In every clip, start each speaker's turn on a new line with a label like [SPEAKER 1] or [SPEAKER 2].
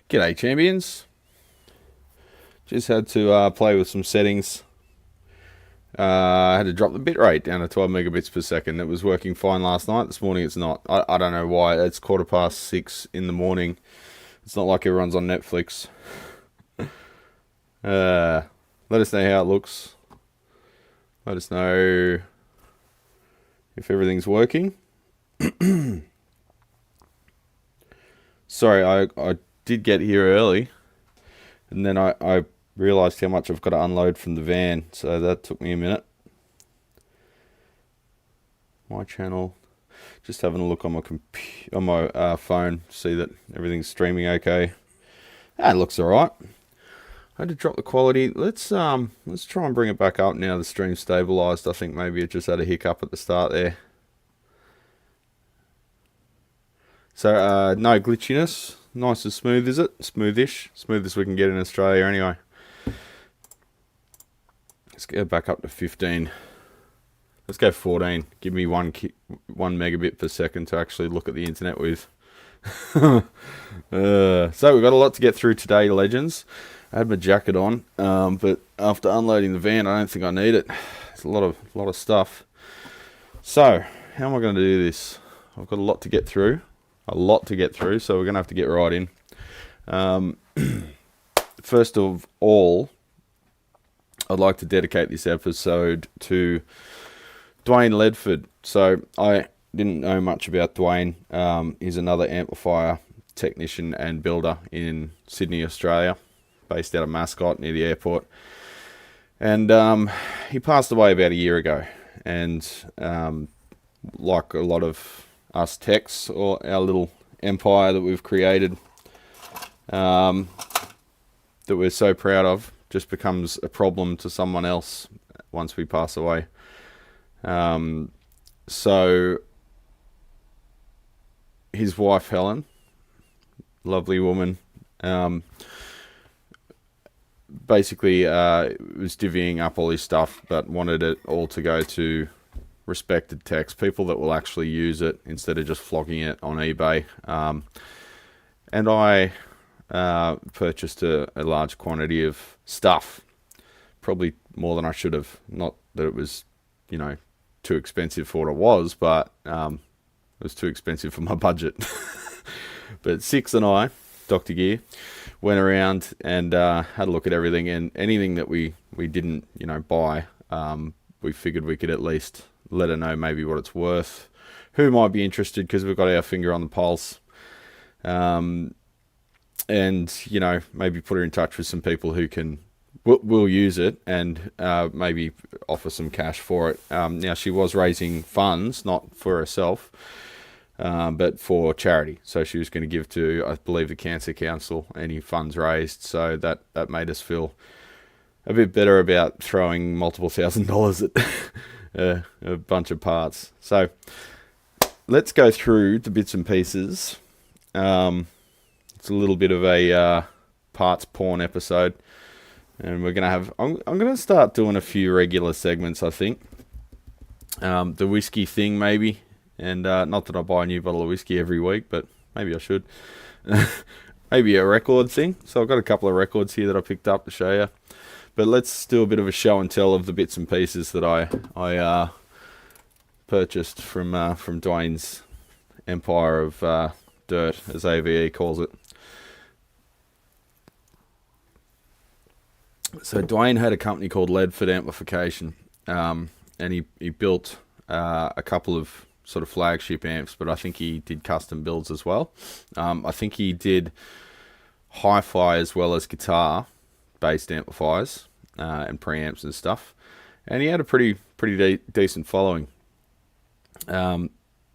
[SPEAKER 1] G'day champions. Just had to play with some settings. I had to drop the bitrate down to 12 megabits per second. It was working fine last night. This morning it's not. I don't know why. It's 6:15 in the morning. It's not like everyone's on Netflix. Let us know how it looks. Let us know if everything's working. Sorry, I did get here early, and then I realised how much I've got to unload from the van, so that took me a minute. My channel, just having a look on my phone, see that everything's streaming okay. That looks alright. I had to drop the quality. Let's try and bring it back up now the stream's stabilised. I think maybe it just had a hiccup at the start there. So no glitchiness. Nice and smooth, is it? Smoothish. Smooth as we can get in Australia anyway. Let's go back up to 15. Let's go 14. Give me 1 megabit per second to actually look at the internet with. So we've got a lot to get through today, legends. I had my jacket on, but after unloading the van, I don't think I need it. It's a lot of stuff. So how am I going to do this? I've got a lot to get through. So we're going to have to get right in. First of all, I'd like to dedicate this episode to Dwayne Ledford. So I didn't know much about Dwayne. He's another amplifier technician and builder in Sydney, Australia, based out of Mascot near the airport. And he passed away about a year ago. And like a lot of us techs, or our little empire that we've created, that we're so proud of, just becomes a problem to someone else once we pass away. So his wife Helen, lovely woman, basically was divvying up all his stuff, but wanted it all to go to respected techs, people that will actually use it instead of just flogging it on eBay. And I purchased a large quantity of stuff, probably more than I should have. Not that it was, too expensive for what it was, but it was too expensive for my budget. But Six and I, Dr. Gear, went around and had a look at everything, and anything that we didn't, buy, we figured we could at least let her know maybe what it's worth, who might be interested, because we've got our finger on the pulse. And, maybe put her in touch with some people who will use it, and maybe offer some cash for it. Now, she was raising funds, not for herself, but for charity. So she was going to give to, I believe, the Cancer Council, any funds raised. So that made us feel a bit better about throwing multiple $1,000s at a bunch of parts. So let's go through the bits and pieces. It's a little bit of a parts porn episode, and we're gonna have. I'm gonna start doing a few regular segments. I think the whiskey thing maybe, and not that I buy a new bottle of whiskey every week, but maybe I should. Maybe a record thing. So I've got a couple of records here that I picked up to show you. But let's do a bit of a show and tell of the bits and pieces that I purchased from Dwayne's empire of dirt, as AVE calls it. So Dwayne had a company called Ledford Amplification, and he built a couple of sort of flagship amps, but I think he did custom builds as well. I think he did hi-fi as well as guitar-based amplifiers and preamps and stuff, and he had a pretty decent following. I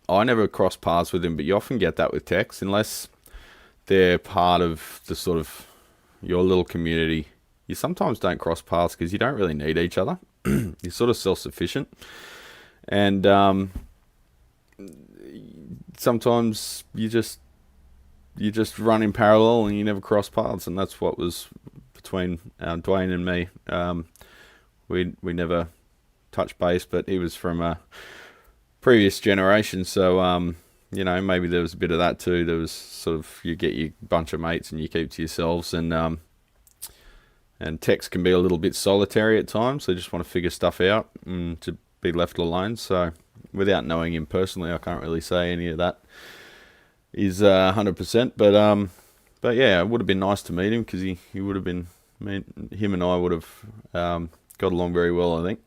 [SPEAKER 1] never crossed paths with him, but you often get that with techs, unless they're part of the sort of your little community. You sometimes don't cross paths because you don't really need each other. You're sort of self-sufficient, and sometimes you just run in parallel and you never cross paths, and that's what was between Dwayne and me. We never touched base, but he was from a previous generation, so you know, maybe there was a bit of that too. There was sort of, you get your bunch of mates and you keep to yourselves, and techs can be a little bit solitary at times. They just want to figure stuff out and to be left alone. So without knowing him personally, I can't really say any of that is 100%. But yeah, it would have been nice to meet him, because he would have been, him and I would have got along very well, I think.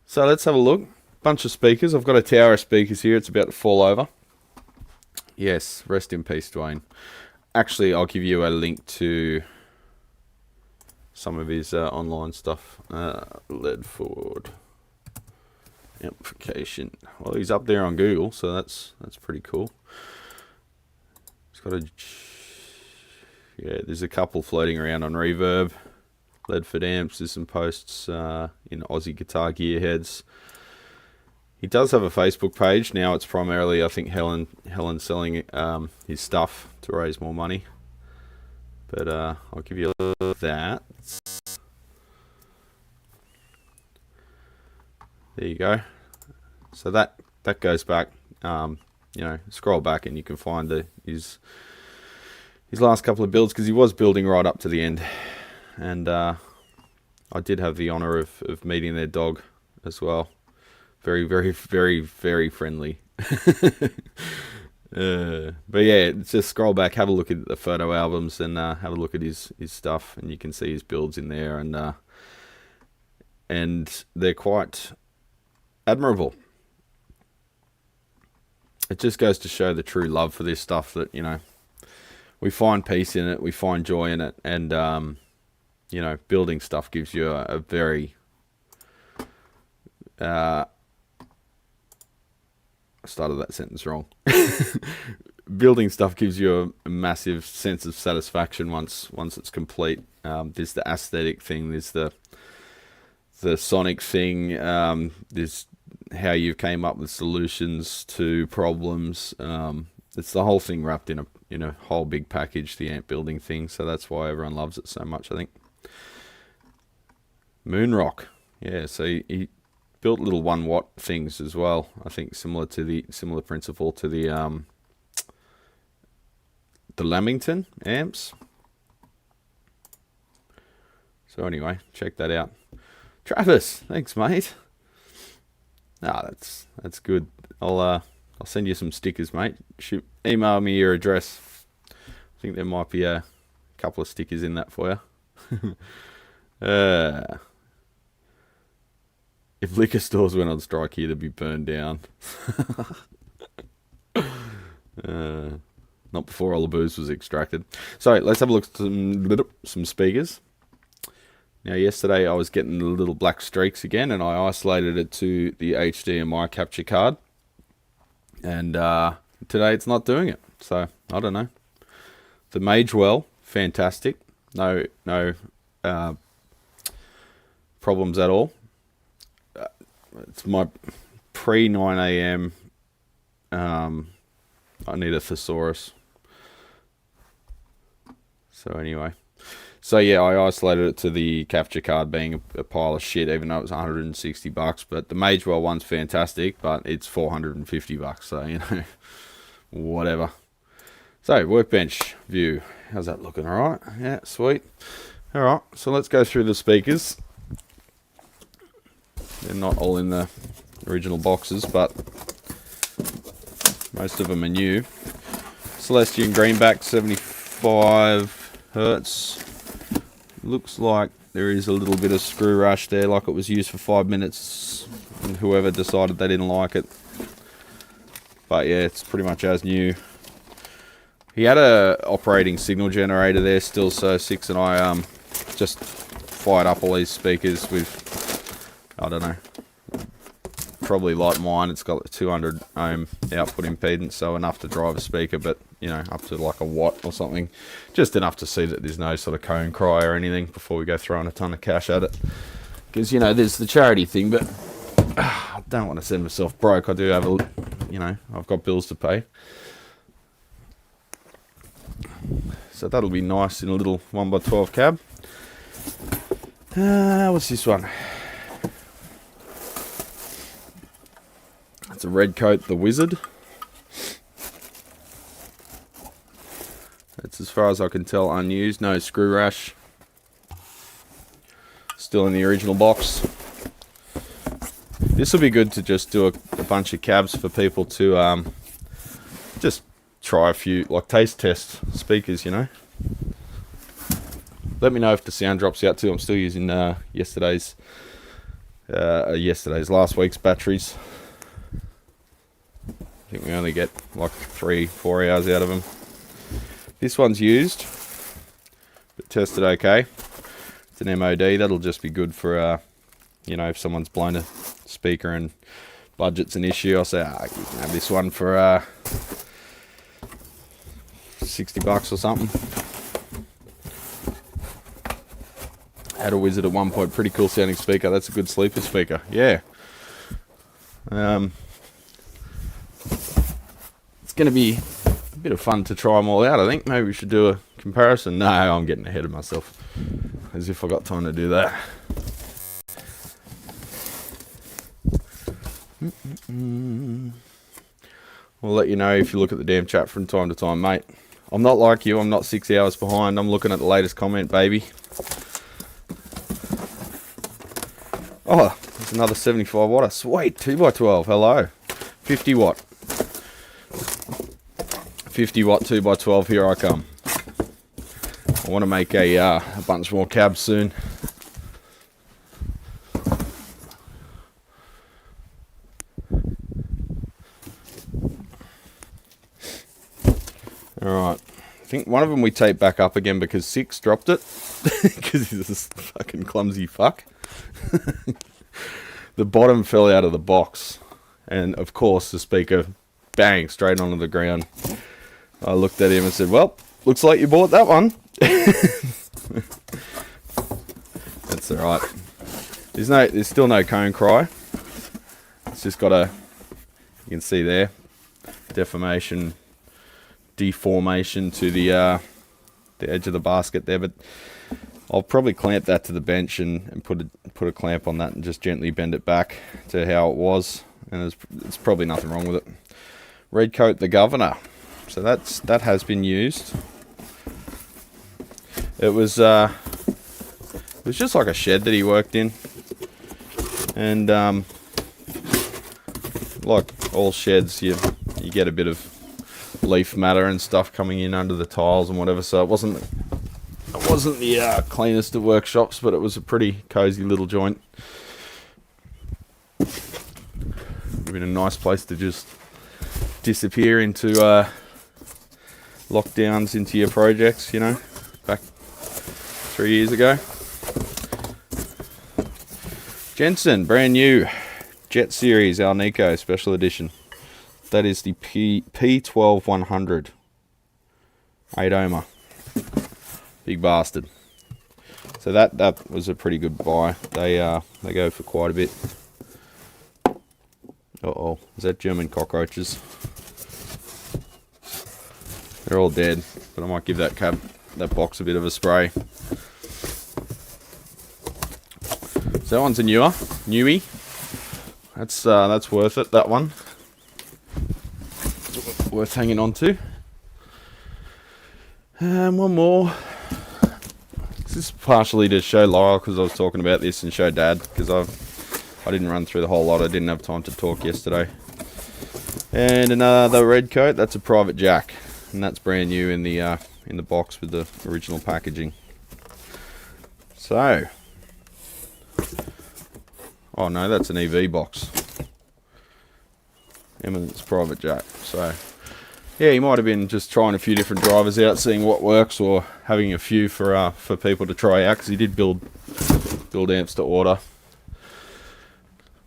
[SPEAKER 1] So let's have a look. Bunch of speakers. I've got a tower of speakers here. It's about to fall over. Yes, rest in peace, Dwayne. Actually, I'll give you a link to some of his online stuff. Ledford amplification. Well, he's up there on Google, so that's pretty cool. He's got a, yeah, there's a couple floating around on Reverb. Ledford amps. There's some posts in Aussie Guitar Gear Heads. He does have a Facebook page. Now it's primarily, I think, Helen selling his stuff to raise more money. But I'll give you a little of that. There you go. So that goes back. You know, scroll back and you can find his last couple of builds, because he was building right up to the end. And I did have the honour of meeting their dog as well. Very, very, very, very friendly. But yeah, just scroll back, have a look at the photo albums, and have a look at his stuff, and you can see his builds in there, and they're quite admirable. It just goes to show the true love for this stuff, that, you know, we find peace in it, we find joy in it, and you know, building stuff gives you a very I started that sentence wrong. Building stuff gives you a massive sense of satisfaction once it's complete. There's the aesthetic thing, there's the sonic thing, there's how you came up with solutions to problems. It's the whole thing wrapped in a whole big package, the amp building thing. So that's why everyone loves it so much, I think. Moonrock, yeah. So he built little 1 watt things as well. I think similar principle to the Lamington amps. So anyway, check that out. Travis, thanks, mate. That's good. I'll send you some stickers, mate. Email me your address. I think there might be a couple of stickers in that for you. If liquor stores went on strike here, they'd be burned down. Not before all the booze was extracted. So let's have a look at some speakers. Now, yesterday I was getting the little black streaks again, and I isolated it to the HDMI capture card. And today it's not doing it. So I don't know. The Magewell, fantastic. No problems at all. It's my pre 9 AM. I need a thesaurus. So anyway. So yeah, I isolated it to the capture card being a pile of shit, even though it was $160. But the Magewell one's fantastic, but it's $450. So, you know, whatever. So, workbench view. How's that looking? All right? Yeah, sweet. All right, so let's go through the speakers. They're not all in the original boxes, but most of them are new. Celestion Greenback 75 Hertz. Looks like there is a little bit of screw rash there, like it was used for 5 minutes, and whoever decided they didn't like it. But yeah, it's pretty much as new. He had a operating signal generator there still, so Six and I just fired up all these speakers with, I don't know, probably like mine. It's got a 200 ohm output impedance, so enough to drive a speaker, but you know, up to like a watt or something, just enough to see that there's no sort of cone cry or anything before we go throwing a ton of cash at it. Because, you know, there's the charity thing, but I don't want to send myself broke. I do have a, you know, I've got bills to pay. So that'll be nice in a little 1x12 cab. What's this one? It's a Red Coat, the Wizard. It's, as far as I can tell, unused. No screw rash. Still in the original box. This will be good to just do a bunch of cabs for people to just try a few, like taste test speakers, you know. Let me know if the sound drops out too. I'm still using last week's batteries. I think we only get like 3-4 hours out of them. This one's used, but tested okay. It's an MOD. That'll just be good for, you know, if someone's blown a speaker and budget's an issue. I'll say, you can have this one for $60 or something. Had a Wizard at one point. Pretty cool sounding speaker. That's a good sleeper speaker. Yeah. It's going to be a bit of fun to try them all out, I think. Maybe we should do a comparison. No, I'm getting ahead of myself. As if I got time to do that. We'll let you know if you look at the damn chat from time to time, mate. I'm not like you. I'm not 6 hours behind. I'm looking at the latest comment, baby. Oh, there's another 75 watt. Sweet. 2x12. Hello. 50 watt. 50 watt 2x12. Here I come. I want to make a bunch more cabs soon. Alright. I think one of them we taped back up again because Six dropped it. Because he's a fucking clumsy fuck. The bottom fell out of the box. And of course the speaker bang straight onto the ground. I looked at him and said, well, looks like you bought that one. That's alright. There's still no cone cry. It's just got a, you can see there, deformation to the edge of the basket there, but I'll probably clamp that to the bench and put a clamp on that and just gently bend it back to how it was, and there's probably nothing wrong with it. Red coat the governor, so that has been used. It was just like a shed that he worked in, and like all sheds, you get a bit of leaf matter and stuff coming in under the tiles and whatever. So it wasn't the cleanest of workshops, but it was a pretty cozy little joint. Been a nice place to just disappear into lockdowns into your projects, you know, back 3 years ago. Jensen, brand new Jet Series Alnico Special Edition. That is the P12100 8-ohmer. Big bastard. So that was a pretty good buy. They go for quite a bit. Uh-oh, is that German cockroaches? They're all dead, but I might give that box a bit of a spray. So that one's a newie. That's worth it, that one. Worth hanging on to. And one more. This is partially to show Laura because I was talking about this, and show Dad because I didn't run through the whole lot. I didn't have time to talk yesterday. And another red coat. That's a private jack, and that's brand new in the box with the original packaging. So, oh no, that's an EV box. Eminence private jack. So, yeah, he might have been just trying a few different drivers out, seeing what works, or having a few for people to try out, because he did build amps to order.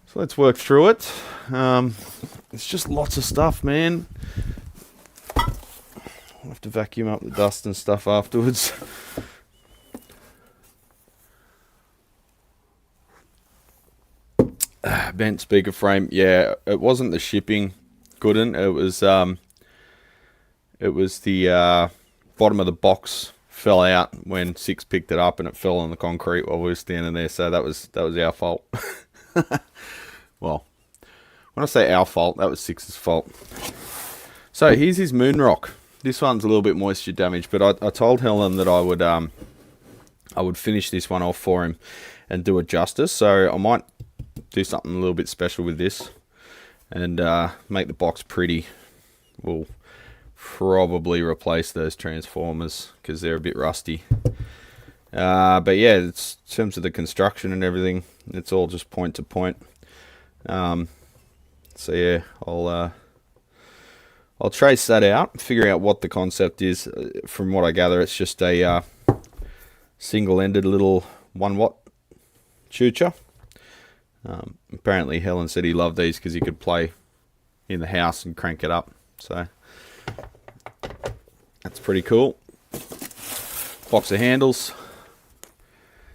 [SPEAKER 1] So let's work through it. It's just lots of stuff, man. I'll have to vacuum up the dust and stuff afterwards. Bent speaker frame. Yeah, it wasn't the shipping couldn't. It was the bottom of the box fell out when Six picked it up, and it fell on the concrete while we were standing there. So that was our fault. Well, when I say our fault, that was Six's fault. So here's his moon rock. This one's a little bit moisture damaged, but I told Helen that I would finish this one off for him and do it justice. So I might do something a little bit special with this and make the box pretty. We'll probably replace those transformers because they're a bit rusty. But yeah, it's, in terms of the construction and everything, it's all just point to point. So yeah, I'll trace that out, figure out what the concept is. From what I gather, it's just a single-ended little 1-watt chucher. Apparently Helen said he loved these because he could play in the house and crank it up. So that's pretty cool. Box of handles.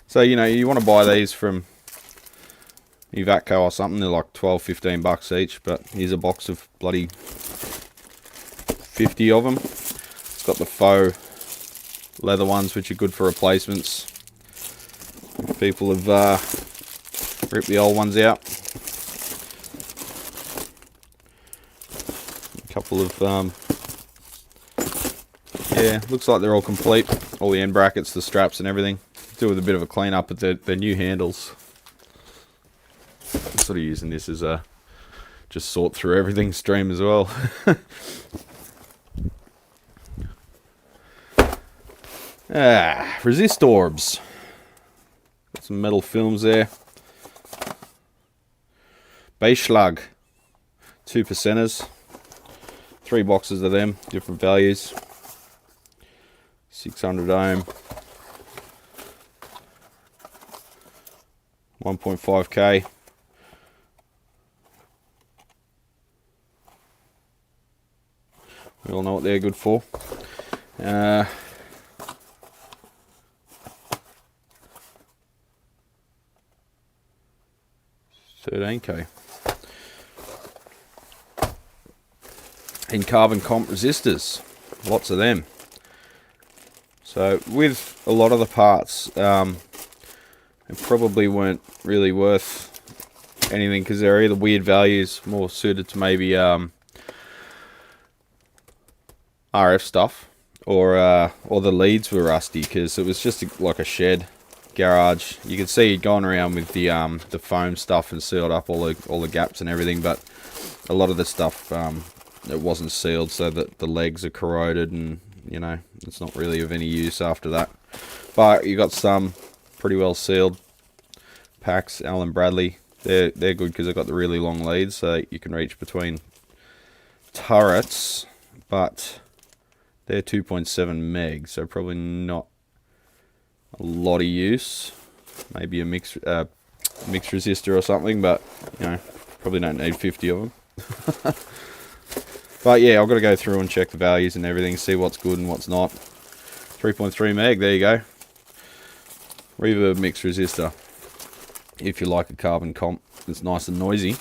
[SPEAKER 1] So, you know, you want to buy these from Ivatco or something. They're like 12-15 bucks each, but here's a box of bloody 50 of them. It's got the faux leather ones, which are good for replacements. People have ripped the old ones out. A couple of yeah, looks like they're all complete. All the end brackets, the straps and everything. Do with a bit of a clean up, but they're new handles. I'm sort of using this as a just sort through everything stream as well. Resist orbs. Got some metal films there. Beischlag, 2%ers. 3 boxes of them, different values. 600 ohm. 1.5k. We all know what they're good for. 13k. And carbon comp resistors, lots of them. So with a lot of the parts, they probably weren't really worth anything because they're either weird values, more suited to maybe RF stuff, or the leads were rusty because it was just like a shed garage. You could see he'd gone around with the foam stuff and sealed up all the gaps and everything, but a lot of the stuff it wasn't sealed, so that the legs are corroded, and you know, it's not really of any use after that. But you got some pretty well sealed packs. Allen Bradley, they're good because they've got the really long leads, so you can reach between turrets, but they're 2.7 meg, so probably not a lot of use. Maybe a mixed resistor or something, but you know, probably don't need 50 of them. But yeah, I've got to go through and check the values and everything, see what's good and what's not. 3.3 meg, there you go. Reverb mixed resistor. If you like a carbon comp, it's nice and noisy.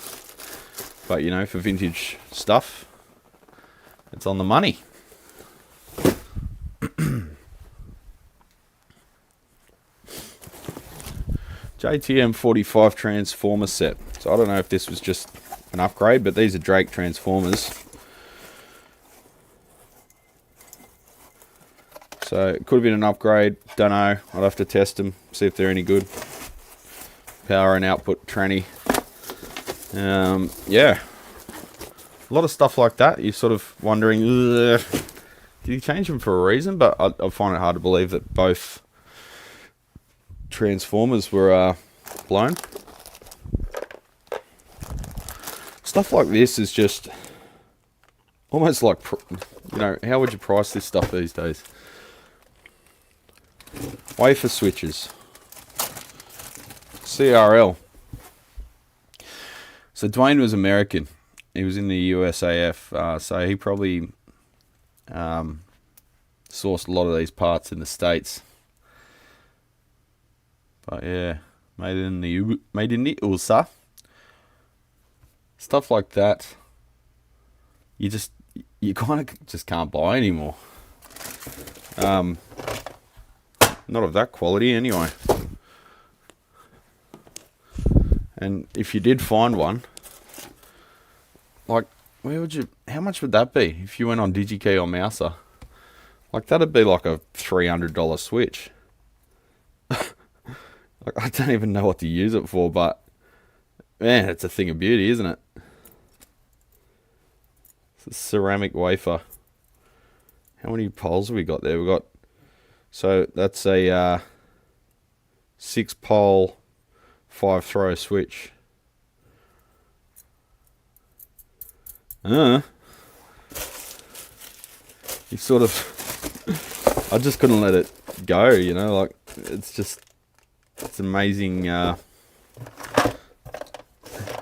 [SPEAKER 1] But you know, for vintage stuff, it's on the money. JTM 45 transformer set. So I don't know if this was just an upgrade, but these are Drake transformers. So it could have been an upgrade, don't know. I'll have to test them, see if they're any good. Power and output tranny. Yeah, a lot of stuff like that. You're sort of wondering, did you change them for a reason? But I find it hard to believe that both transformers were blown. Stuff like this is just almost like, you know, how would you price this stuff these days? Wafer switches. CRL. So Dwayne was American. He was in the USAF, so he probably sourced a lot of these parts in the States. But yeah, made in the USA. Stuff like that. You kind of just can't buy anymore. Not of that quality anyway. And if you did find one, like, how much would that be if you went on DigiKey or Mouser? Like, that'd be like a $300 switch. Like, I don't even know what to use it for, but man, it's a thing of beauty, isn't it? It's a ceramic wafer. How many poles have we got there? We got, so that's a 6-pole 5-throw switch. You sort of, I just couldn't let it go, you know, like, it's amazing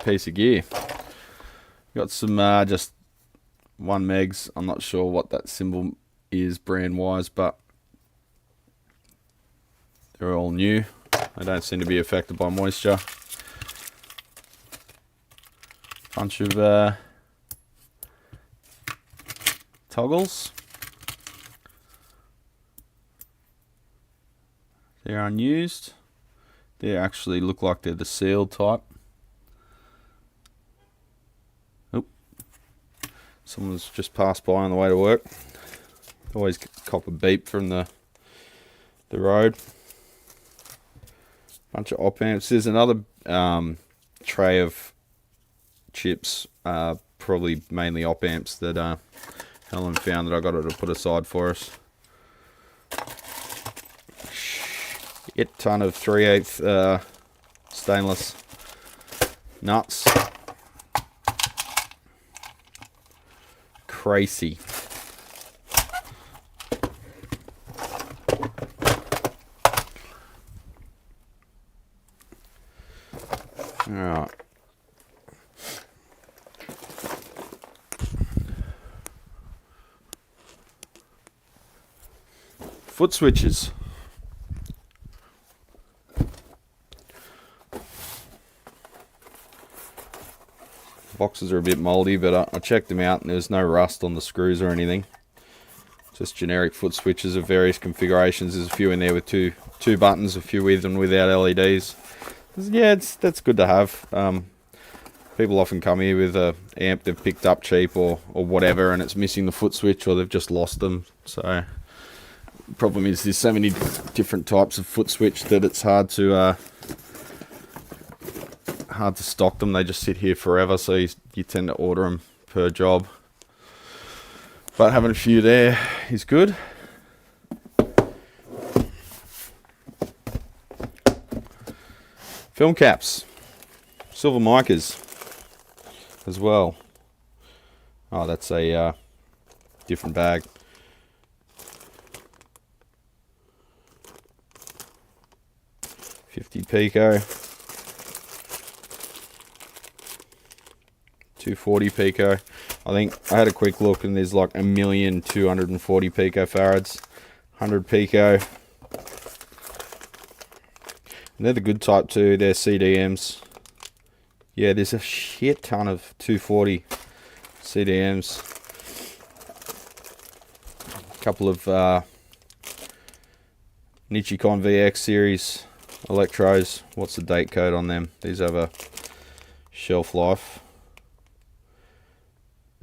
[SPEAKER 1] piece of gear. Got some just 1 megs. I'm not sure what that symbol is brand wise, but they're all new. They don't seem to be affected by moisture. Bunch of toggles. They're unused. They actually look like they're the sealed type. Oh, someone's just passed by on the way to work. Always cop a beep from the road. Bunch of op amps. There's another tray of chips, probably mainly op amps that Helen found that I got her to put aside for us. A ton of 3/8 stainless nuts. Crazy. Alright. Foot switches. Boxes are a bit moldy, but I checked them out and there's no rust on the screws or anything. Just generic foot switches of various configurations. There's a few in there with two buttons, a few with and without LEDs. Yeah, that's good to have. People often come here with a amp they've picked up cheap or whatever, and it's missing the foot switch, or they've just lost them. So the problem is there's so many different types of foot switch that it's hard to stock them. They just sit here forever, so you tend to order them per job. But having a few there is good. Film caps, silver micas as well. Oh, that's a different bag. $50 Pico, $240 Pico. I think I had a quick look and there's like 1,240 picofarads, 100 Pico. And they're the good type too, they're CDMs. Yeah, there's a shit ton of 240 CDMs. A couple of Nichicon VX series electros. What's the date code on them? These have a shelf life.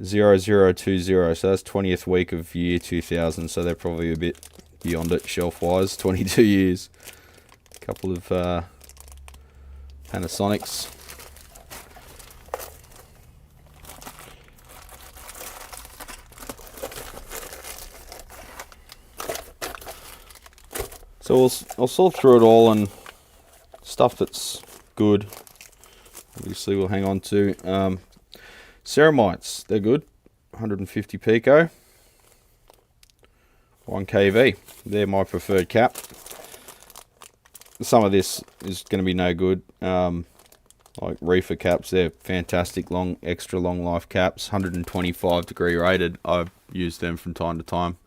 [SPEAKER 1] 0020, so that's 20th week of year 2000, so they're probably a bit beyond it shelf wise. 22 years. A couple of Panasonics. So I'll sort through it all, and stuff that's good obviously we'll hang on to. Ceramides, they're good. 150 Pico, 1 kV. They're my preferred cap. Some of this is going to be no good. Like reefer caps, they're fantastic, extra long life caps. 125 degree rated. I've used them from time to time.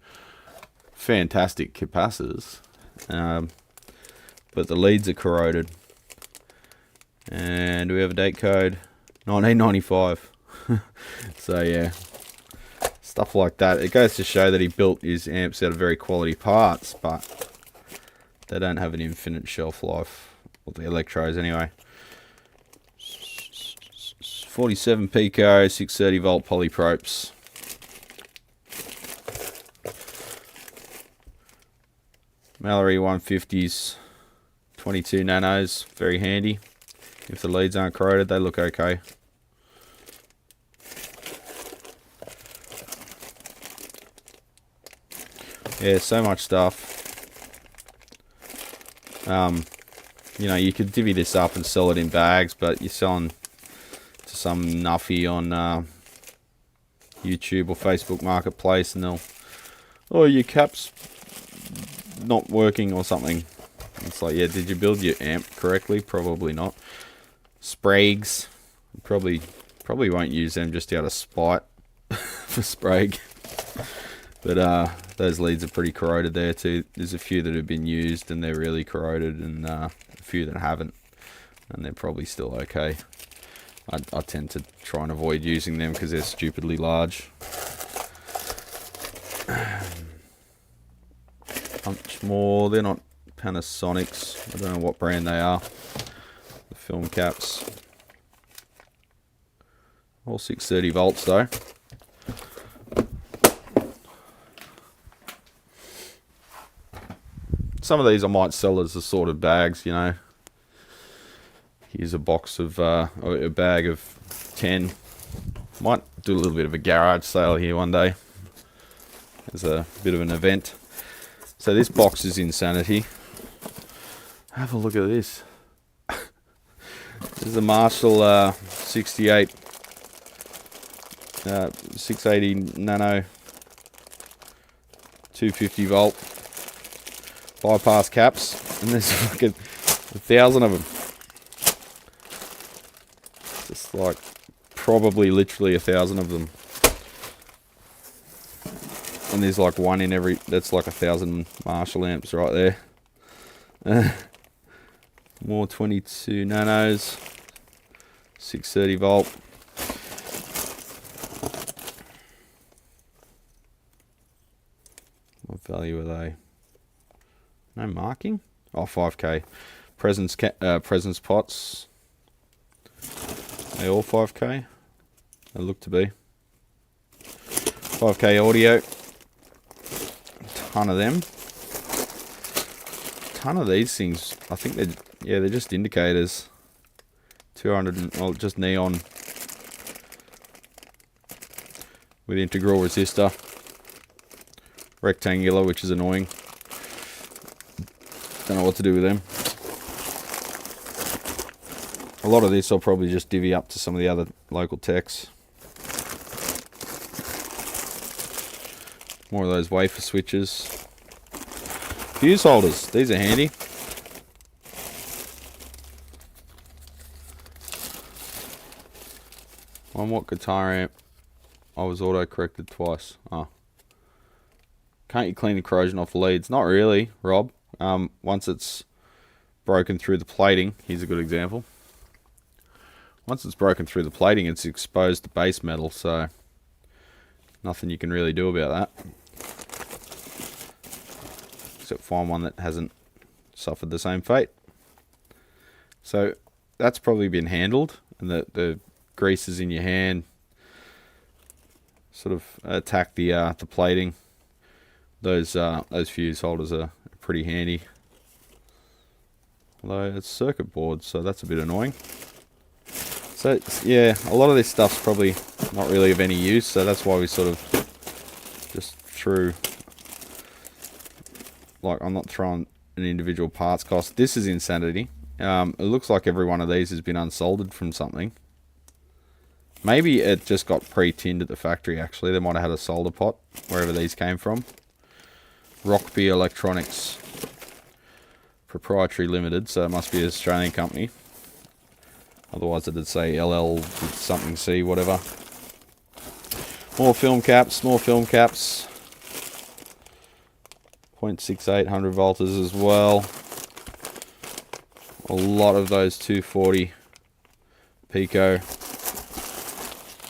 [SPEAKER 1] Fantastic capacitors, but the leads are corroded. And do we have a date code? 1995. So yeah, stuff like that. It goes to show that he built his amps out of very quality parts, but they don't have an infinite shelf life. Well, the electrodes anyway. 47 Pico, 630 volt polypropes. Mallory 150s, 22 nanos, very handy. If the leads aren't corroded, they look okay. Yeah, so much stuff. You know, you could divvy this up and sell it in bags, but you're selling to some nuffy on YouTube or Facebook Marketplace, and they'll, oh, your cap's not working or something. It's like, yeah, did you build your amp correctly? Probably not. Spragues, probably won't use them just out of spite for Sprague. But those leads are pretty corroded there too. There's a few that have been used and they're really corroded, and a few that haven't, and they're probably still okay. I tend to try and avoid using them because they're stupidly large. Much more. They're not Panasonics. I don't know what brand they are. The film caps. All 630 volts though. Some of these I might sell as assorted bags, you know. Here's a box of, a bag of 10. Might do a little bit of a garage sale here one day. As a bit of an event. So this box is insanity. Have a look at this. This is a Marshall 68 680 nano 250 volt bypass caps, and there's fucking 1,000 of them. Just like probably literally 1,000 of them. And there's like one in every, that's like 1,000 Marshall amps right there. More 22 nanos, 630 volt. What value are they? No marking? Oh, 5K. Presence pots. They all 5K? They look to be. 5K audio. Ton of them. Ton of these things. I think they're just indicators. 200, well, just neon with integral resistor. Rectangular, which is annoying. Don't know what to do with them. A lot of this I'll probably just divvy up to some of the other local techs. More of those wafer switches. Fuse holders, these are handy. On what guitar amp I was auto corrected twice? Oh. Can't you clean the corrosion off the leads? Not really, Rob. Once it's broken through the plating, here's a good example. Once it's broken through the plating, it's exposed to base metal, so nothing you can really do about that. Except find one that hasn't suffered the same fate. So that's probably been handled, and the greases in your hand sort of attack the plating. Those fuse holders are pretty handy. Although it's circuit board, so that's a bit annoying. So yeah, a lot of this stuff's probably not really of any use, so that's why we sort of just threw, like, I'm not throwing an individual parts cost. This is insanity. It looks like every one of these has been unsoldered from something. Maybe it just got pre-tinned at the factory, actually. They might have had a solder pot wherever these came from. Rockby Electronics Proprietary Limited, so it must be an Australian company. Otherwise it'd say LL something C, whatever. More film caps, more film caps. 0.68 100 volters as well. A lot of those 240 pico.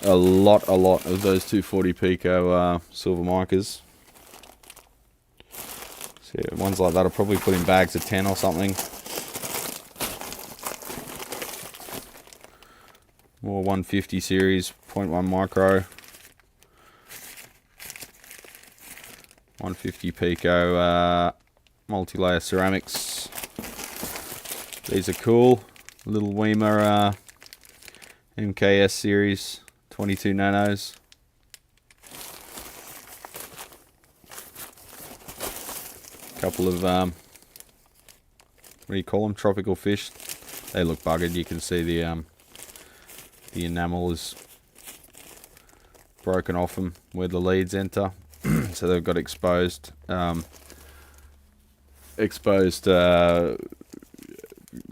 [SPEAKER 1] A lot of those 240 pico silver micas. So yeah, ones like that I'll probably put in bags of 10 or something. More 150 series, 0.1 micro. 150 pico multi-layer ceramics. These are cool. Little Weimer MKS series 22 nanos. Couple of what do you call them? Tropical fish. They look buggered. You can see the enamel is broken off them where the leads enter. So they've got exposed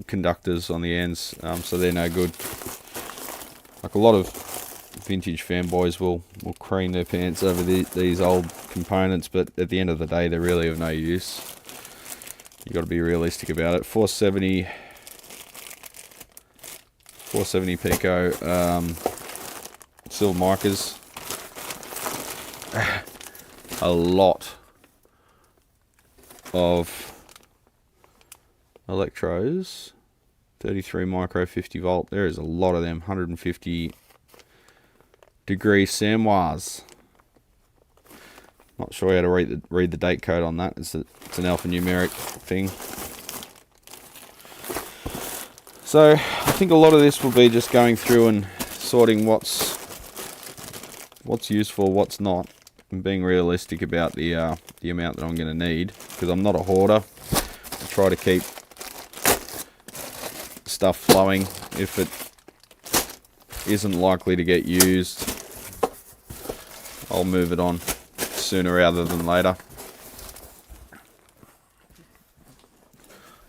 [SPEAKER 1] conductors on the ends, so they're no good. Like a lot of vintage fanboys will cream their pants over these old components, but at the end of the day they're really of no use. You got to be realistic about it. 470 pico silver micas. A lot of electrodes. 33 micro, 50 volt. There is a lot of them. 150 degree Samwars. Not sure how to read the date code on that. It's an alphanumeric thing. So I think a lot of this will be just going through and sorting what's useful, what's not, and being realistic about the amount that I'm going to need, because I'm not a hoarder. I try to keep stuff flowing. If it isn't likely to get used, I'll move it on sooner rather than later.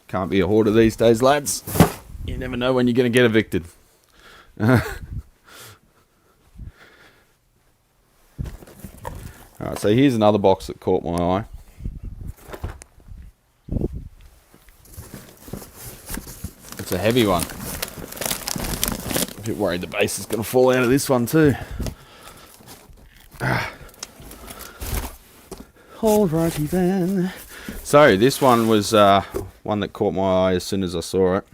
[SPEAKER 1] Can't be a hoarder these days, lads. You never know when you're going to get evicted. Alright, so here's another box that caught my eye. It's a heavy one. I'm a bit worried the base is going to fall out of this one too. Alrighty then. So this one was one that caught my eye as soon as I saw it.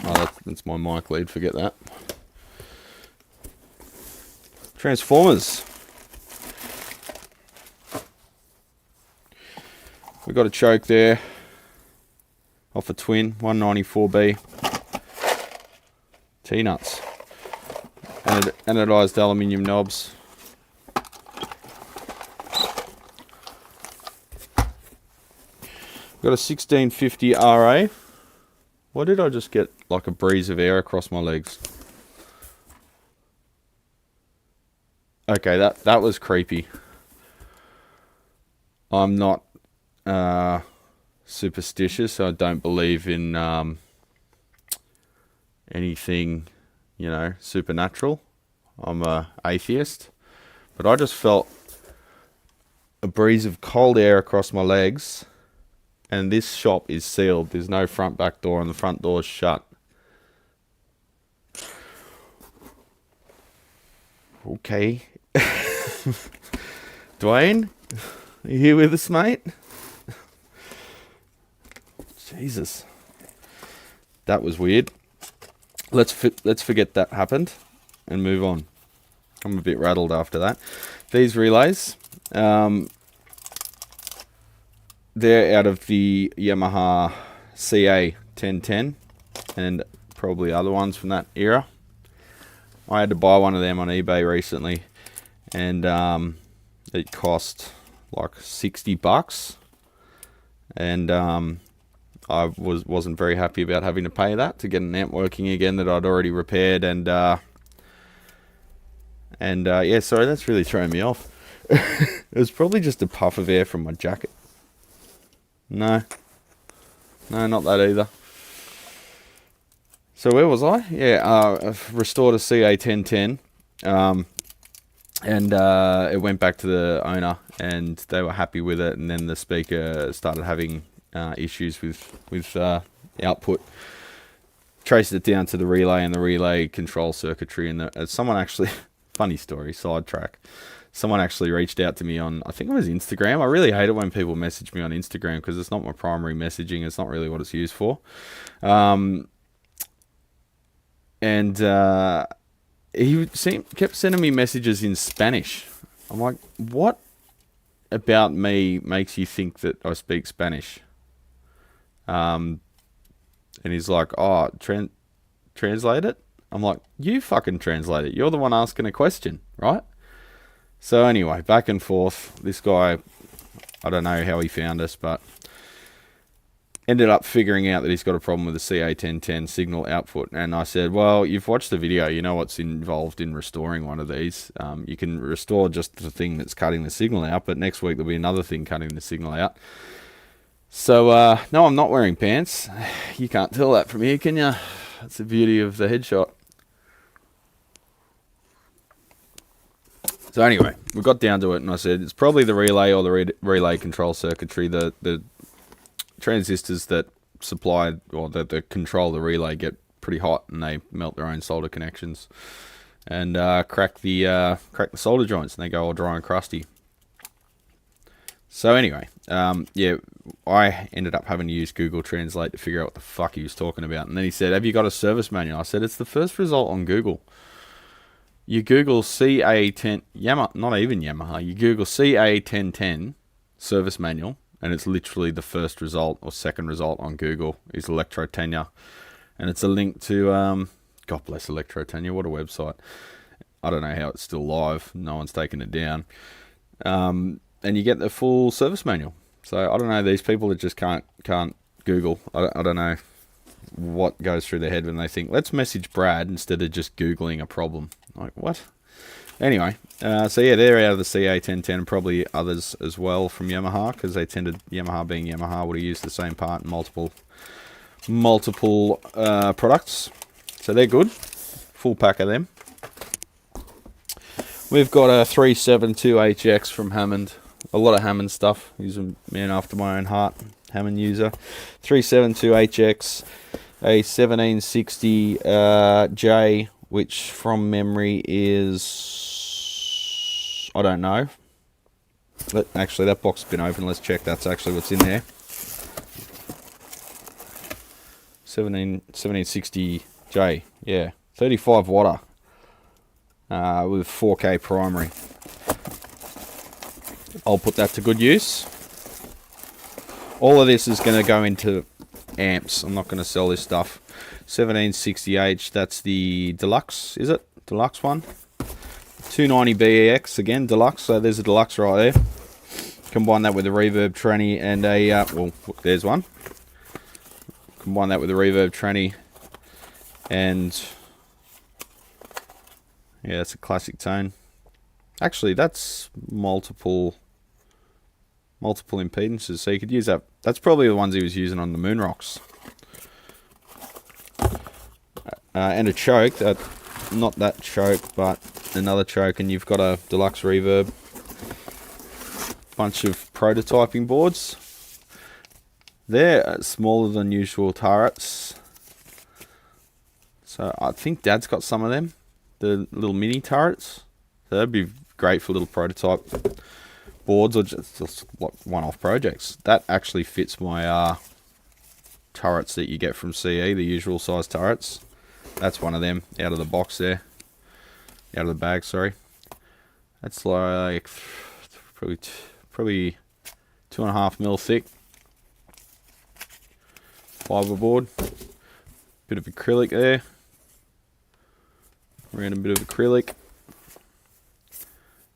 [SPEAKER 1] Oh, that's my mic lead, forget that. Transformers. We got a choke there off a twin 194B T-nuts, anodized aluminium knobs. Got a 1650 RA. Why did I just get like a breeze of air across my legs? Okay, that was creepy. I'm not superstitious. I don't believe in anything, you know, supernatural. I'm a atheist, but I just felt a breeze of cold air across my legs, and this shop is sealed. There's no front back door, and the front door's shut. Okay. Dwayne, are you here with us, mate? Jesus, that was weird. Let's forget that happened and move on. I'm a bit rattled after that. These relays, they're out of the Yamaha CA 1010 and probably other ones from that era. I had to buy one of them on eBay recently, and it cost like $60, and I wasn't very happy about having to pay that to get an amp working again that I'd already repaired, and yeah, sorry, that's really throwing me off. It was probably just a puff of air from my jacket. No, not that either. So where was I? Yeah, I've restored a CA 1010, and it went back to the owner, and they were happy with it. And then the speaker started having issues with output. Traced it down to the relay and the relay control circuitry, and someone actually, funny story, sidetrack. Someone actually reached out to me on, I think it was Instagram. I really hate it when people message me on Instagram because it's not my primary messaging. It's not really what it's used for. And he kept sending me messages in Spanish. I'm like, what about me makes you think that I speak Spanish? And he's like, oh, translate it? I'm like, you fucking translate it. You're the one asking a question, right? So anyway, back and forth. This guy, I don't know how he found us, but ended up figuring out that he's got a problem with the CA1010 signal output. And I said, well, you've watched the video. You know what's involved in restoring one of these. You can restore just the thing that's cutting the signal out, but next week there'll be another thing cutting the signal out. So, no, I'm not wearing pants. You can't tell that from here, can you? That's the beauty of the headshot. So anyway, we got down to it, and I said, it's probably the relay or the relay control circuitry. The transistors that supply or that control the relay get pretty hot, and they melt their own solder connections and crack the solder joints, and they go all dry and crusty. So anyway, yeah, I ended up having to use Google Translate to figure out what the fuck he was talking about. And then he said, have you got a service manual? I said, it's the first result on Google. You Google CA10 Yamaha, not even Yamaha. You Google CA1010 service manual, and it's literally the first result or second result on Google is Electro Tenure, and it's a link to God bless Electro Tenure. What a website! I don't know how it's still live. No one's taken it down. And you get the full service manual. So I don't know. These people that just can't Google. I don't know what goes through their head when they think, let's message Brad instead of just Googling a problem. Like, what? Anyway, so yeah, they're out of the CA1010 and probably others as well from Yamaha, because they tended, Yamaha being Yamaha, would have used the same part in multiple products. So they're good. Full pack of them. We've got a 372HX from Hammond. A lot of Hammond stuff. He's a man after my own heart. Hammond user. 372HX, a 1760J, which from memory is, I don't know. But actually, that box has been open. Let's check. That's actually what's in there. 1760J, yeah, 35 watt with 4K primary. I'll put that to good use. All of this is going to go into amps. I'm not going to sell this stuff. 1760H, that's the deluxe, is it? Deluxe one. 290BEX, again, deluxe. So there's a deluxe right there. Combine that with a reverb tranny and a, well, there's one. Combine that with a reverb tranny and, yeah, that's a classic tone. Actually, that's multiple impedances, so you could use that. That's probably the ones he was using on the Moon Rocks. And a choke, not that choke, but another choke, and you've got a deluxe reverb. Bunch of prototyping boards. They're smaller than usual turrets. So I think Dad's got some of them. The little mini turrets. So that'd be great for little prototype boards or just like one-off projects. That actually fits my turrets that you get from CE, the usual size turrets. That's one of them out of the box there. Out of the bag, sorry. That's like probably 2.5 mil thick. Fiberboard. Bit of acrylic there. Random bit of acrylic.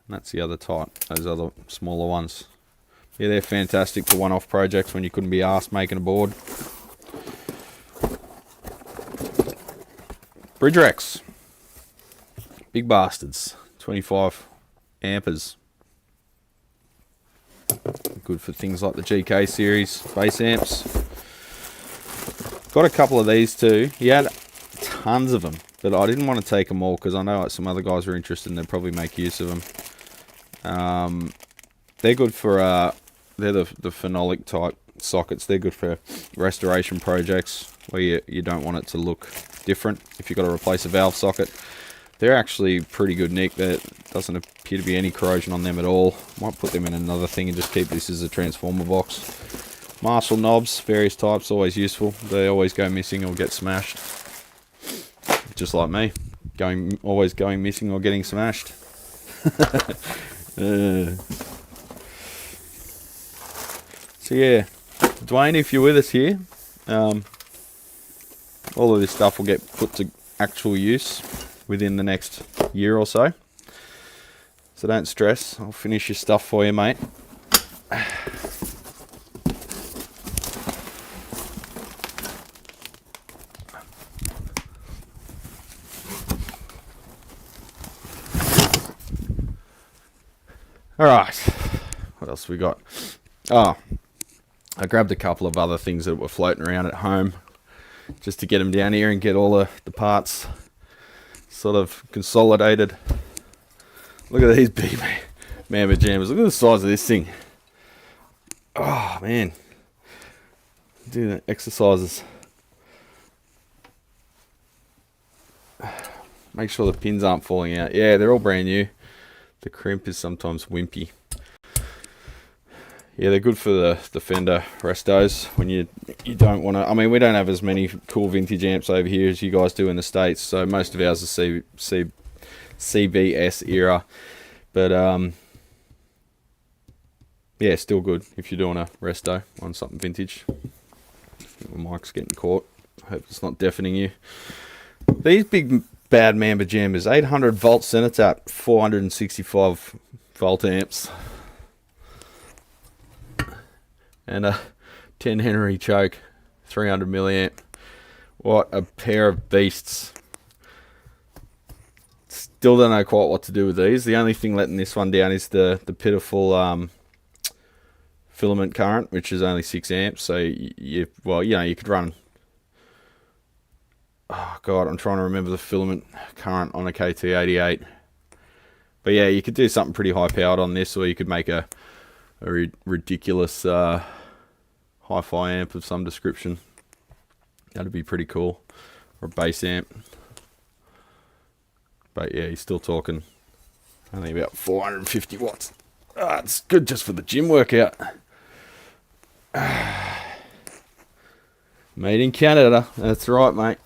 [SPEAKER 1] And that's the other type, those other smaller ones. Yeah, they're fantastic for one-off projects when you couldn't be arsed making a board. Bridge racks. Big bastards. 25 ampers. Good for things like the GK series bass amps. Got a couple of these too. He had tons of them, but I didn't want to take them all because I know some other guys are interested and they'll probably make use of them. They're good for they're the phenolic type sockets. They're good for restoration projects where you don't want it to look different if you've got to replace a valve socket. They're actually pretty good nick. There doesn't appear to be any corrosion on them at all. Might put them in another thing and just keep this as a transformer box. Marshall knobs, various types, always useful. They always go missing or get smashed. Just like me, always going missing or getting smashed. So yeah, Dwayne, if you're with us here, All of this stuff will get put to actual use within the next year or so. So don't stress. I'll finish your stuff for you, mate. Alright, what else we got? Oh, I grabbed a couple of other things that were floating around at home just to get them down here and get all the parts sort of consolidated. Look at these big Mamba Jammers. Look at the size of this thing. Oh, man. Do the exercises. Make sure the pins aren't falling out. Yeah, they're all brand new. The crimp is sometimes wimpy. Yeah, they're good for the Fender restos when you don't want to. I mean, we don't have as many cool vintage amps over here as you guys do in the States, so most of ours are CBS era. But yeah, still good if you're doing a resto on something vintage. My mic's getting caught. I hope it's not deafening you. These big bad Mamba Jammers, 800 volt center tap, 465 volt amps, and a 10 Henry choke, 300 milliamp. What a pair of beasts. Still don't know quite what to do with these. The only thing letting this one down is the pitiful filament current, which is only 6 amps. So you could run. Oh god, I'm trying to remember the filament current on a KT88. But yeah, you could do something pretty high powered on this, or you could make a ridiculous hi-fi amp of some description. That'd be pretty cool. Or a bass amp. But yeah, he's still talking only about 450 watts. It's good just for the gym workout. Made in Canada. That's right, mate.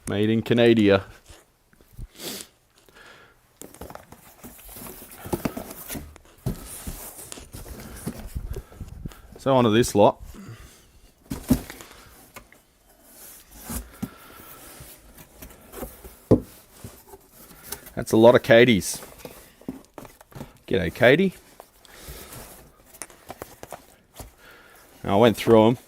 [SPEAKER 1] Made in Canada. So onto this lot. That's a lot of Katie's. G'day, Katie. I went through them.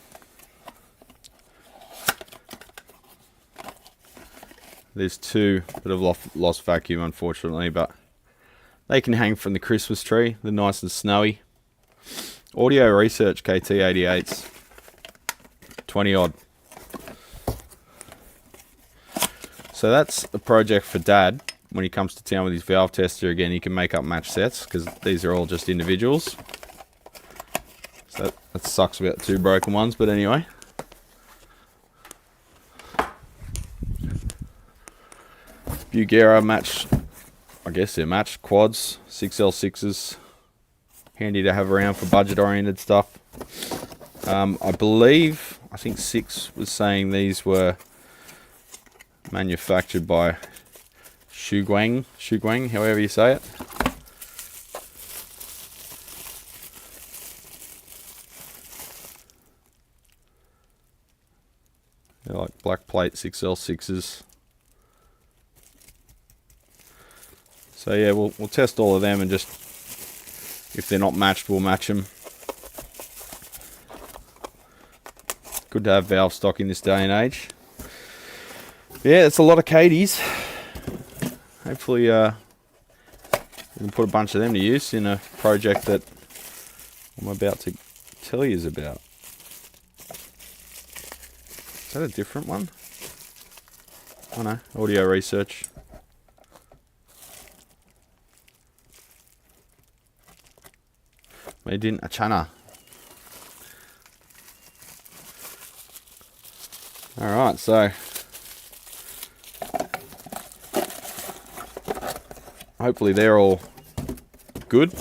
[SPEAKER 1] There's two that have lost vacuum, unfortunately, but they can hang from the Christmas tree. They're nice and snowy. Audio Research KT88s. 20 odd. So that's a project for Dad. When he comes to town with his valve tester again, he can make up match sets, because these are all just individuals. So that sucks about two broken ones, but anyway. Bugera match, I guess they're matched quads, 6L6s. Handy to have around for budget-oriented stuff. I think Six was saying these were manufactured by Shuguang, however you say it. They're like black plate 6L6s. So yeah, we'll test all of them, and just if they're not matched, we'll match them. Good to have valve stock in this day and age. Yeah, it's a lot of Katie's. Hopefully we can put a bunch of them to use in a project that I'm about to tell you about. Is that a different one? Oh no, Audio Research. Made in Achana. Alright, so hopefully they're all good.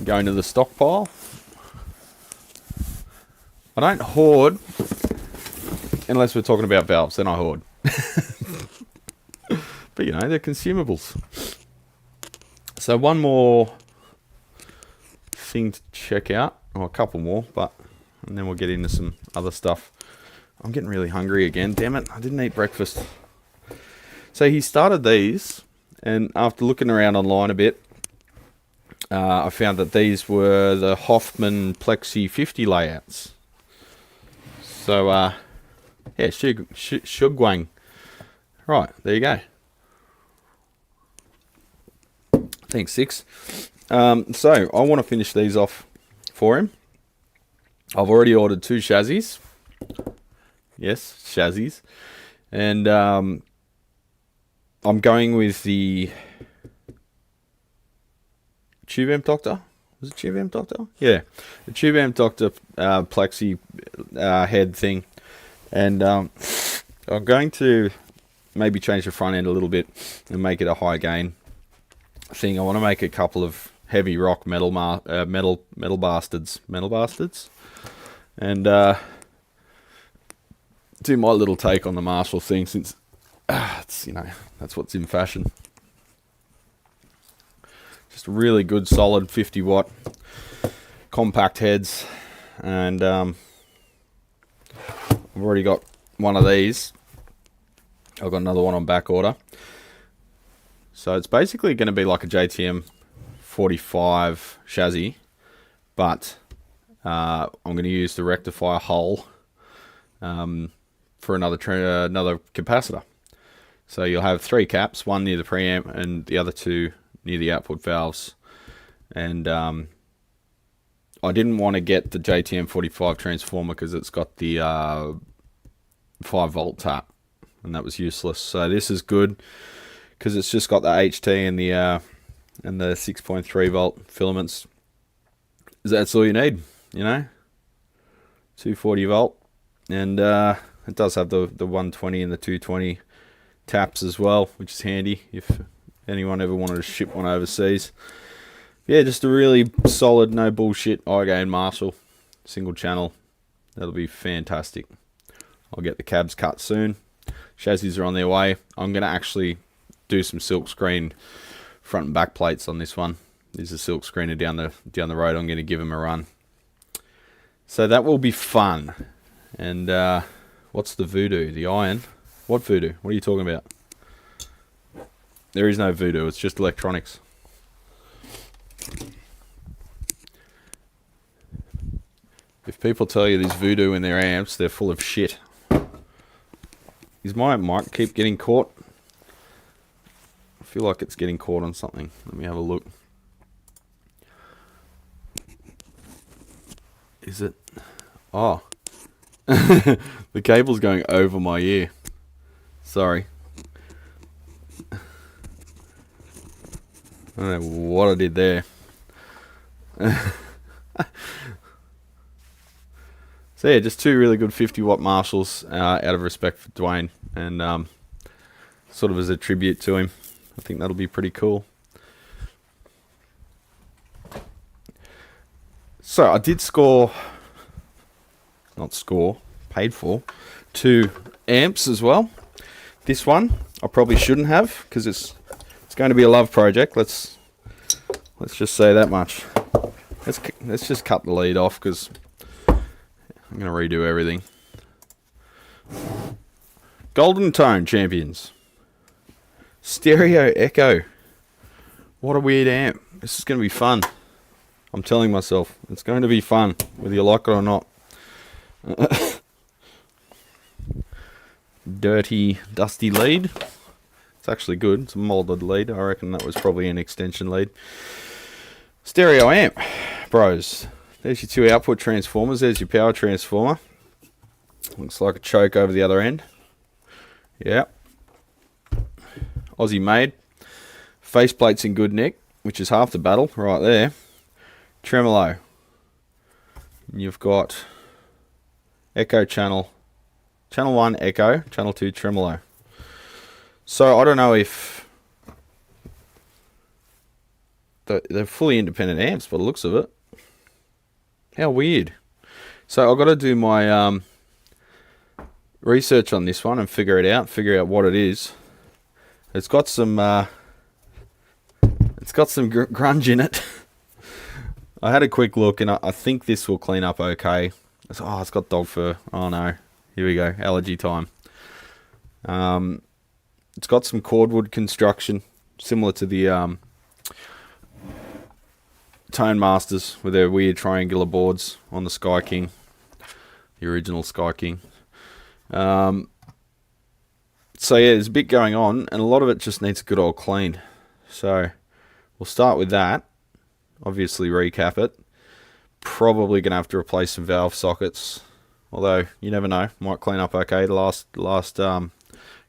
[SPEAKER 1] Going to the stockpile. I don't hoard unless we're talking about valves, then I hoard. But you know, they're consumables. So one more thing to check out, or a couple more, and then we'll get into some other stuff. I'm getting really hungry again. Damn it, I didn't eat breakfast. So he started these, and after looking around online a bit, I found that these were the Hoffman Plexi 50 layouts. So, yeah, Shugwang. Right, there you go. Thanks, Six. So, I want to finish these off for him. I've already ordered 2 chassis. Yes, chassis. And I'm going with the Tube Amp Doctor. Was it Tube Amp Doctor? Yeah, the Tube Amp Doctor Plexi head thing. And I'm going to maybe change the front end a little bit and make it a high gain thing. I want to make a couple of heavy rock metal bastards, and do my little take on the Marshall thing, since it's, you know, that's what's in fashion. Just really good solid 50 watt compact heads, and I've already got one of these. I've got another one on back order. So it's basically going to be like a JTM 45 chassis, but I'm going to use the rectifier hull for another capacitor. So you'll have 3 caps, one near the preamp and the other 2 near the output valves. And I didn't want to get the JTM 45 transformer because it's got the 5 volt tap, and that was useless. So this is good because it's just got the HT and the 6.3 volt filaments. That's all you need, you know. 240 volt, and it does have the 120 and the 220 taps as well, which is handy if anyone ever wanted to ship one overseas. Yeah, just a really solid, no bullshit iGain Marshall single channel. That'll be fantastic. I'll get the cabs cut soon. Chassis are on their way. I'm going to actually do some silk screen front and back plates on this one. There's a silk screener down the road. I'm going to give him a run. So that will be fun. And what's the voodoo? The iron? What voodoo? What are you talking about? There is no voodoo. It's just electronics. If people tell you there's voodoo in their amps, they're full of shit. Is my mic keep getting caught? I feel like it's getting caught on something. Let me have a look. Is it? Oh. The cable's going over my ear. Sorry. I don't know what I did there. So yeah, just 2 really good 50 watt Marshalls out of respect for Dwayne, and sort of as a tribute to him. I think that'll be pretty cool. So I did paid for 2 amps as well. This one I probably shouldn't have, because it's going to be a love project. Let's just say that much. Let's just cut the lead off, because I'm going to redo everything. Golden Tone Champions. Stereo Echo. What a weird amp. This is going to be fun. I'm telling myself, it's going to be fun, whether you like it or not. Dirty, dusty lead. It's actually good. It's a molded lead. I reckon that was probably an extension lead. Stereo amp, bros. There's your 2 output transformers. There's your power transformer. Looks like a choke over the other end. Yeah. Aussie made. Faceplate's in good nick, which is half the battle right there. Tremolo. You've got echo channel. Channel 1 echo, channel 2 tremolo. So I don't know if they're fully independent amps by the looks of it. How weird. So I've got to do my research on this one and figure out what it is. It's got some grunge in it. I had a quick look, and I think this will clean up okay. Oh, it's got dog fur. Oh no. Here we go. Allergy time. It's got some cordwood construction, similar to the Tone Masters, with their weird triangular boards on the Sky King, the original Sky King. So yeah, there's a bit going on, and a lot of it just needs a good old clean. So we'll start with that. Obviously recap it. Probably going to have to replace some valve sockets, although you never know, might clean up okay. The last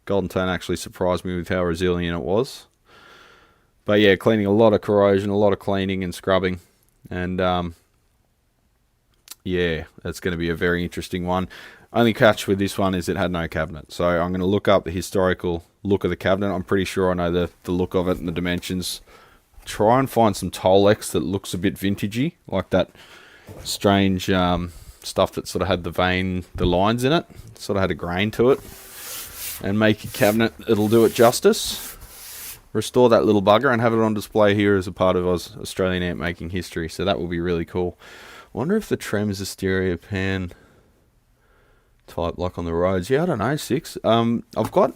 [SPEAKER 1] Golden Tone actually surprised me with how resilient it was. But yeah, cleaning a lot of corrosion, a lot of cleaning and scrubbing, and yeah, that's going to be a very interesting one. Only catch with this one is it had no cabinet, so I'm going to look up the historical look of the cabinet. I'm pretty sure I know the look of it and the dimensions. Try and find some Tolex that looks a bit vintagey, like that strange stuff that sort of had the lines in it, sort of had a grain to it, and make a cabinet that'll do it justice. Restore that little bugger and have it on display here as a part of Australian amp making history, so that will be really cool. Wonder if the trem is a stereo pan type like on the Rhodes. Yeah, I don't know, 6. I've got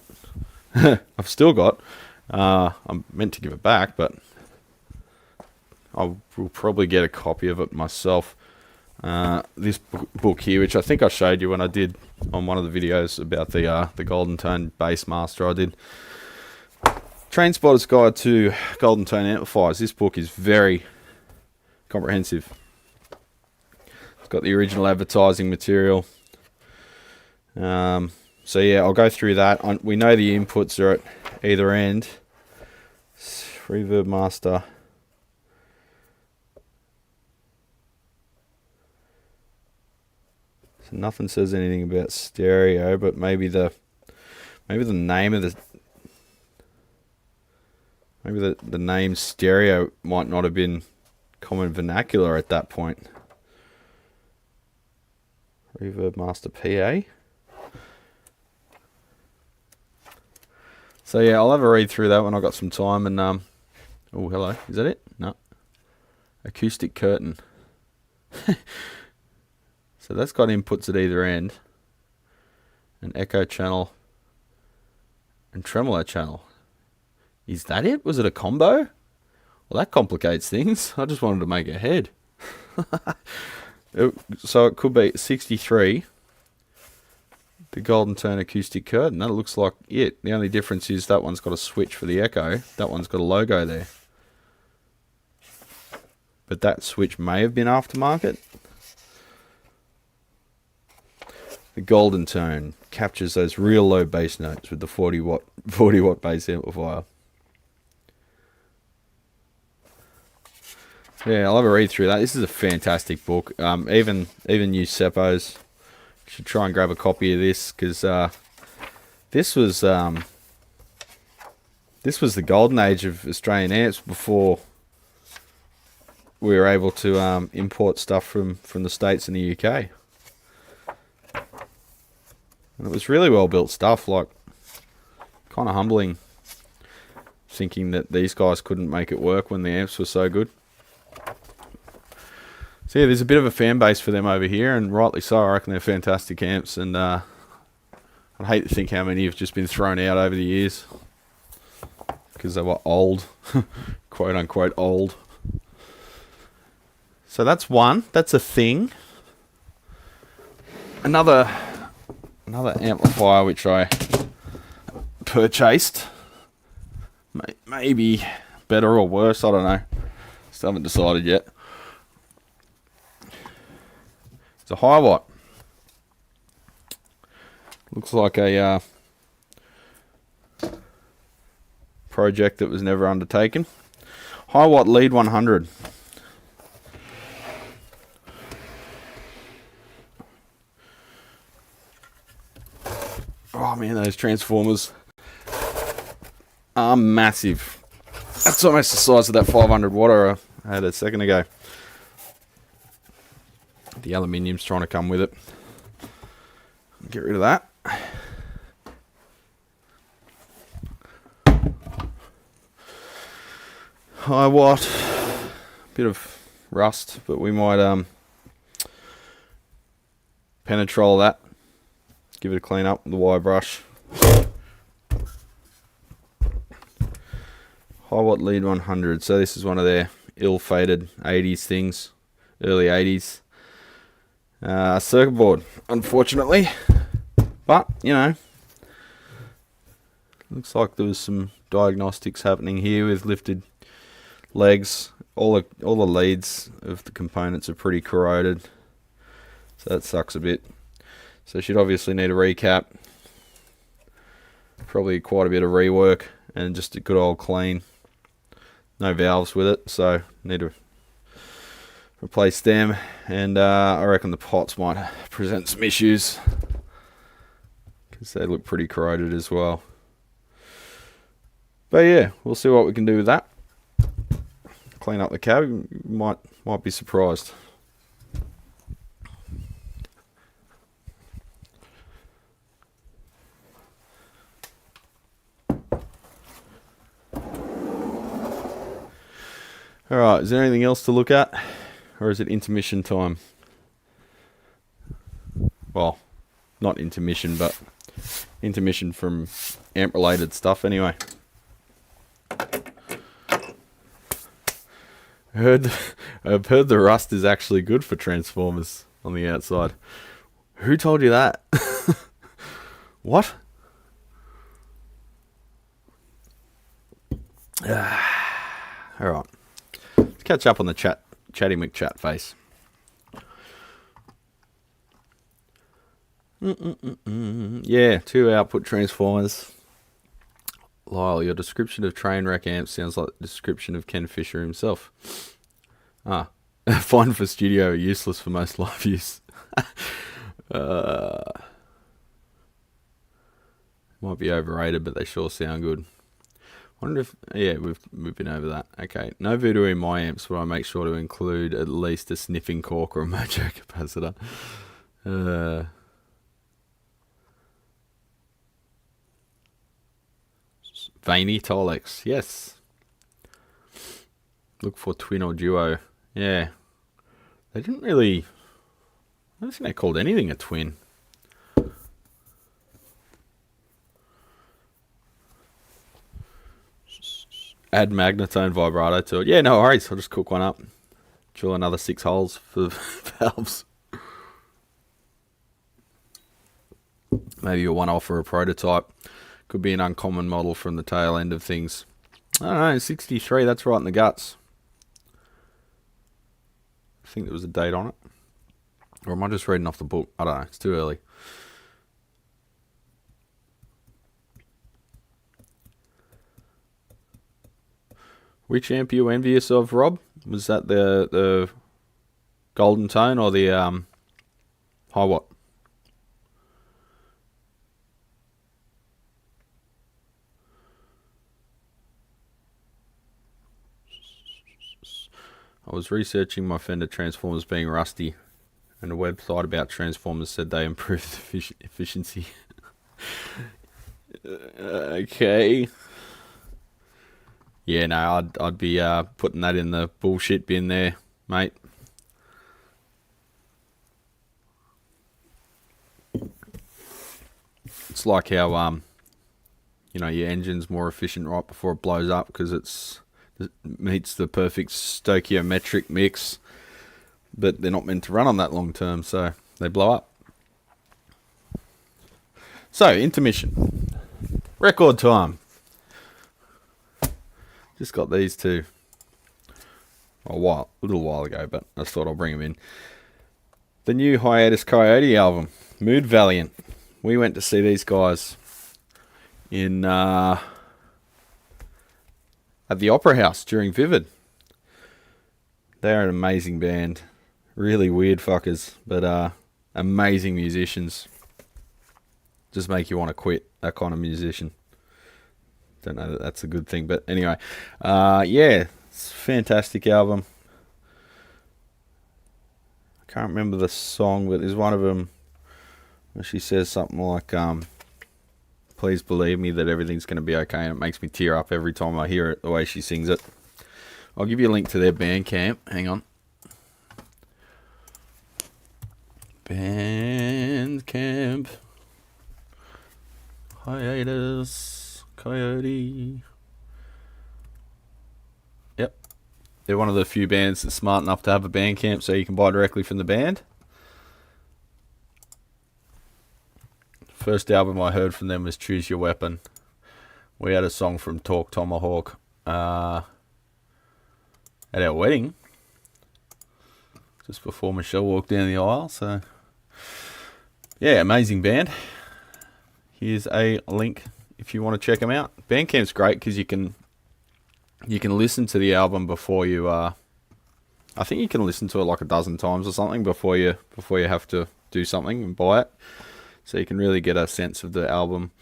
[SPEAKER 1] I've still got I'm meant to give it back, but I will probably get a copy of it myself. This book here, which I think I showed you when I did on one of the videos about the Golden Tone Bass Master I did. Train Spotter's Guide to Golden Tone Amplifiers. This book is very comprehensive. It's got the original advertising material. So yeah, I'll go through that. We know the inputs are at either end. Reverb Master. So nothing says anything about stereo, but maybe the name of the name stereo might not have been common vernacular at that point. Reverb Master PA. So yeah, I'll have a read through that when I've got some time. And oh, hello, is that it? No. Acoustic curtain. So that's got inputs at either end, an echo channel and tremolo channel. Is that it? Was it a combo? Well, that complicates things. I just wanted to make a head. So it could be 63. The Golden Tone acoustic curtain. That looks like it. The only difference is that one's got a switch for the echo. That one's got a logo there. But that switch may have been aftermarket. The Golden Tone captures those real low bass notes with the 40 watt bass amplifier. Yeah, I'll have a read through that. This is a fantastic book. Even you Seppos should try and grab a copy of this, because this was the golden age of Australian amps before we were able to import stuff from the States and the UK. And it was really well built stuff, like kind of humbling thinking that these guys couldn't make it work when the amps were so good. So yeah, there's a bit of a fan base for them over here, and rightly so. I reckon they're fantastic amps, and I'd hate to think how many have just been thrown out over the years because they were old, quote unquote old. So that's one. That's a thing. Another amplifier which I purchased, maybe better or worse, I don't know. Still haven't decided yet. It's a high watt. Looks like a project that was never undertaken. High watt lead 100. Oh man, those transformers are massive. That's almost the size of that 500 watt I had a second ago. The aluminium's trying to come with it. Get rid of that. High watt. Bit of rust, but we might penetrol that, give it a clean up with the wire brush. High watt lead 100, so this is one of their ill-fated 80s things, early 80s. Circuit board, unfortunately, but you know, looks like there was some diagnostics happening here with lifted legs. All the leads of the components are pretty corroded, so that sucks a bit. So she'd obviously need a recap, probably quite a bit of rework, and just a good old clean. No valves with it, so need to replace them. And I reckon the pots might present some issues because they look pretty corroded as well. But yeah, we'll see what we can do with that. Clean up the cab, you might be surprised. Alright, is there anything else to look at? Or is it intermission time? Well, not intermission, but intermission from amp related stuff anyway. I've heard the rust is actually good for transformers on the outside. Who told you that? What? Alright. Let's catch up on the Chatty McChat face. Yeah, 2 output transformers. Lyle, your description of train wreck amps sounds like the description of Ken Fisher himself. Fine for studio, useless for most live use. Might be overrated, but they sure sound good. Wonder if, yeah, we've been over that. Okay, no voodoo in my amps, but I make sure to include at least a sniffing cork or a mojo capacitor. Veiny Tolex, yes. Look for twin or duo. Yeah. They didn't really, I don't think they called anything a twin. Add magnetone vibrato to it. Yeah, no worries. I'll just cook one up. Drill another 6 holes for valves. Maybe a one-off or a prototype. Could be an uncommon model from the tail end of things. I don't know, 63, that's right in the guts. I think there was a date on it. Or am I just reading off the book? I don't know, it's too early. Which amp are you envious of, Rob? Was that the golden tone or the high watt? I was researching my Fender Transformers being rusty, and a website about Transformers said they improved efficiency. Okay. Yeah, no, I'd be putting that in the bullshit bin there, mate. It's like how you know, your engine's more efficient right before it blows up because it meets the perfect stoichiometric mix, but they're not meant to run on that long term, so they blow up. So, intermission. Record time. Just got these two a little while ago, but I thought I'll bring them in. The new Hiatus Coyote album, Mood Valiant. We went to see these guys in at the Opera House during Vivid. They're an amazing band. Really weird fuckers, but amazing musicians. Just make you want to quit, that kind of musician. Don't know that that's a good thing, but anyway. Yeah, it's a fantastic album. I can't remember the song, but there's one of them where she says something like, please believe me that everything's going to be okay, and it makes me tear up every time I hear it, the way she sings it. I'll give you a link to their Bandcamp. Hang on. Bandcamp. Hiatus. Coyote. Yep. They're one of the few bands that's smart enough to have a Bandcamp so you can buy directly from the band. First album I heard from them was Choose Your Weapon. We had a song from Talk Tomahawk at our wedding, just before Michelle walked down the aisle. So, yeah, amazing band. Here's a link if you want to check them out. Bandcamp's great because you can listen to the album before you. I think you can listen to it like a dozen times or something before you have to do something and buy it. So you can really get a sense of the album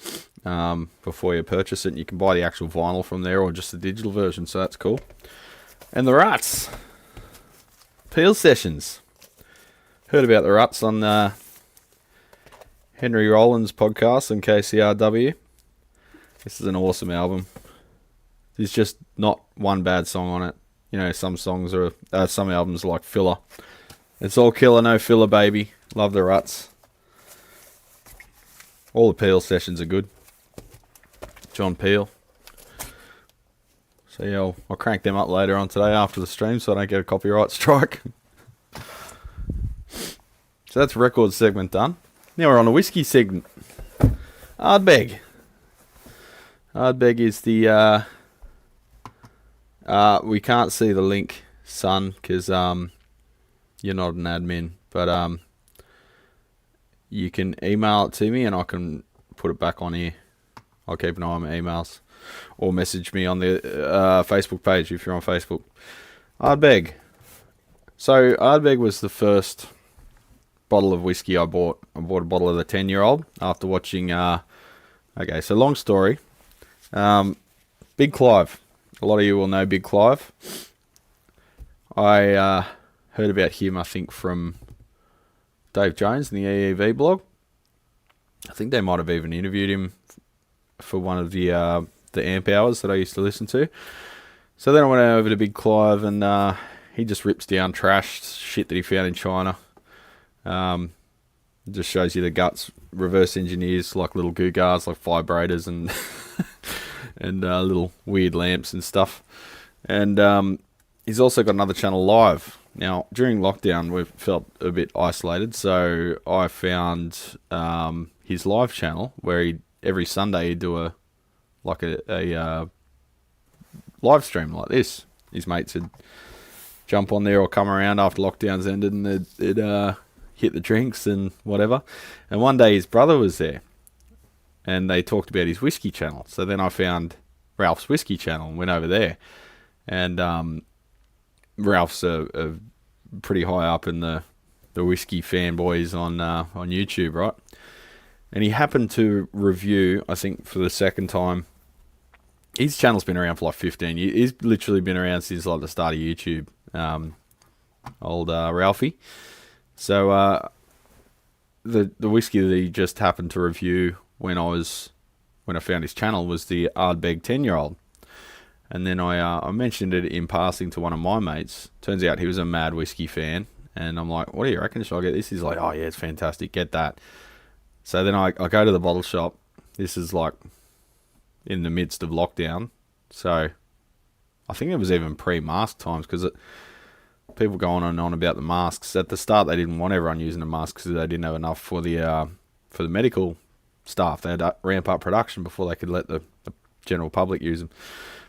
[SPEAKER 1] before you purchase it. And you can buy the actual vinyl from there or just the digital version, so that's cool. And the Ruts. Peel Sessions. Heard about the Ruts on Henry Rollins' podcast on KCRW. This is an awesome album. There's just not one bad song on it. You know, some songs are, some albums are like filler. It's all killer, no filler, baby. Love the Ruts. All the Peel sessions are good. John Peel. So yeah, I'll crank them up later on today after the stream so I don't get a copyright strike. So that's record segment done. Now we're on the whiskey segment. Ardbeg. Ardbeg is the... we can't see the link, son, because you're not an admin. But you can email it to me and I can put it back on here. I'll keep an eye on my emails. Or message me on the Facebook page if you're on Facebook. Ardbeg. So Ardbeg was the first bottle of whiskey I bought. I bought a bottle of the 10-year-old after watching... okay, so long story. Big Clive. A lot of you will know Big Clive. I heard about him, I think, from Dave Jones in the EEV blog. I think they might have even interviewed him for one of the amp hours that I used to listen to. So then I went over to Big Clive and he just rips down trash shit that he found in China. Just shows you the guts. Reverse engineers like little goo guards, like vibrators and and little weird lamps and stuff. And he's also got another channel, Live. Now, during lockdown, we felt a bit isolated, so I found his live channel where every Sunday he'd do a live stream like this. His mates would jump on there or come around after lockdowns ended and they'd hit the drinks and whatever. And one day his brother was there and they talked about his whiskey channel. So then I found Ralph's whiskey channel and went over there. And Ralph's a pretty high up in the whiskey fanboys on YouTube, right? And he happened to review, I think for the second time, his channel's been around for like 15 years. He's literally been around since like the start of YouTube, old Ralphie. So the whiskey that he just happened to review when I found his channel was the Ardbeg 10-year-old. And then I mentioned it in passing to one of my mates. Turns out he was a mad whiskey fan. And I'm like, what do you reckon? Should I get this? He's like, oh yeah, it's fantastic. Get that. So then I go to the bottle shop. This is like in the midst of lockdown. So I think it was even pre-mask times because people go on and on about the masks. At the start, they didn't want everyone using the masks because they didn't have enough for the medical staff. They had to ramp up production before they could let the general public use them.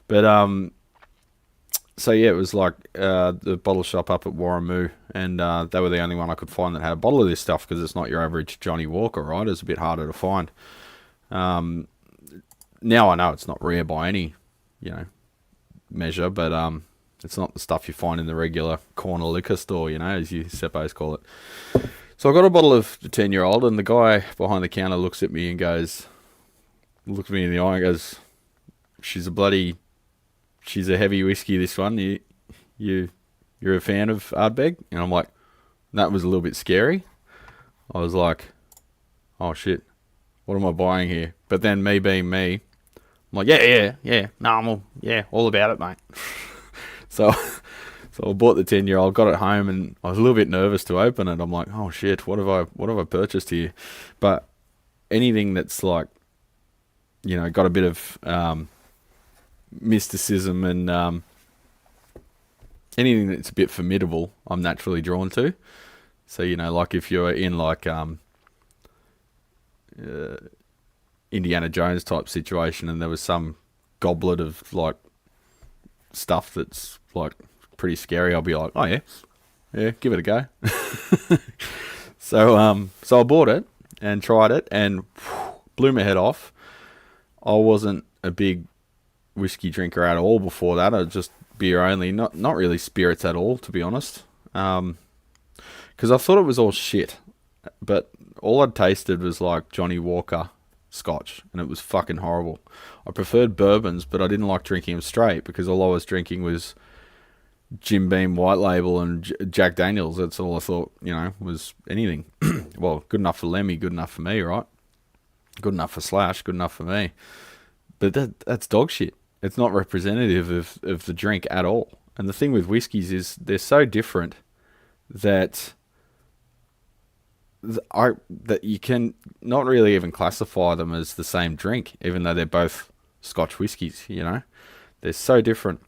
[SPEAKER 1] But so yeah, it was like the bottle shop up at Warramoo, and they were the only one I could find that had a bottle of this stuff because it's not your average Johnny Walker, right? It's a bit harder to find. Now I know it's not rare by any, measure, but it's not the stuff you find in the regular corner liquor store, as you suppose call it. So I got a bottle of the 10-year-old, and the guy behind the counter looks at me and looks me in the eye and goes, she's a heavy whiskey, this one. You're a fan of Ardbeg? And I'm like, that was a little bit scary. I was like, oh shit, what am I buying here? But then me being me, I'm like, yeah, normal, yeah, all about it, mate. So So I bought the 10-year-old, got it home, and I was a little bit nervous to open it. I'm like, oh shit, what have I purchased here? But anything that's like, you know, got a bit of mysticism and anything that's a bit formidable, I'm naturally drawn to. So, you know, like if you're in like Indiana Jones type situation and there was some goblet of like stuff that's like pretty scary, I'll be like, oh yeah, give it a go. So I bought it and tried it and blew my head off. I wasn't a big whiskey drinker at all before that. I was just beer only, not really spirits at all, to be honest. Because I thought it was all shit, but all I'd tasted was like Johnny Walker Scotch, and it was fucking horrible. I preferred bourbons, but I didn't like drinking them straight because all I was drinking was Jim Beam White Label and Jack Daniels. That's all I thought, you know, was anything. Well, good enough for Lemmy, good enough for me, right? Good enough for Slash, good enough for me. But that's dog shit. It's not representative of the drink at all. And the thing with whiskeys is they're so different that that you can not really even classify them as the same drink, even though they're both Scotch whiskies, you know? They're so different.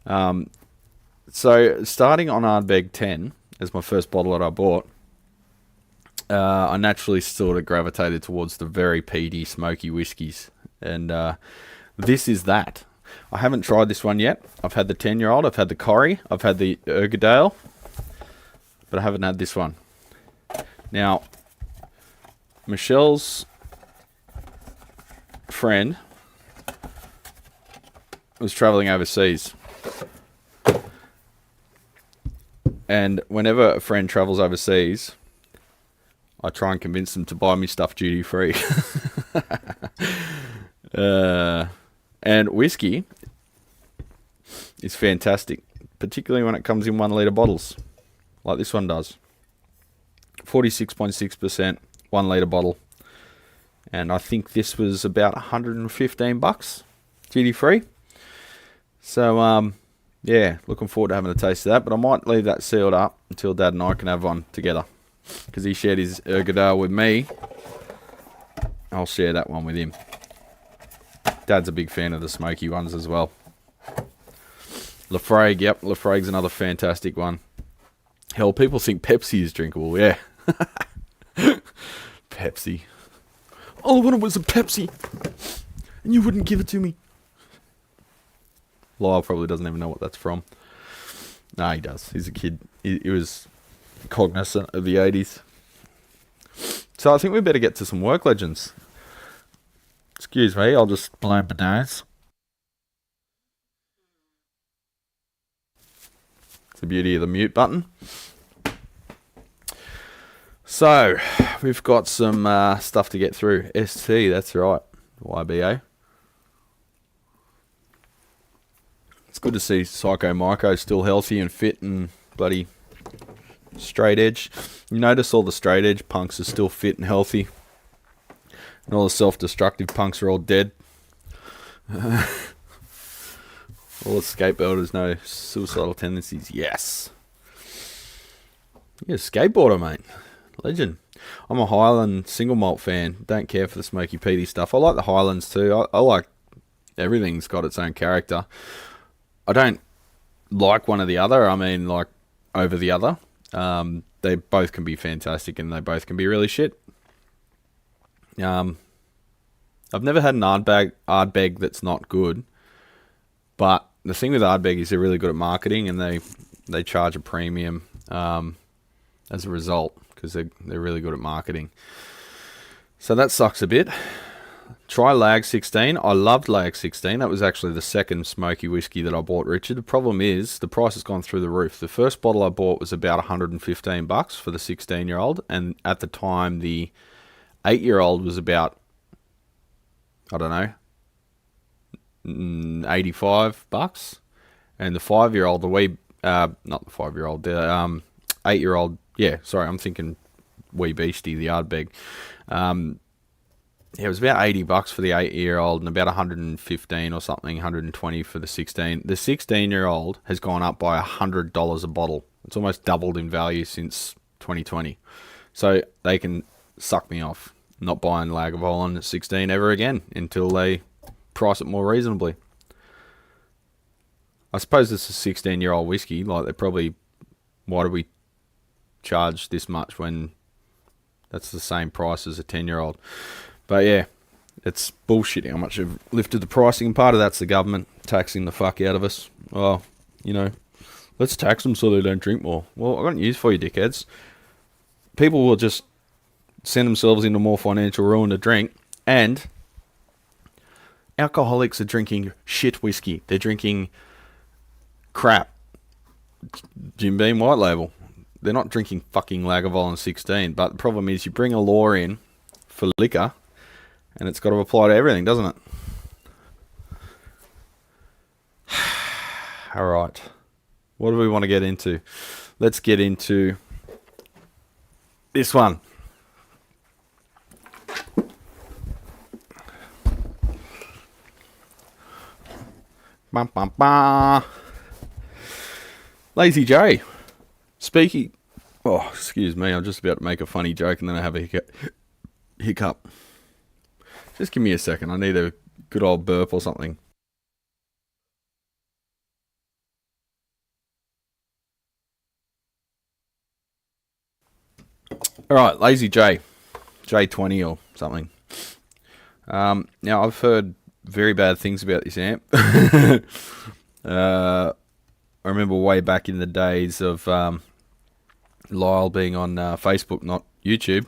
[SPEAKER 1] So starting on Ardbeg 10 as my first bottle that I bought, I naturally sort of gravitated towards the very peaty, smoky whiskies. And this is that. I haven't tried this one yet. I've had the 10-year-old, I've had the Corrie, I've had the Ergadale, but I haven't had this one. Now, Michelle's friend was traveling overseas. And whenever a friend travels overseas, I try and convince them to buy me stuff duty free. And whiskey is fantastic, particularly when it comes in 1 litre bottles, like this one does. 46.6%, 1 litre bottle. And I think this was about $115 duty free. So, yeah, looking forward to having a taste of that. But I might leave that sealed up until Dad and I can have one together, because he shared his Ergadale with me. I'll share that one with him. Dad's a big fan of the smoky ones as well. Laphroaig, yep, Laphroaig's another fantastic one. Hell, people think Pepsi is drinkable, yeah. Pepsi. All I wanted was a Pepsi, and you wouldn't give it to me. Lyle probably doesn't even know what that's from. Nah, he does. He's a kid. He was cognizant of the 80s. So I think we better get to some work legends. Excuse me, I'll just blow my nose. It's the beauty of the mute button. So, we've got some stuff to get through. ST, that's right. YBA. It's good to see Psycho Myko still healthy and fit and bloody straight edge. You notice all the straight edge punks are still fit and healthy. And all the self-destructive punks are all dead. All the skateboarders, no suicidal tendencies. Yes. You're a skateboarder, mate. Legend. I'm a Highland single malt fan. Don't care for the smoky peaty stuff. I like the Highlands too. I like everything's got its own character. I don't like one or the other. I mean, like, over the other. They both can be fantastic and they both can be really shit. I've never had an Ardbeg that's not good. But the thing with Ardbeg is they're really good at marketing and they charge a premium as a result, because they're really good at marketing. So that sucks a bit. Try Lag 16. I loved Lag 16. That was actually the second smoky whiskey that I bought, Richard. The problem is the price has gone through the roof. The first bottle I bought was about $115 for the 16-year-old, and at the time the 8-year-old was about, I don't know, $85, and the 5-year-old, not the 5-year-old, the 8-year-old, yeah, sorry, I'm thinking Wee Beastie, the Ardbeg, Yeah, it was about $80 for the 8-year-old and about 115 or something, 120 for the 16. The 16-year-old has gone up by $100 a bottle. It's almost doubled in value since 2020. So they can suck me off. I'm not buying Lagavulin at 16 ever again until they price it more reasonably. I suppose it's a 16-year-old whiskey. Like, they probably, why do we charge this much when that's the same price as a 10-year-old? But yeah, it's bullshit how much they've lifted the pricing. And part of that's the government taxing the fuck out of us. Oh, you know, let's tax them so they don't drink more. Well, I've got news for you, dickheads. People will just send themselves into more financial ruin to drink, and alcoholics are drinking shit whiskey. They're drinking crap Jim Beam White Label. They're not drinking fucking Lagavulin 16. But the problem is, you bring a law in for liquor, and it's got to apply to everything, doesn't it? All right. What do we want to get into? Let's get into this one. Bum, bum, bum. Lazy J. Speaking... Oh, excuse me. I'm just about to make a funny joke and then I have a hiccup. Just give me a second. I need a good old burp or something. Alright, Lazy J. J20 or something. Now, I've heard very bad things about this amp. I remember way back in the days of Lyle being on Facebook, not YouTube,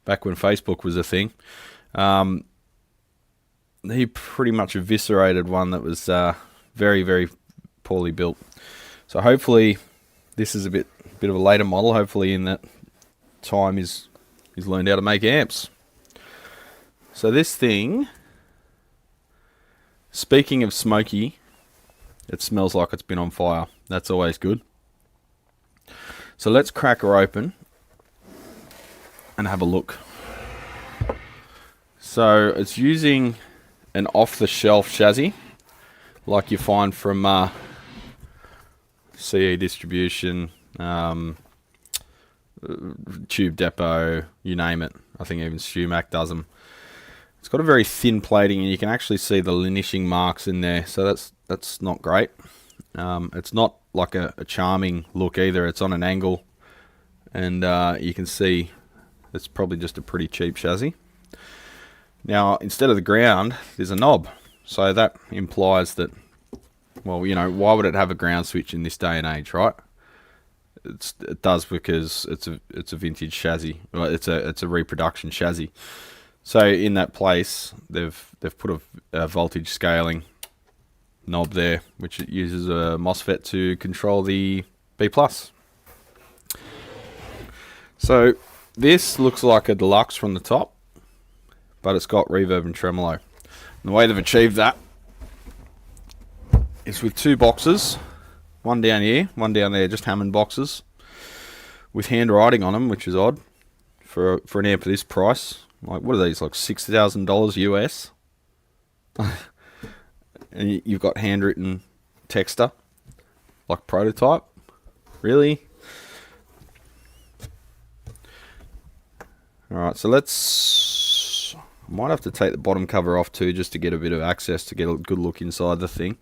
[SPEAKER 1] back when Facebook was a thing. He pretty much eviscerated one that was very, very poorly built. So hopefully this is a bit of a later model. Hopefully in that time he's learned how to make amps. So this thing, speaking of smoky, it smells like it's been on fire. That's always good. So let's crack her open and have a look. So it's using an off-the-shelf chassis, like you find from CE Distribution, Tube Depot, you name it. I think even Sumac does them. It's got a very thin plating, and you can actually see the linishing marks in there. So that's not great. It's not like a charming look either. It's on an angle, and you can see it's probably just a pretty cheap chassis. Now, instead of the ground, there's a knob. So that implies that, well, you know, why would it have a ground switch in this day and age, right? It does because it's a vintage chassis. Well, it's a reproduction chassis. So in that place, they've put a voltage scaling knob there, which it uses a MOSFET to control the B+. So this looks like a deluxe from the top, but it's got reverb and tremolo. And the way they've achieved that is with two boxes, one down here, one down there, just Hammond boxes with handwriting on them, which is odd for an amp of this price. Like, what are these, like $6,000 US? And you've got handwritten texter, like prototype. Really? Alright, so let's... I might have to take the bottom cover off too, just to get a bit of access, to get a good look inside the thing.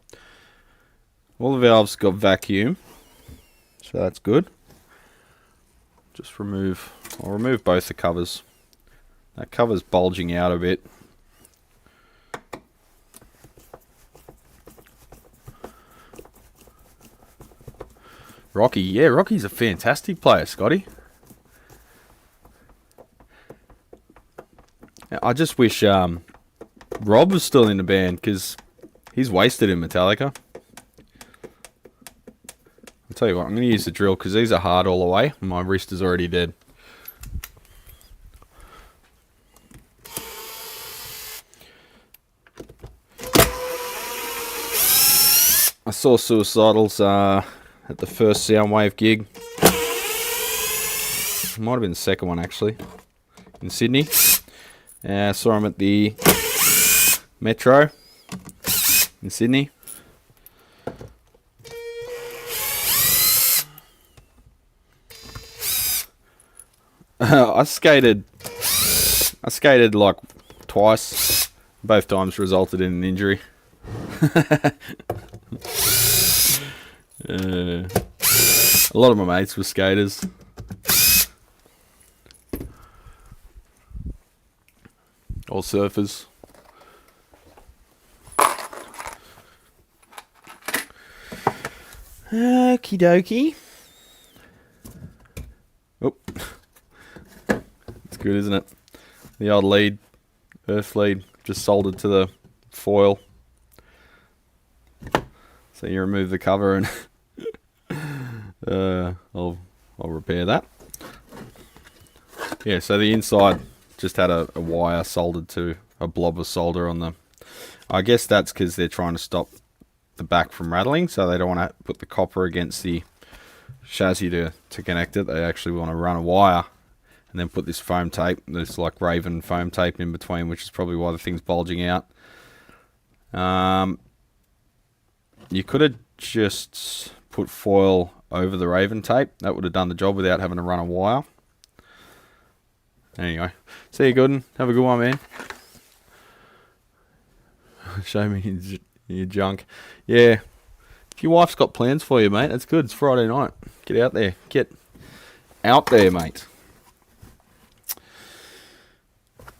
[SPEAKER 1] All the valves got vacuum, so that's good. Just remove... I'll remove both the covers. That cover's bulging out a bit. Rocky, yeah, Rocky's a fantastic player, Scotty. I just wish Rob was still in the band, because he's wasted in Metallica. I'll tell you what, I'm going to use the drill because these are hard all the way. My wrist is already dead. I saw Suicidals at the first Soundwave gig. Might have been the second one actually, in Sydney. I saw him at the Metro in Sydney. I skated like twice. Both times resulted in an injury. A lot of my mates were skaters. Or surfers. Okie dokie. Oh. It's good, isn't it? The old lead, earth lead, just soldered to the foil. So you remove the cover and I'll repair that. Yeah, so the inside just had a wire soldered to a blob of solder on the... I guess that's because they're trying to stop the back from rattling, so they don't want to put the copper against the chassis to connect it. They actually want to run a wire and then put this foam tape, this like Raven foam tape in between, which is probably why the thing's bulging out. You could have just put foil over the Raven tape. That would have done the job without having to run a wire. Anyway, see you, Gooden. Have a good one, man. Show me your junk. Yeah. If your wife's got plans for you, mate, that's good. It's Friday night. Get out there. Get out there, mate.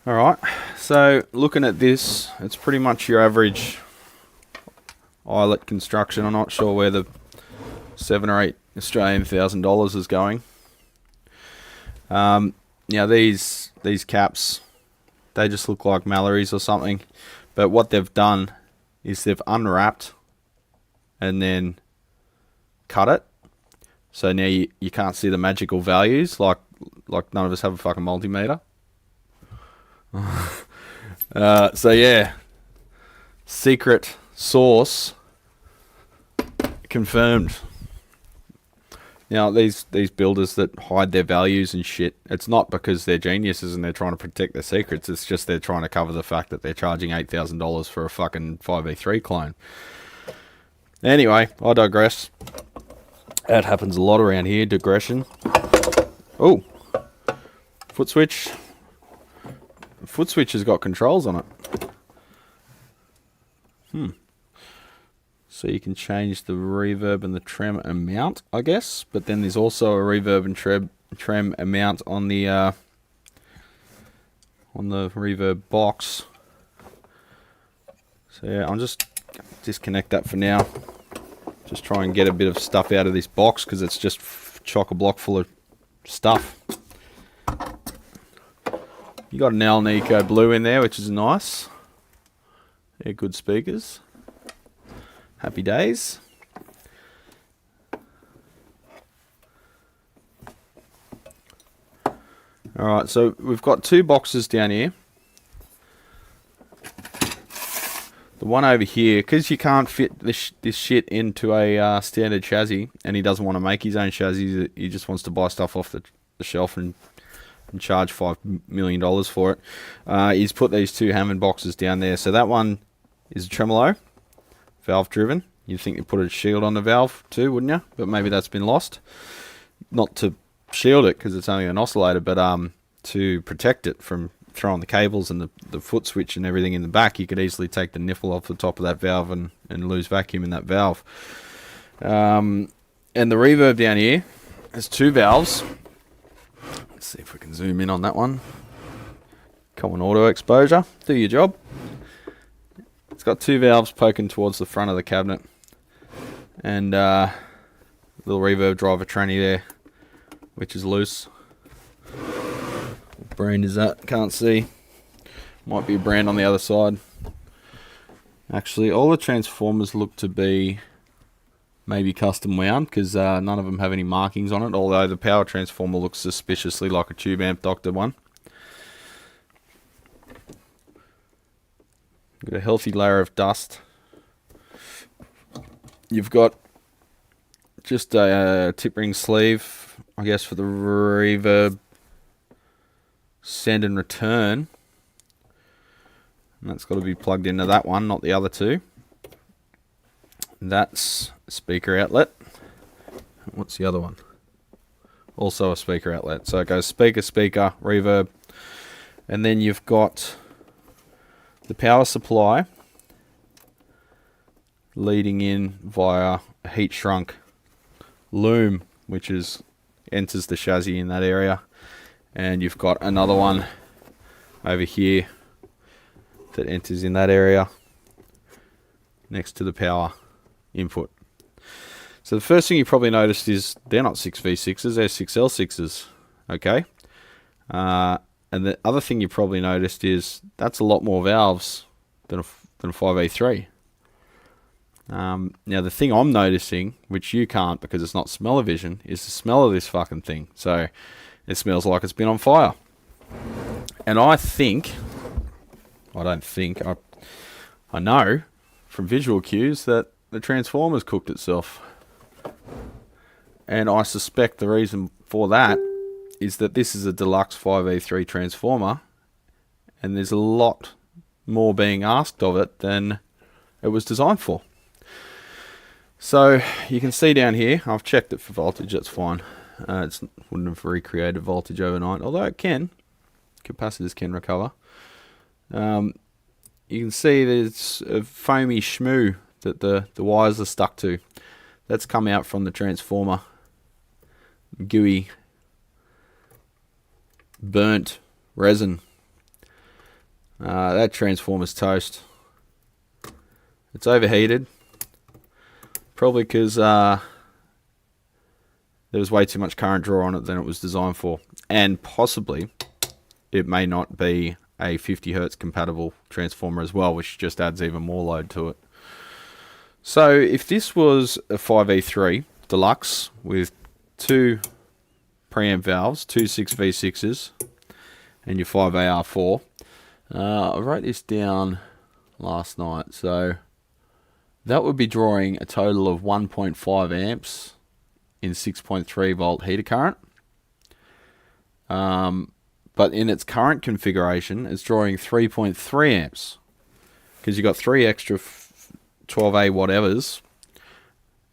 [SPEAKER 1] Alright, so looking at this, it's pretty much your average eyelet construction. I'm not sure where the $7 or $8 Australian $1,000 is going. Now these caps, they just look like Mallory's or something. But what they've done is they've unwrapped and then cut it. So now you can't see the magical values, like none of us have a fucking multimeter. So yeah, secret source confirmed. Now these builders that hide their values and shit, it's not because they're geniuses and they're trying to protect their secrets. It's just they're trying to cover the fact that they're charging $8,000 for a fucking 5v3 clone. Anyway, I digress. That happens a lot around here. Digression. Oh, foot switch. Foot switch has got controls on it. So you can change the reverb and the trem amount, I guess. But then there's also a reverb and trem amount on the reverb box. So yeah, I'll just disconnect that for now. Just try and get a bit of stuff out of this box because it's just chock-a-block full of stuff. You got an M.Zuiko blue in there, which is nice. Yeah, good speakers. Happy days. Alright, so we've got two boxes down here. The one over here, because you can't fit this shit into a standard chassis, and he doesn't want to make his own chassis, he just wants to buy stuff off the shelf and charge $5 million for it. He's put these two Hammond boxes down there. So that one is a tremolo, valve driven. You'd think you put a shield on the valve too, wouldn't you? But maybe that's been lost. Not to shield it because it's only an oscillator, but to protect it from throwing the cables and the foot switch and everything in the back. You could easily take the nipple off the top of that valve and lose vacuum in that valve. And the reverb down here has two valves. Let's see if we can zoom in on that one. Common auto exposure. Do your job. It's got two valves poking towards the front of the cabinet. And little reverb driver tranny there, which is loose. What brand is that? Can't see. Might be a brand on the other side. Actually, all the transformers look to be maybe custom wound because none of them have any markings on it, although the power transformer looks suspiciously like a tube amp doctor one. Got a healthy layer of dust. You've got just a tip ring sleeve, I guess, for the reverb send and return. And that's got to be plugged into that one, not the other two. That's a speaker outlet. What's the other one? Also a speaker outlet. So it goes speaker, speaker, reverb. And then you've got the power supply leading in via a heat shrunk loom, which enters the chassis in that area. And you've got another one over here that enters in that area next to the power input. So the first thing you probably noticed is they're not 6V6s, they're 6L6s. Okay. And the other thing you probably noticed is that's a lot more valves than a 5A3. Now the thing I'm noticing, which you can't because it's not smell-o-vision, is the smell of this fucking thing. So it smells like it's been on fire. And I know from visual cues that the transformer's cooked itself. And I suspect the reason for that is that this is a deluxe 5A3 transformer, and there's a lot more being asked of it than it was designed for. So you can see down here, I've checked it for voltage, that's fine. It wouldn't have recreated voltage overnight, although it can. Capacitors can recover. You can see there's a foamy shmoo that the wires are stuck to. That's come out from the transformer. Gooey, burnt resin. That transformer's toast. It's overheated. Probably because there was way too much current draw on it than it was designed for. And possibly it may not be a 50 Hz compatible transformer as well, which just adds even more load to it. So if this was a 5A3 deluxe with two preamp valves, two 6V6s, and your 5AR4, I wrote this down last night, so that would be drawing a total of 1.5 amps in 6.3 volt heater current. But in its current configuration, it's drawing 3.3 amps because you've got three extra 12A whatevers,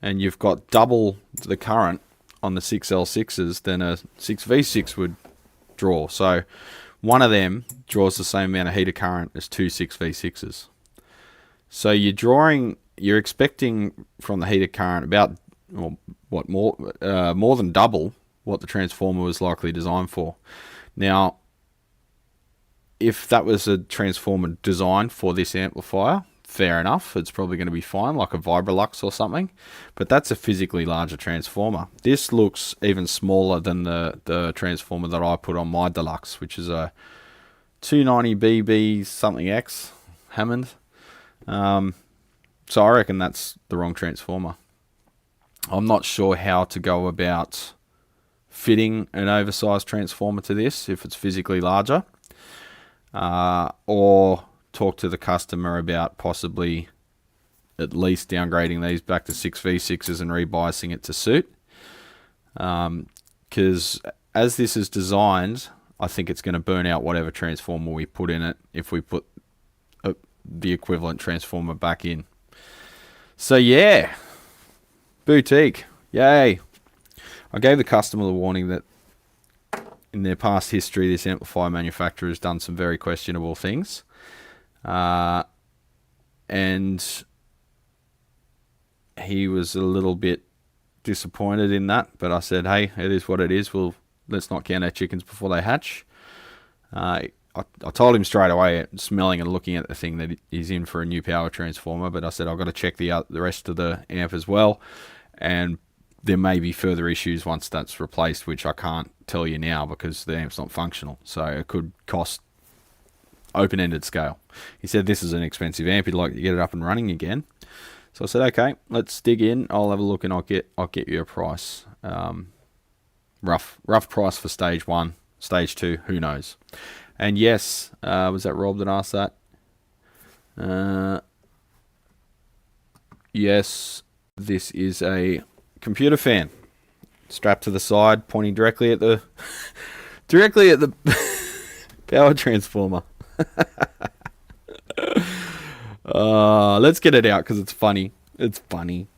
[SPEAKER 1] and you've got double the current on the 6L6s than a 6V6 would draw. So one of them draws the same amount of heater current as two 6V6s. So you're expecting from the heater current about, more than double what the transformer was likely designed for. Now, if that was a transformer designed for this amplifier, fair enough, it's probably going to be fine, like a Vibrolux or something, but that's a physically larger transformer. This looks even smaller than the transformer that I put on my Deluxe, which is a 290BB something X Hammond. So I reckon that's the wrong transformer. I'm not sure how to go about fitting an oversized transformer to this if it's physically larger, or talk to the customer about possibly at least downgrading these back to 6V6s and rebiasing it to suit. Because as this is designed, I think it's going to burn out whatever transformer we put in it if we put the equivalent transformer back in. So yeah, boutique, yay. I gave the customer the warning that in their past history, this amplifier manufacturer has done some very questionable things. And he was a little bit disappointed in that, but I said, hey, it is what it is. Let's not count our chickens before they hatch. I told him straight away, smelling and looking at the thing, that he's in for a new power transformer, but I said I've got to check the rest of the amp as well, and there may be further issues once that's replaced, which I can't tell you now because the amp's not functional, so it could cost open-ended scale. He said this is an expensive amp, he'd like to get it up and running again. So I said, okay, let's dig in, I'll have a look and I'll get you a price. Rough price for stage 1, stage 2, who knows. And yes, was that Rob that asked that? Yes, this is a computer fan strapped to the side, pointing directly at the power transformer. Let's get it out because it's funny. It's funny.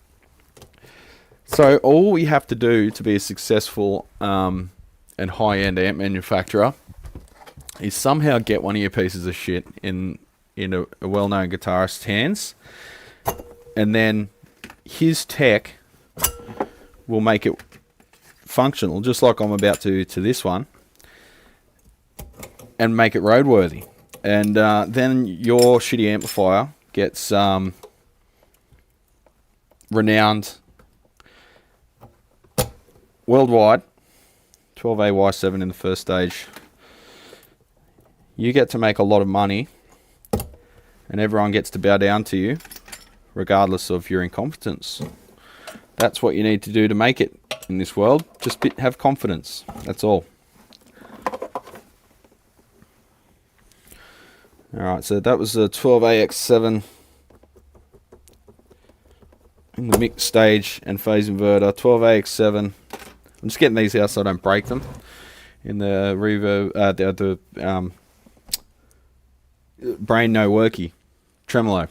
[SPEAKER 1] So all we have to do to be a successful and high-end amp manufacturer is somehow get one of your pieces of shit in a well-known guitarist's hands, and then his tech will make it functional, just like I'm about to this one, and make it roadworthy. And then your shitty amplifier gets renowned worldwide. 12AY7 in the first stage. You get to make a lot of money, and everyone gets to bow down to you, regardless of your incompetence. That's what you need to do to make it in this world. Just have confidence. That's all. Alright, so that was a 12AX7 in the mixed stage and phase inverter. 12AX7. I'm just getting these out so I don't break them. In the reverb, brain no worky tremolo.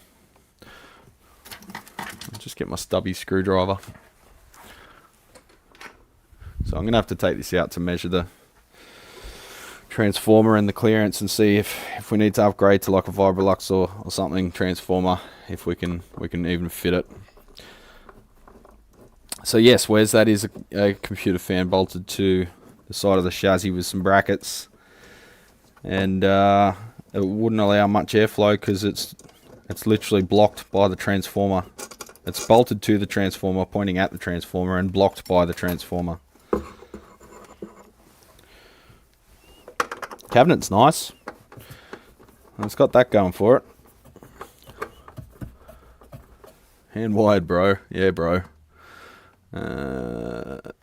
[SPEAKER 1] I'll just get my stubby screwdriver. So I'm going to have to take this out to measure the transformer and the clearance and see if we need to upgrade to like a Vibrolux or something transformer, if we can even fit it. So yes, where's that is a computer fan bolted to the side of the chassis with some brackets, and it wouldn't allow much airflow because it's literally blocked by the transformer. It's bolted to the transformer, pointing at the transformer, and blocked by the transformer. Cabinet's nice. It's got that going for it. Hand wired, bro. Yeah, bro. But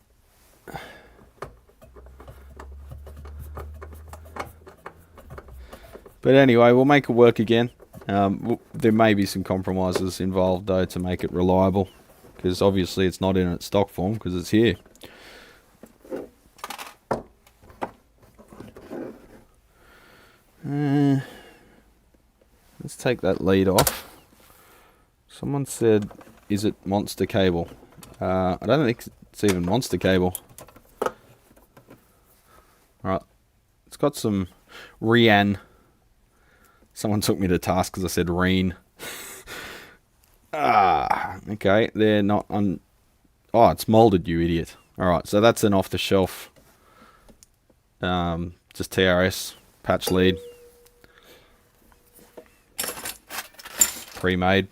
[SPEAKER 1] anyway, we'll make it work again. There may be some compromises involved though to make it reliable, because obviously it's not in its stock form because it's here. Let's take that lead off. Someone said, is it monster cable? I don't think it's even monster cable. Alright, it's got some Rian. Someone took me to task because I said Reen. Okay, they're not on. Oh, it's molded, you idiot. Alright, so that's an off-the-shelf, just TRS patch lead. Pre-made.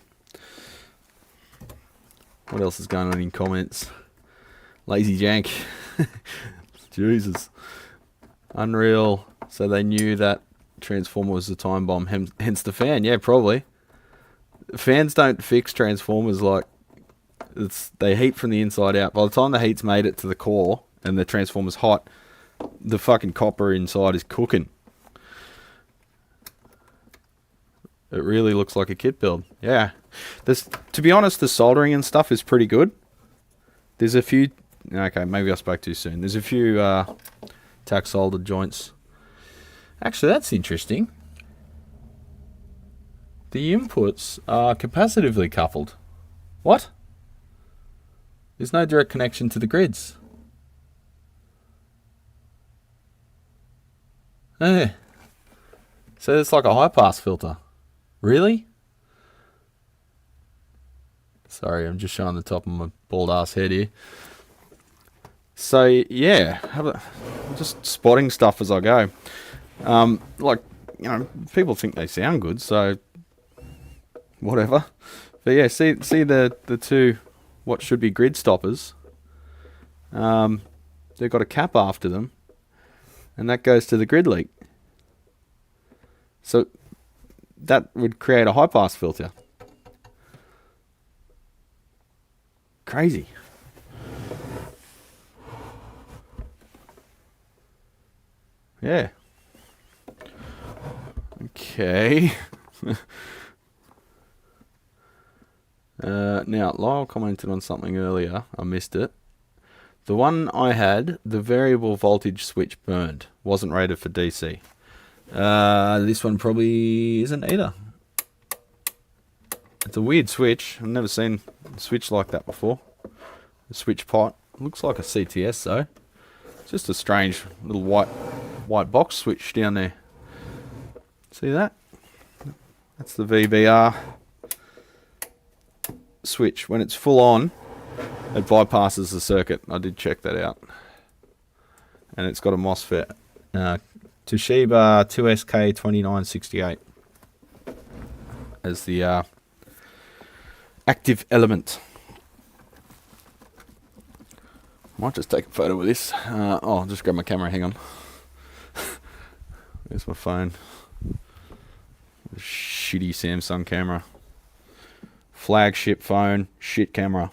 [SPEAKER 1] What else is going on in comments? Lazy Jank. Jesus. Unreal. So they knew that transformer was the time bomb, hence the fan. Yeah, probably. Fans don't fix transformers like they heat from the inside out. By the time the heat's made it to the core and the transformer's hot, the fucking copper inside is cooking. It really looks like a kit build. Yeah. To be honest, the soldering and stuff is pretty good. There's a few... Okay, maybe I spoke too soon. There's a few tack soldered joints. Actually, that's interesting. The inputs are capacitively coupled. What? There's no direct connection to the grids. Eh. So it's like a high-pass filter. Really? Sorry, I'm just showing the top of my bald ass head here. So yeah, I'm just spotting stuff as I go. Like, you know, people think they sound good, so whatever. But yeah, see the two what should be grid stoppers. They've got a cap after them, and that goes to the grid leak. So that would create a high pass filter. Crazy. Yeah. Okay. Now, Lyle commented on something earlier. I missed it. The one I had, the variable voltage switch burned. Wasn't rated for DC. This one probably isn't either. It's a weird switch. I've never seen a switch like that before. A switch pot. Looks like a CTS though. It's just a strange little white box switch down there. See that? That's the VBR switch. When it's full on, it bypasses the circuit. I did check that out. And it's got a MOSFET. Toshiba 2SK2968 as the active element. Might just take a photo with this. I'll just grab my camera, hang on. There's my phone. Shitty Samsung camera. Flagship phone, shit camera.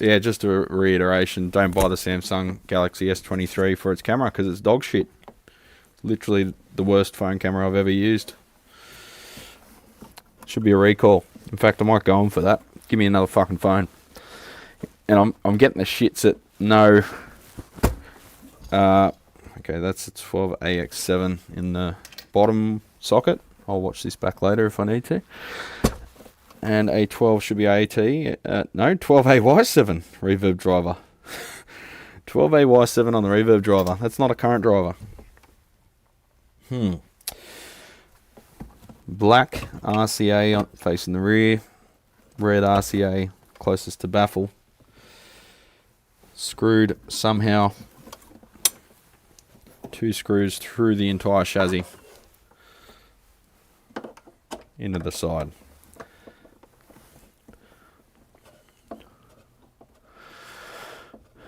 [SPEAKER 1] Yeah, just a reiteration, don't buy the Samsung Galaxy S23 for its camera because it's dog shit. It's literally the worst phone camera I've ever used. Should be a recall. In fact, I might go on for that. Give me another fucking phone. And I'm getting the shits at no... okay, that's a 12AX7 in the bottom socket. I'll watch this back later if I need to. And a 12 should be AT. No, 12AY7 reverb driver. 12AY7 on the reverb driver. That's not a current driver. Black RCA facing the rear. Red RCA closest to baffle. Screwed somehow. 2 screws through the entire chassis. Into the side.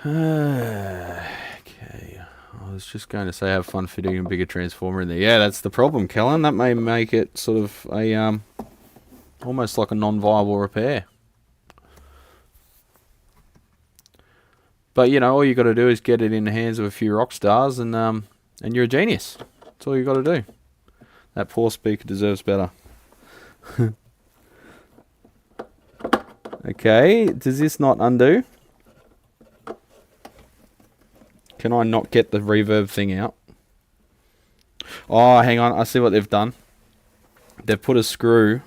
[SPEAKER 1] Okay, I was just going to say have fun fitting a bigger transformer in there. Yeah, that's the problem, Kellen. That may make it sort of a almost like a non-viable repair. But you know, all you got to do is get it in the hands of a few rock stars, and you're a genius. That's all you got to do. That poor speaker deserves better. Okay, does this not undo? Can I not get the reverb thing out? Oh, hang on. I see what they've done. They've put a screw.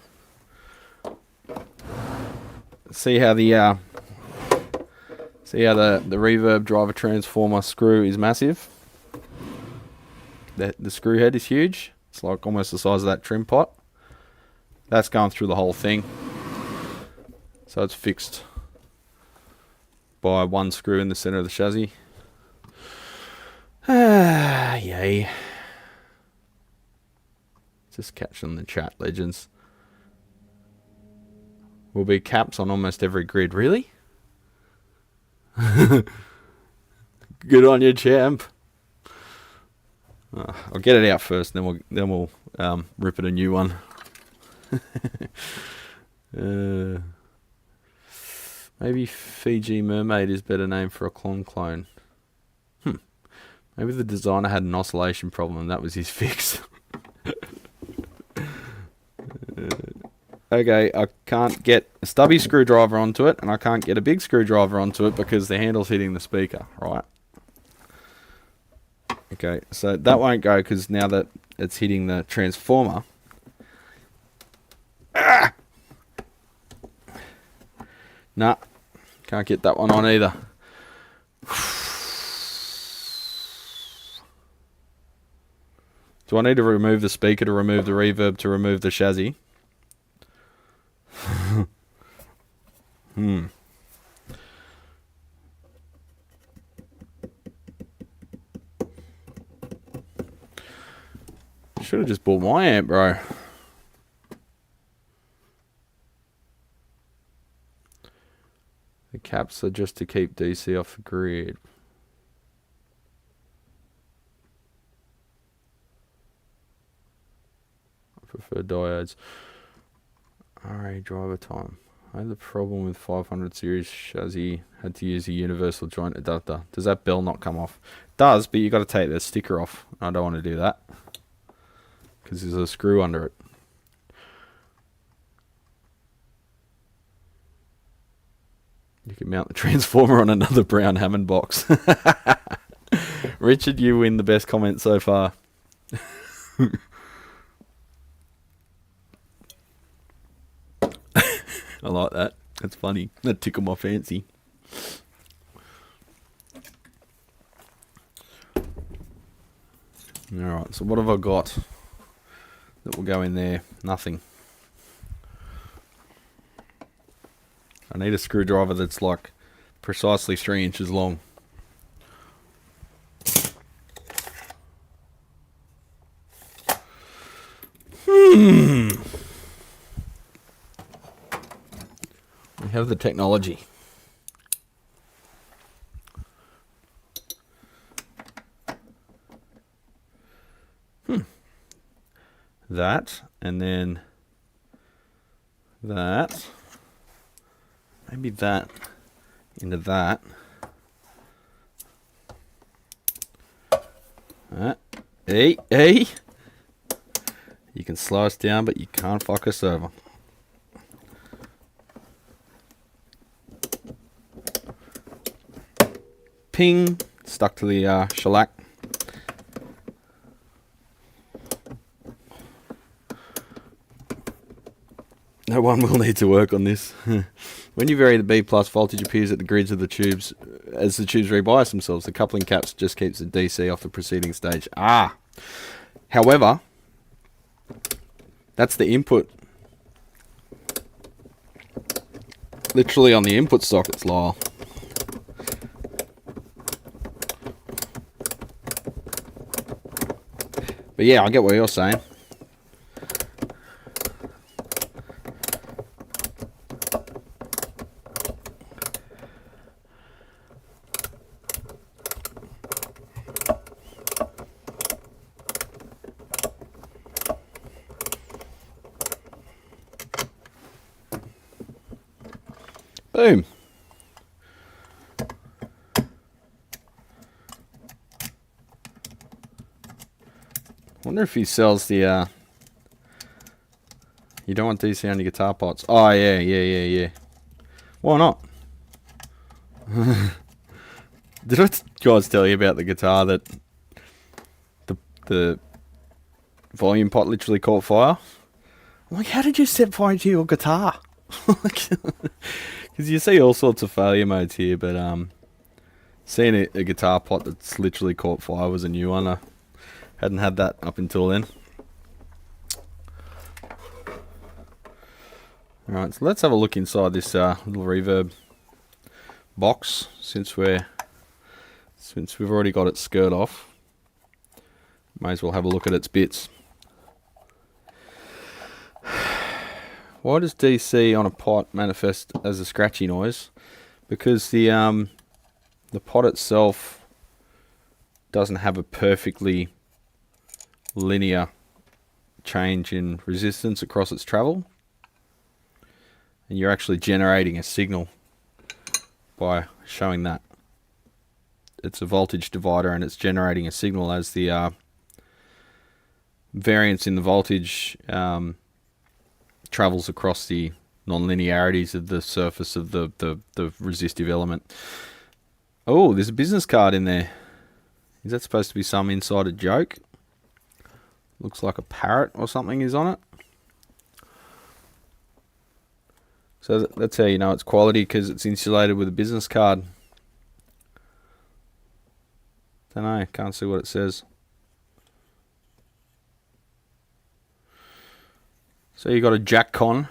[SPEAKER 1] See how the reverb driver transformer screw is massive? The screw head is huge. It's like almost the size of that trim pot. That's going through the whole thing. So it's fixed by one screw in the center of the chassis. Yay. Just catching the chat, legends. Will be caps on almost every grid. Really? Good on you, champ. I'll get it out first, then we'll rip it a new one. Maybe Fiji Mermaid is better name for a clone. Maybe the designer had an oscillation problem and that was his fix. Okay, I can't get a stubby screwdriver onto it, and I can't get a big screwdriver onto it because the handle's hitting the speaker, right? Okay, so that won't go because now that it's hitting the transformer. Ah! Nah, can't get that one on either. Do I need to remove the speaker to remove the reverb to remove the chassis? Should have just bought my amp, bro. The caps are just to keep DC off the grid. I prefer diodes. RA driver time. I had the problem with 500 series chassis. Had to use a universal joint adapter. Does that bell not come off? It does, but you got to take the sticker off. I don't want to do that because there's a screw under it. You can mount the transformer on another brown Hammond box. Richard, you win the best comment so far. I like that. That's funny. That tickled my fancy. Alright, so what have I got that will go in there? Nothing. I need a screwdriver that's like precisely 3 inches long. We have the technology. That, and then that. Maybe that into that. Hey, hey! You can slow us down, but you can't fuck us over. Ping! Stuck to the shellac. No one will need to work on this. When you vary the B+ voltage appears at the grids of the tubes as the tubes rebias themselves. The coupling caps just keeps the DC off the preceding stage. However, that's the input. Literally on the input sockets, Lyle. But yeah, I get what you're saying. Boom. Wonder if he sells the you don't want DC on your guitar pots. Oh yeah. Why not? Did I guys tell you about the guitar that the volume pot literally caught fire? I'm like, how did you set fire to your guitar? Because you see all sorts of failure modes here, but seeing a guitar pot that's literally caught fire was a new one. I hadn't had that up until then. Alright, so let's have a look inside this little reverb box since we've already got its skirt off. May as well have a look at its bits. Why does DC on a pot manifest as a scratchy noise? Because the pot itself doesn't have a perfectly linear change in resistance across its travel. And you're actually generating a signal by showing that. It's a voltage divider and it's generating a signal as the variance in the voltage travels across the non-linearities of the surface of the resistive element. Oh, there's a business card in there. Is that supposed to be some insider joke? Looks like a parrot or something is on it. So that's how you know it's quality, because it's insulated with a business card. Don't know, can't see what it says. So you got a jack off,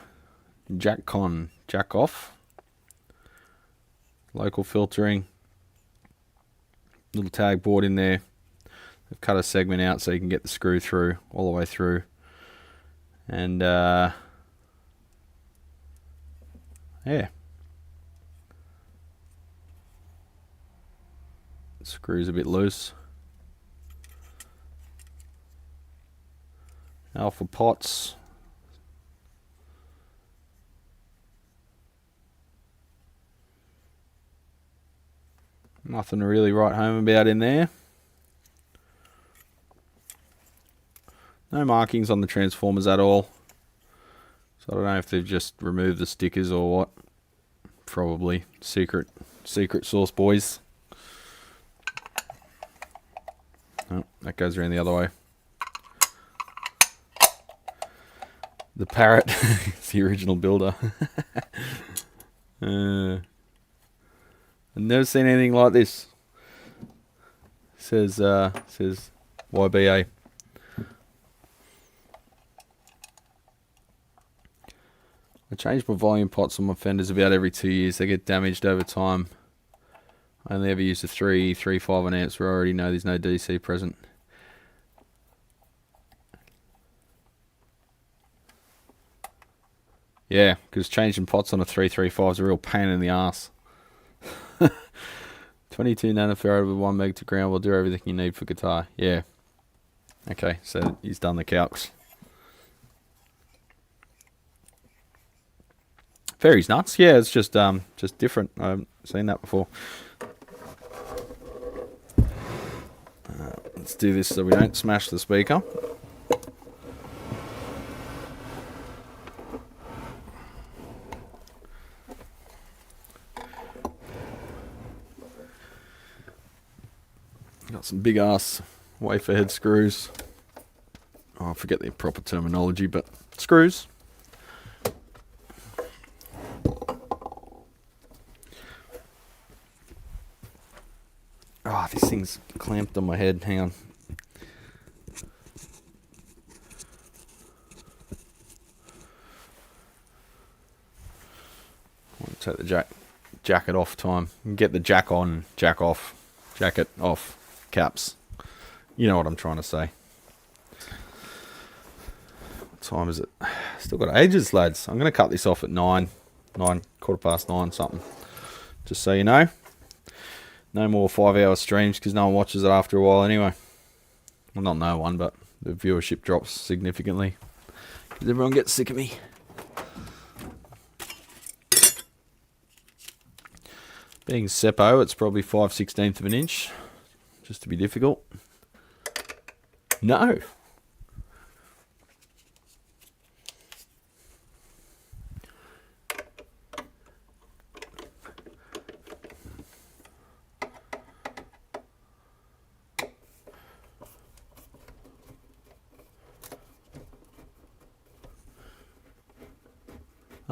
[SPEAKER 1] local filtering, little tag board in there. They've cut a segment out so you can get the screw through all the way through, and yeah, the screw's a bit loose. Alpha pots. Nothing to really write home about in there. No markings on the transformers at all. So I don't know if they've just removed the stickers or what. Probably secret sauce, boys. Oh, that goes around the other way. The Parrot. It's the original builder. I've never seen anything like this. Says YBA. I change my volume pots on my fenders about every 2 years. They get damaged over time. I only ever use the 3.5 amps where I already know there's no DC present. Yeah, because changing pots on a 335 is a real pain in the ass. 22 nanofarad with 1 meg to ground will do everything you need for guitar. Yeah. Okay, so he's done the calcs. Fairy's nuts. Yeah, it's just different. I haven't seen that before. Let's do this so we don't smash the speaker. Got some big ass wafer head screws. Oh, I forget the proper terminology, but screws. Oh, this thing's clamped on my head. Hang on. I want to take the jacket off time. Get the jack on, jack off, jacket off, caps. You know what I'm trying to say. What time is it? Still got ages, lads. I'm going to cut this off at 9, 9:15 something. Just so you know. No more 5-hour streams because no one watches it after a while anyway. Well, not no one, but the viewership drops significantly because everyone gets sick of me. Being Seppo, it's probably 5/16 of an inch, just to be difficult. No.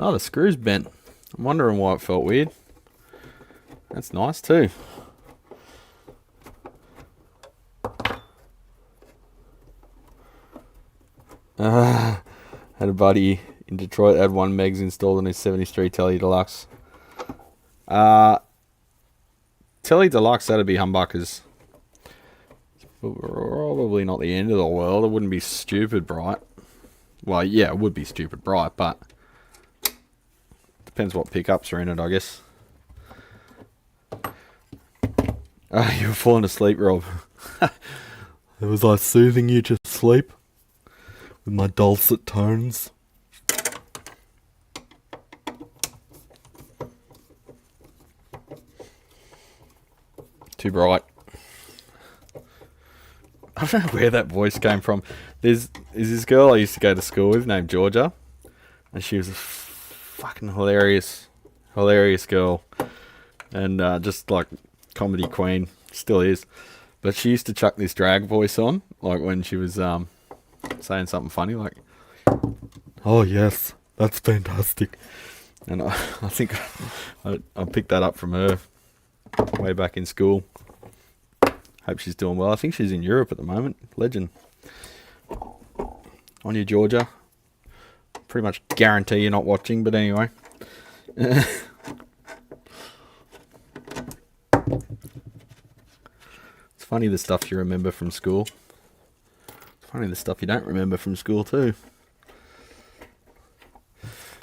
[SPEAKER 1] Oh, the screw's bent. I'm wondering why it felt weird. That's nice too. Had a buddy in Detroit had 1 megs installed on his 73 Tele Deluxe. Tele Deluxe, that'd be humbuckers. Probably not the end of the world. It wouldn't be stupid bright. Well, yeah, it would be stupid bright, but depends what pickups are in it, I guess. You were falling asleep, Rob. It was like soothing you to sleep with my dulcet tones. Too bright. I don't know where that voice came from. There's this girl I used to go to school with named Georgia, and she was a fucking hilarious girl, and just like comedy queen, still is. But she used to chuck this drag voice on, like when she was saying something funny, like, "Oh yes, that's fantastic," and I think I picked that up from her way back in school. Hope she's doing well. I think she's in Europe at the moment. Legend. On you, Georgia. Pretty much guarantee you're not watching, but anyway. It's funny the stuff you remember from school. It's funny the stuff you don't remember from school too.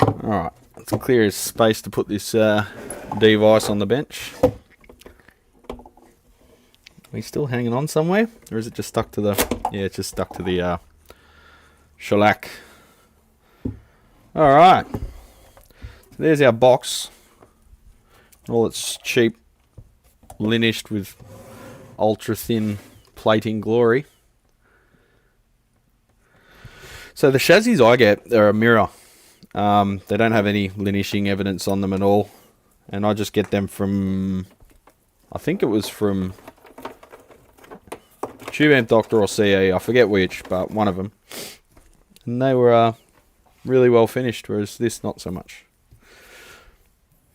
[SPEAKER 1] Alright, let's clear space to put this device on the bench. Are we still hanging on somewhere? Or is it just stuck to the... Yeah, it's just stuck to the shellac. Alright. So there's our box. All its cheap, linished with ultra thin plating glory. So the chassis I get are a mirror. They don't have any linishing evidence on them at all. And I just get them from... I think it was from... Tube Amp Doctor or CE, I forget which, but one of them. And they were really well finished, whereas this not so much.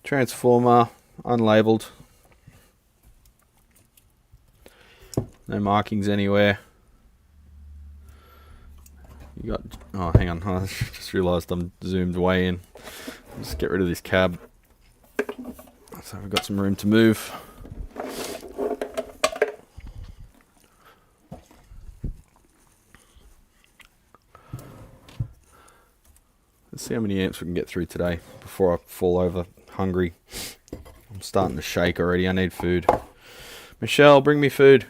[SPEAKER 1] Transformer, unlabeled. No markings anywhere. You got, oh hang on, I just realised I'm zoomed way in. Just get rid of this cab. So we've got some room to move. Let's see how many amps we can get through today before I fall over hungry. I'm starting to shake already. I need food. Michelle, bring me food.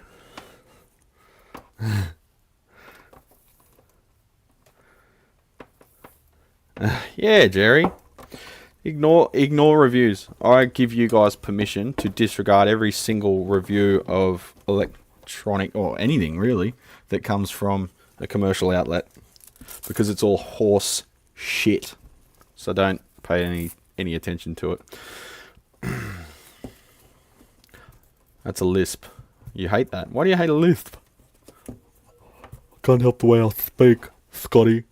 [SPEAKER 1] Yeah, Jerry. Ignore reviews. I give you guys permission to disregard every single review of electronic or anything really that comes from a commercial outlet, because it's all horse shit. So don't pay any attention to it. That's a lisp. You hate that. Why do you hate a lisp? Can't help the way I speak, Scotty.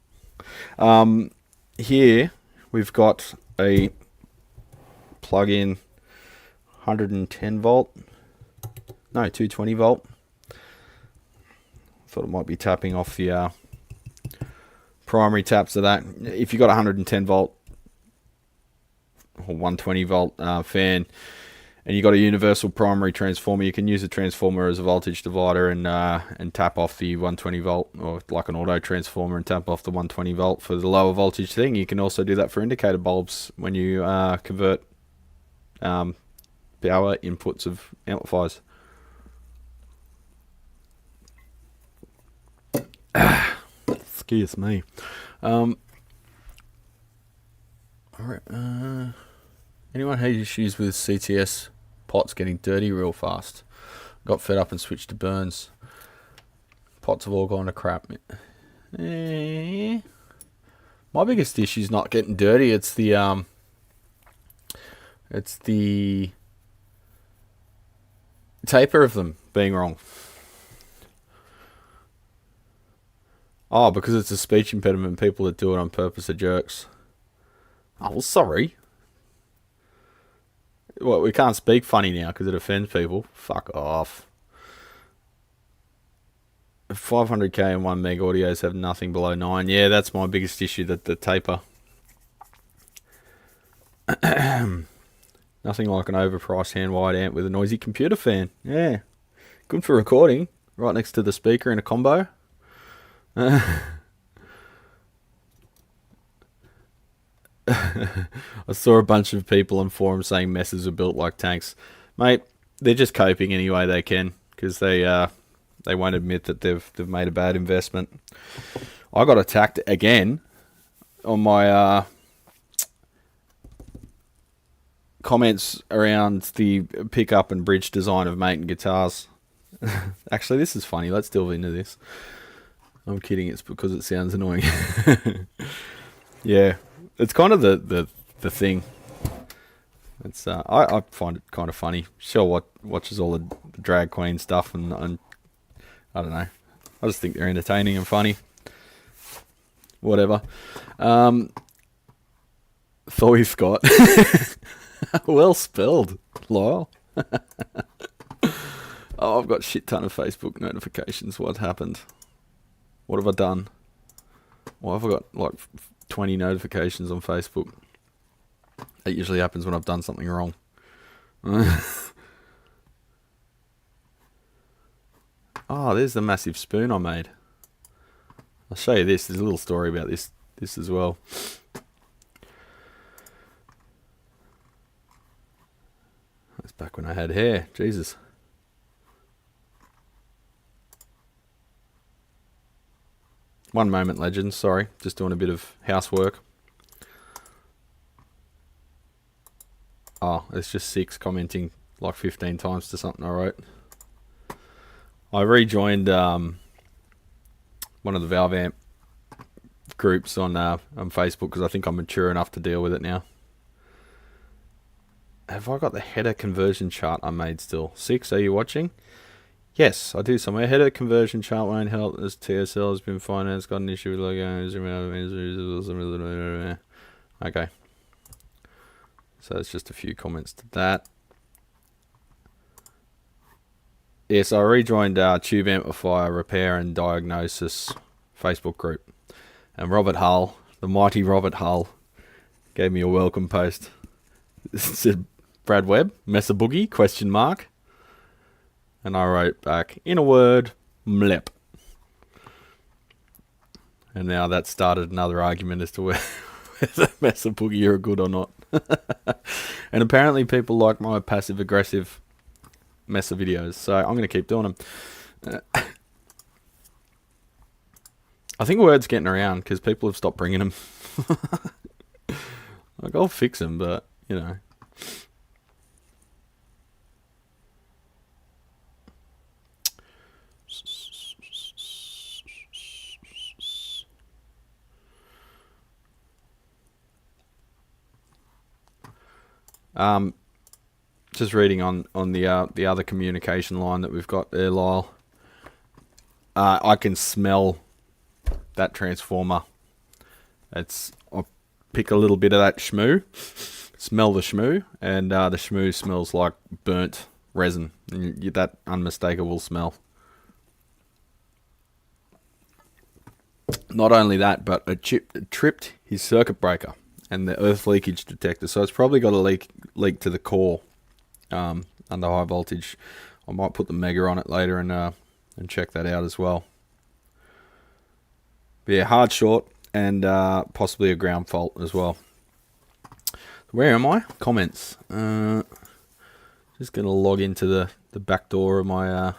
[SPEAKER 1] Here we've got a plug-in 110 volt. No, 220 volt. Thought it might be tapping off the primary taps of that. If you've got a 110 volt or 120 volt fan, and you got a universal primary transformer, you can use a transformer as a voltage divider and tap off the 120 volt, or like an auto transformer and tap off the 120 volt for the lower voltage thing. You can also do that for indicator bulbs when you convert power inputs of amplifiers. Excuse me. All right. Anyone had issues with CTS pots getting dirty real fast? Got fed up and switched to burns. Pots have all gone to crap. My biggest issue is not getting dirty. It's the taper of them being wrong. Oh, because it's a speech impediment. People that do it on purpose are jerks. Oh, well, sorry. Well, we can't speak funny now because it offends people. Fuck off. 500k and 1 meg audios have nothing below 9. Yeah, that's my biggest issue, that the taper. Nothing like an overpriced hand-wired amp with a noisy computer fan. Yeah. Good for recording. Right next to the speaker in a combo. I saw a bunch of people on forums saying messes are built like tanks. Mate, they're just coping any way they can, because they won't admit that they've made a bad investment. I got attacked again on my comments around the pickup and bridge design of Mate and guitars. Actually, this is funny. Let's delve into this. I'm kidding. It's because it sounds annoying. Yeah. It's kind of the thing. It's I find it kind of funny. Shell watches all the drag queen stuff, and I don't know. I just think they're entertaining and funny. Whatever. Thoy Scott. Well spelled. Lol. Oh, I've got shit ton of Facebook notifications. What happened? What have I done? Why have I got like 20 notifications on Facebook? That usually happens when I've done something wrong. Oh, there's the massive spoon I made. I'll show you this. There's a little story about this as well. That's back when I had hair. Jesus. One moment, legends. Sorry, just doing a bit of housework. Oh, it's just 6 commenting like 15 times to something I wrote. I rejoined one of the Valve Amp groups on Facebook because I think I'm mature enough to deal with it now. Have I got the header conversion chart I made still? 6, are you watching? Yes, I do somewhere. Header conversion chart won't help as TSL has been financed. Got an issue with logos. Okay. So it's just a few comments to that. Yes, I rejoined Tube Amplifier Repair and Diagnosis Facebook group. And Robert Hull, the mighty Robert Hull, gave me a welcome post. It said, Brad Webb, Mesa Boogie, question mark. And I wrote back, in a word, mlep. And now that started another argument as to whether Mesa Boogie are good or not. And apparently people like my passive-aggressive Mesa videos, so I'm going to keep doing them. I think word's getting around because people have stopped bringing them. Like, I'll fix them, but, you know. Just reading on the other communication line that we've got there, Lyle. I can smell that transformer. I'll pick a little bit of that shmoo, smell the shmoo, and the shmoo smells like burnt resin. And you get that unmistakable smell. Not only that, but it tripped his circuit breaker and the earth leakage detector. So it's probably got a leak to the core under high voltage. I might put the mega on it later and check that out as well. But yeah, hard short and possibly a ground fault as well. Where am I? Comments. Just going to log into the back door of my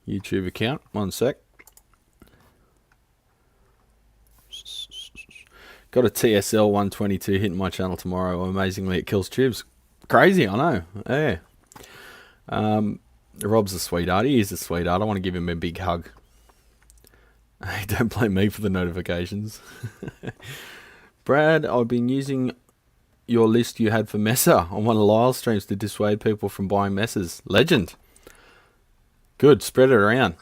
[SPEAKER 1] YouTube account. One sec. Got a TSL 122 hitting my channel tomorrow. Amazingly, it kills tubes. Crazy, I know. Yeah. Rob's a sweetheart. He is a sweetheart. I want to give him a big hug. Hey, don't blame me for the notifications. Brad, I've been using your list you had for Mesa on one of Lyle's streams to dissuade people from buying Mesas. Legend. Good, spread it around.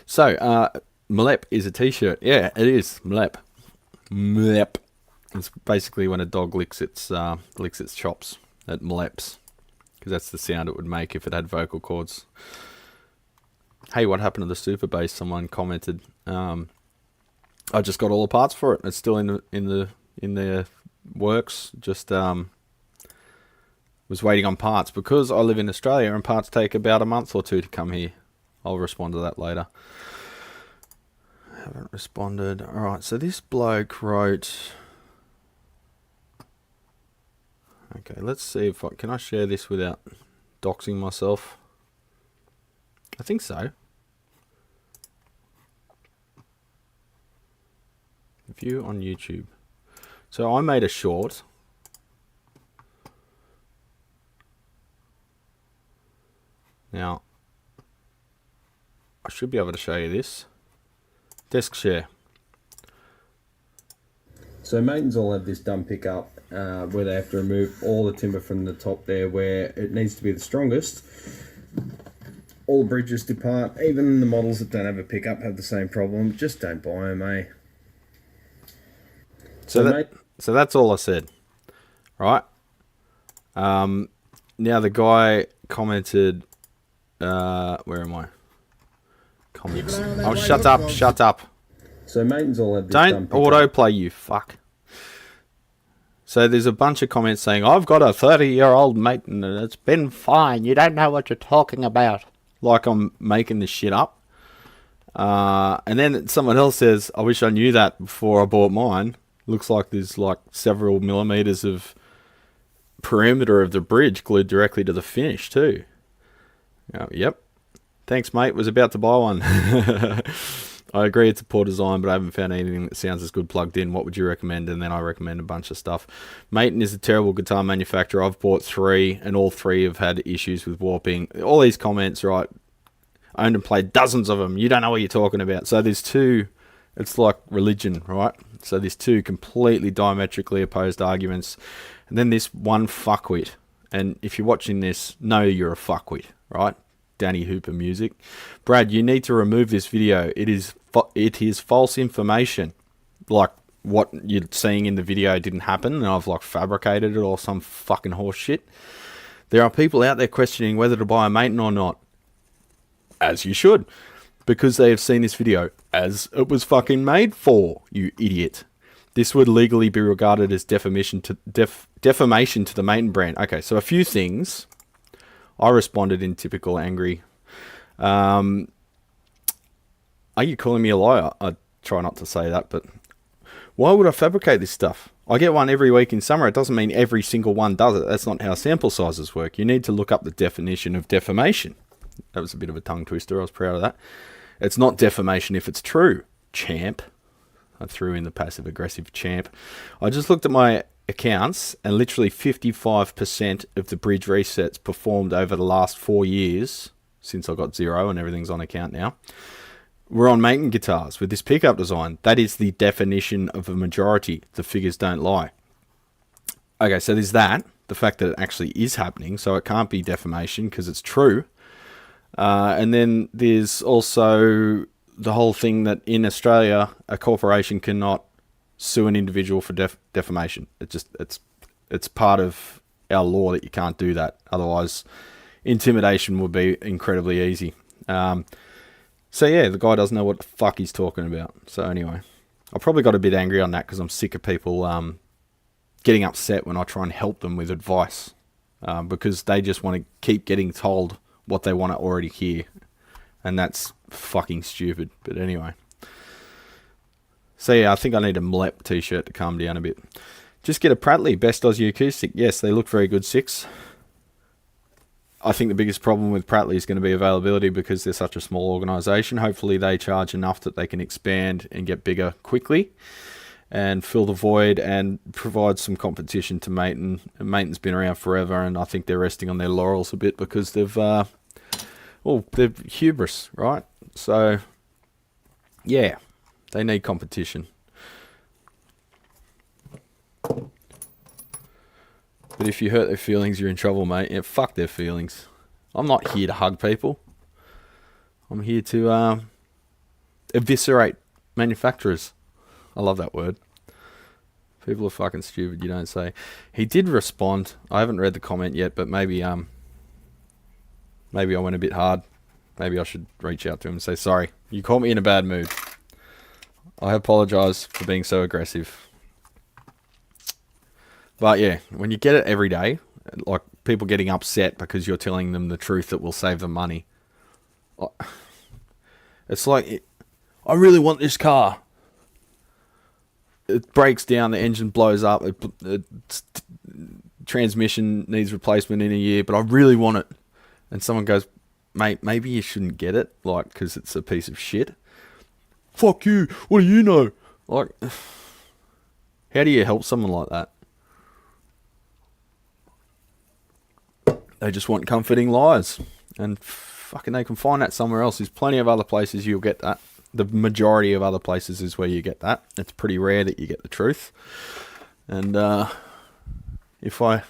[SPEAKER 1] So, Mlep is a t-shirt. Yeah, it is. Mlep. Mlep. It's basically when a dog licks its chops. It mleps. Because that's the sound it would make if it had vocal cords. Hey, what happened to the super bass? Someone commented. I just got all the parts for it. It's still in the works. Just was waiting on parts because I live in Australia and parts take about a month or two to come here. I'll respond to that later. Haven't responded. All right. So this bloke wrote. Okay, let's see if can I share this without doxing myself. I think so. View on YouTube. So I made a short. Now, I should be able to show you this. Desk share. So maintenance all have this dumb pickup where they have to remove all the timber from the top there where it needs to be the strongest. All the bridges depart. Even the models that don't have a pickup have the same problem. Just don't buy them, eh? So that's all I said, right? Now the guy commented, where am I? Comments. Oh, shut up. So maintenance all have this. Don't autoplay, you fuck. So there's a bunch of comments saying, I've got a 30-year-old mate and it's been fine. You don't know what you're talking about. Like I'm making this shit up. And then someone else says, I wish I knew that before I bought mine. Looks like there's like several millimeters of perimeter of the bridge glued directly to the finish too. Yep. Thanks, mate. Was about to buy one. I agree it's a poor design, but I haven't found anything that sounds as good plugged in. What would you recommend? And then I recommend a bunch of stuff. Maton is a terrible guitar manufacturer. I've bought 3, and all 3 have had issues with warping. All these comments, right? Owned and played dozens of them. You don't know what you're talking about. So there's 2. It's like religion, right? So there's 2 completely diametrically opposed arguments. And then this one fuckwit. And if you're watching this, know you're a fuckwit, right? Danny Hooper music. Brad, you need to remove this video. It is false information. Like, what you're seeing in the video didn't happen, and I've like fabricated it or some fucking horse shit. There are people out there questioning whether to buy a Maton or not. As you should. Because they have seen this video as it was fucking made for, you idiot. This would legally be regarded as defamation to the Maton brand. Okay, so a few things. I responded in typical angry. Are you calling me a liar? I try not to say that, but why would I fabricate this stuff? I get one every week in summer. It doesn't mean every single one does it. That's not how sample sizes work. You need to look up the definition of defamation. That was a bit of a tongue twister. I was proud of that. It's not defamation if it's true, champ. I threw in the passive-aggressive champ. I just looked at my accounts, and literally 55% of the bridge resets performed over the last 4 years, since I got 0 and everything's on account now, were on Maton guitars with this pickup design. That is the definition of a majority. The figures don't lie. Okay, so there's that. The fact that it actually is happening, so it can't be defamation because it's true. And then there's also the whole thing that in Australia, a corporation cannot sue an individual for defamation. It's part of our law that you can't do that. Otherwise, intimidation would be incredibly easy. So yeah, the guy doesn't know what the fuck he's talking about. So anyway, I probably got a bit angry on that because I'm sick of people getting upset when I try and help them with advice because they just want to keep getting told what they want to already hear, and that's fucking stupid. But anyway, so yeah, I think I need a Mlep t-shirt to calm down a bit. Just get a Prattley Best Aussie acoustic. Yes, they look very good, 6. I think the biggest problem with Prattley is going to be availability because they're such a small organisation. Hopefully they charge enough that they can expand and get bigger quickly and fill the void and provide some competition to Maton. Maton's been around forever, and I think they're resting on their laurels a bit because they're hubris, right? So, yeah, they need competition. But if you hurt their feelings, you're in trouble, mate. Yeah, fuck their feelings. I'm not here to hug people. I'm here to eviscerate manufacturers. I love that word. People are fucking stupid, you don't say. He did respond. I haven't read the comment yet, but maybe I went a bit hard. Maybe I should reach out to him and say, sorry, you caught me in a bad mood. I apologise for being so aggressive. But yeah, when you get it every day, like people getting upset because you're telling them the truth that will save them money. It's like, I really want this car. It breaks down, the engine blows up, transmission needs replacement in a year, but I really want it. And someone goes, mate, maybe you shouldn't get it, like, because it's a piece of shit. Fuck you, what do you know? Like, how do you help someone like that? They just want comforting lies. And fucking they can find that somewhere else. There's plenty of other places you'll get that. The majority of other places is where you get that. It's pretty rare that you get the truth. And if I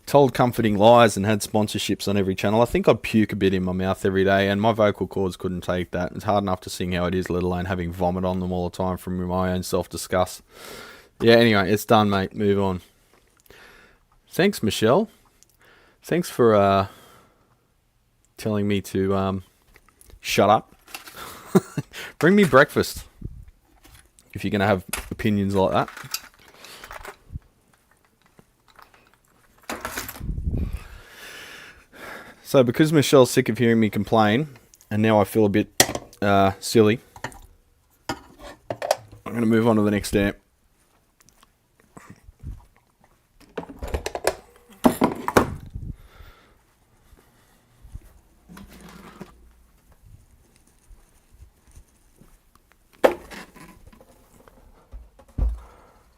[SPEAKER 1] told comforting lies and had sponsorships on every channel, I think I'd puke a bit in my mouth every day, and my vocal cords couldn't take that. It's hard enough to sing how it is, let alone having vomit on them all the time from my own self-disgust. Yeah, anyway, it's done, mate. Move on. Thanks, Michelle. Thanks for telling me to shut up. Bring me breakfast if you're going to have opinions like that. So because Michelle's sick of hearing me complain, and now I feel a bit silly, I'm going to move on to the next amp.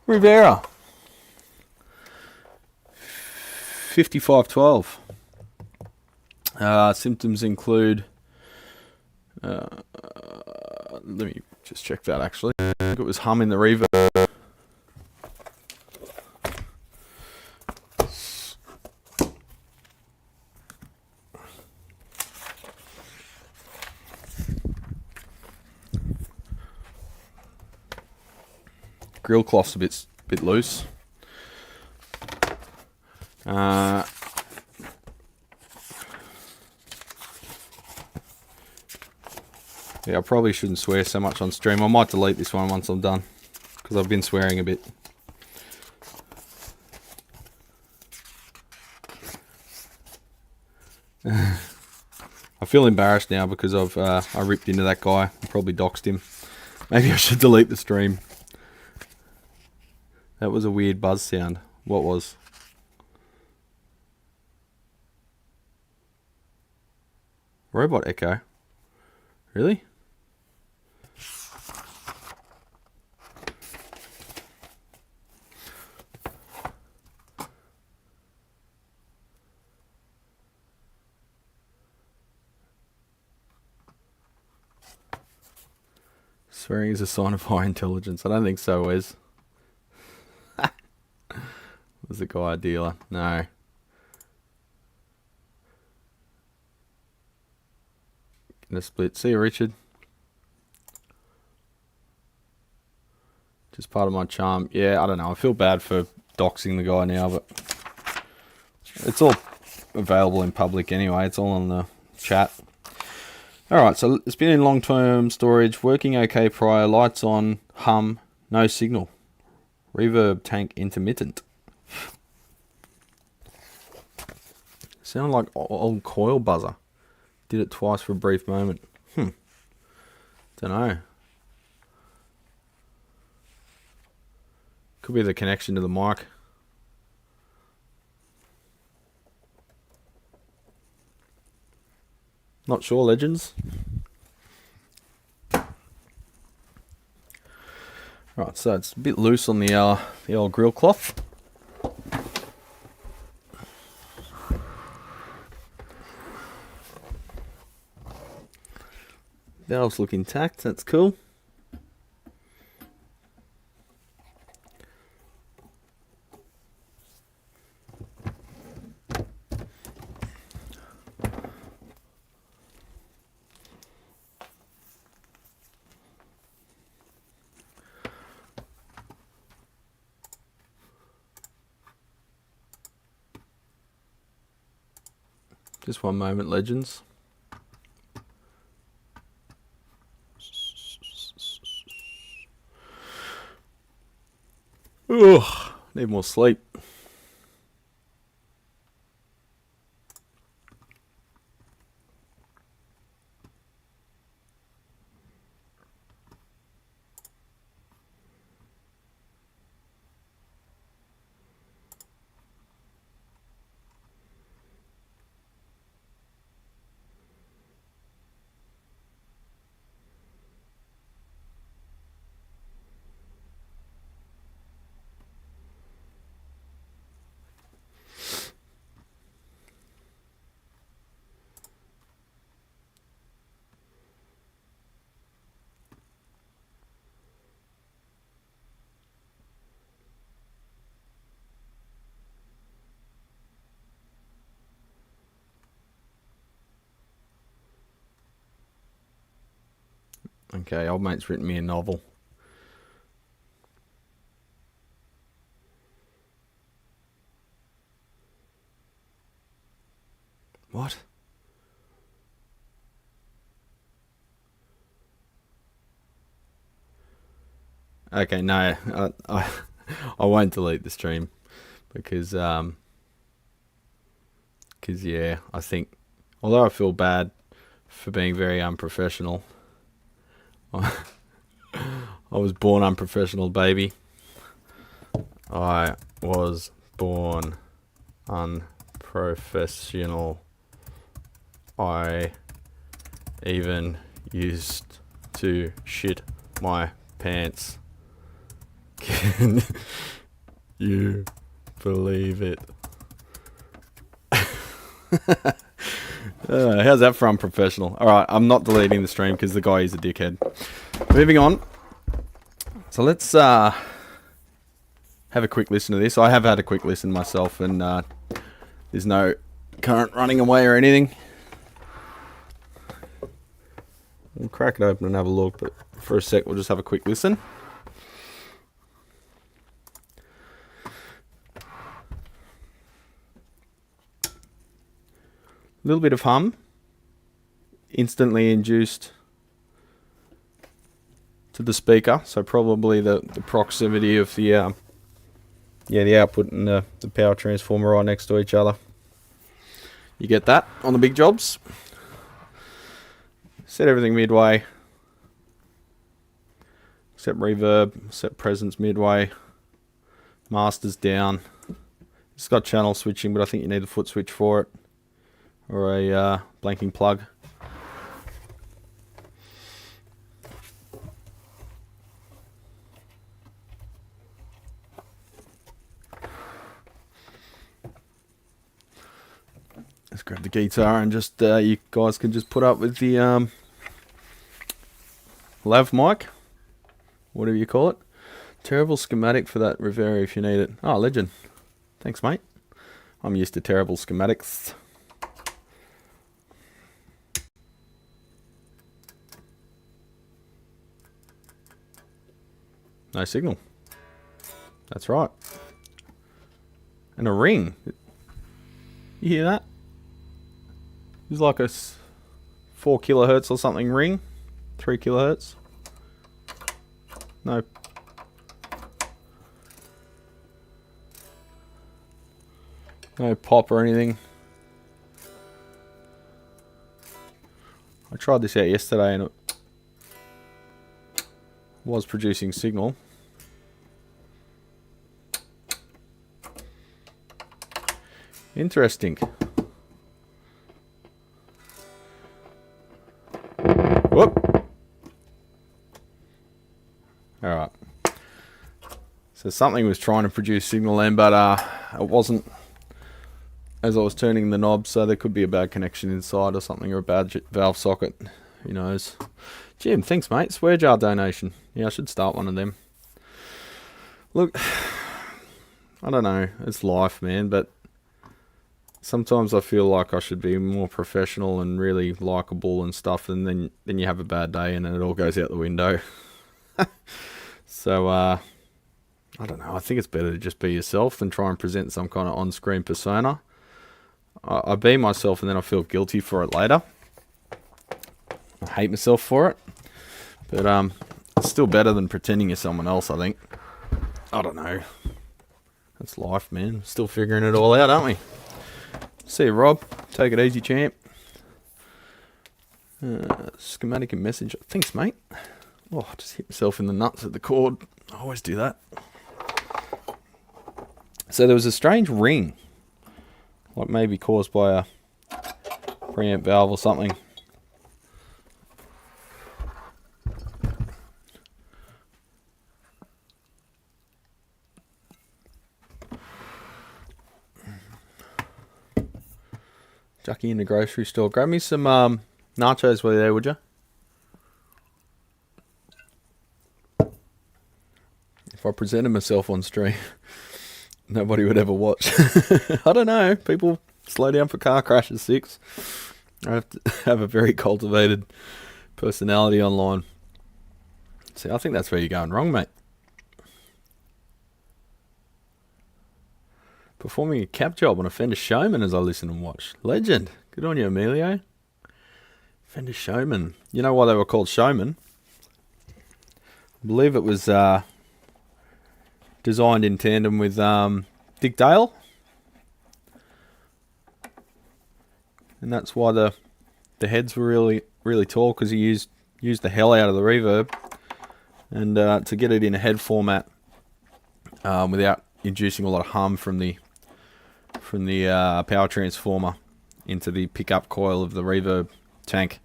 [SPEAKER 1] Rivera 5512. Symptoms include let me just check that actually. I think it was hum in the reverb. grill cloth's a bit loose. Yeah, I probably shouldn't swear so much on stream. I might delete this one once I'm done, because I've been swearing a bit. I feel embarrassed now because I ripped into that guy and probably doxed him. Maybe I should delete the stream. That was a weird buzz sound. What was? Robot echo? Really? Swearing is a sign of high intelligence. I don't think so, Wes. Was the guy a dealer? No. Gonna split. See you, Richard. Just part of my charm. Yeah, I don't know. I feel bad for doxing the guy now, but it's all available in public anyway. It's all on the chat. Alright, so it's been in long-term storage, working okay prior, lights on, hum, no signal. Reverb tank intermittent. Sound like old coil buzzer. Did it twice for a brief moment. Don't know. Could be the connection to the mic. Not sure, legends. Right, so it's a bit loose on the old grill cloth. Valves look intact, that's cool. Just one moment, legends. Ugh, need more sleep. Okay, old mate's written me a novel. What? Okay, no, I won't delete the stream because yeah, I think, although I feel bad for being very unprofessional, I was born unprofessional, baby. I was born unprofessional. I even used to shit my pants. Can you believe it? How's that for unprofessional? Alright, I'm not deleting the stream because the guy is a dickhead. Moving on. So let's have a quick listen to this. I have had a quick listen myself, and there's no current running away or anything. We'll crack it open and have a look, but for a sec we'll just have a quick listen. little bit of hum, instantly induced to the speaker, so probably the proximity of the the output and the power transformer right next to each other. You get that on the big jobs. Set everything midway, set reverb, set presence midway, masters down. It's got channel switching, but I think you need a foot switch for it, or a blanking plug. Let's grab the guitar and just you guys can just put up with the lav mic, whatever you call it. Terrible schematic for that Rivera if you need it. Oh, legend. Thanks, mate. I'm used to terrible schematics. No signal. That's right. And a ring. You hear that? It's like a 4 kilohertz or something ring. 3 kilohertz. No. No pop or anything. I tried this out yesterday and it was producing signal. Interesting. Whoop. Alright. So something was trying to produce signal then, but it wasn't as I was turning the knob, so there could be a bad connection inside or something, or a bad valve socket. Who knows? Jim, thanks, mate. Swear jar donation. Yeah, I should start one of them. Look, I don't know. It's life, man, but sometimes I feel like I should be more professional and really likable and stuff, and then you have a bad day and then it all goes out the window. So, I don't know. I think it's better to just be yourself than try and present some kind of on-screen persona. I be myself and then I feel guilty for it later. I hate myself for it. But it's still better than pretending you're someone else, I think. I don't know. That's life, man. Still figuring it all out, aren't we? See you, Rob. Take it easy, champ. Schematic and message. Thanks, mate. Oh, I just hit myself in the nuts with the cord. I always do that. So there was a strange ring. Like maybe caused by a preamp valve or something. Jackie in the grocery store. Grab me some nachos while you're there, would you? If I presented myself on stream, nobody would ever watch. I don't know. People slow down for car crashes, 6. I have to have a very cultivated personality online. See, I think that's where you're going wrong, mate. Performing a cap job on a Fender Showman as I listen and watch. Legend. Good on you, Emilio. Fender Showman. You know why they were called Showman? I believe it was designed in tandem with Dick Dale. And that's why the heads were really tall, because he used the hell out of the reverb. And to get it in a head format without inducing a lot of hum from the power transformer into the pickup coil of the reverb tank.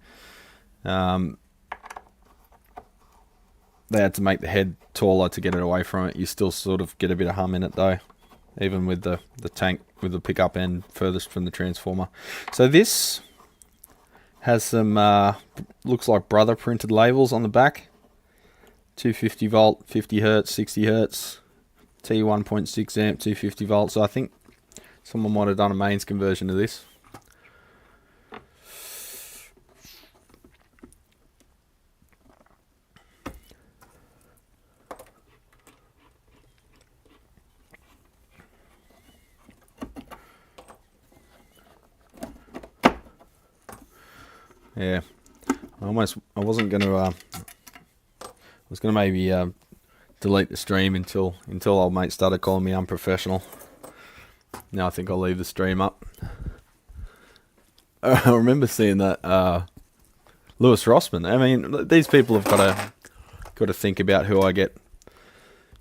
[SPEAKER 1] They had to make the head taller to get it away from it. You still sort of get a bit of hum in it though, even with the tank with the pickup end furthest from the transformer. So this has some looks like brother printed labels on the back. 250 volt, 50 hertz, 60 hertz, T1.6 amp, 250 volts. So I think someone might have done a mains conversion of this. Yeah, I wasn't going to, I was going to maybe delete the stream until old mate started calling me unprofessional. Now I think I'll leave the stream up. I remember seeing that Lewis Rossman. I mean, these people have got to think about who I get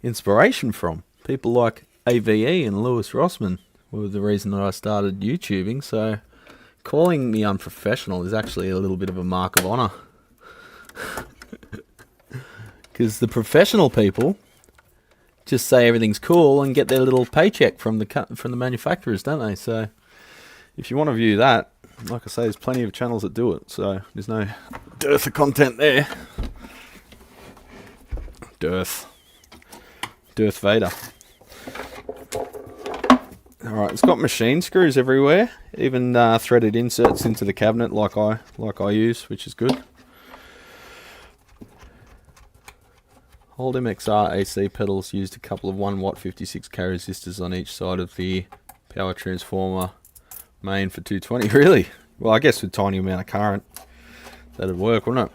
[SPEAKER 1] inspiration from. People like AVE and Lewis Rossman were the reason that I started YouTubing. So calling me unprofessional is actually a little bit of a mark of honour. Because the professional people just say everything's cool and get their little paycheck from the manufacturers, don't they? So if you want to view that, like I say, there's plenty of channels that do it. So there's no dearth of content there. Dearth Vader. Alright, it's got machine screws everywhere, even threaded inserts into the cabinet like I use, which is good. Old MXR AC pedals used a couple of 1 watt 56k resistors on each side of the power transformer main for 220. Really? Well, I guess with tiny amount of current that'd work, wouldn't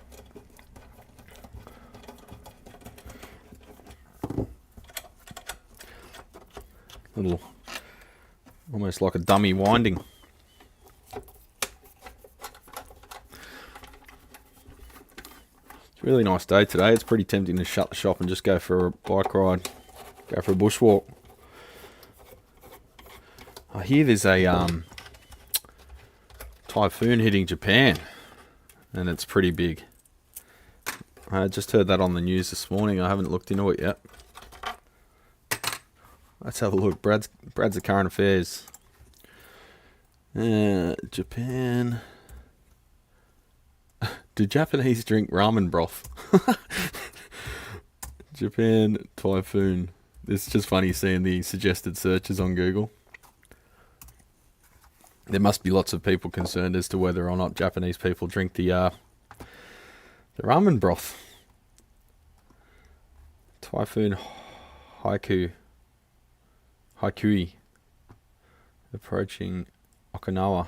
[SPEAKER 1] it? Little, almost like a dummy winding. It's a really nice day today. It's pretty tempting to shut the shop and just go for a bike ride, go for a bushwalk. I hear there's a typhoon hitting Japan, and it's pretty big. I just heard that on the news this morning. I haven't looked into it yet. Let's have a look. Brad's the current affairs. Japan. Do Japanese drink ramen broth? Japan typhoon. It's just funny seeing the suggested searches on Google. There must be lots of people concerned as to whether or not Japanese people drink the ramen broth. Typhoon Hakui approaching Okinawa.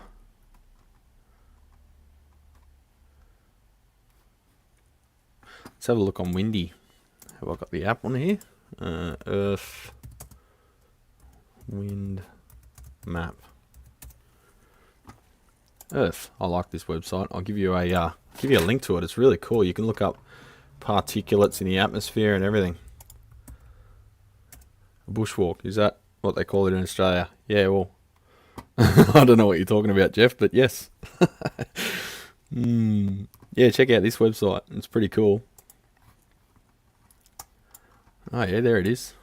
[SPEAKER 1] Let's have a look on Windy. Have I got the app on here? Earth Wind Map. Earth. I like this website. I'll give you a link to it. It's really cool. You can look up particulates in the atmosphere and everything. A bushwalk. Is that what they call it in Australia? Yeah, well, I don't know what you're talking about, Jeff, but yes. Yeah, check out this website. It's pretty cool. Oh yeah, there it is.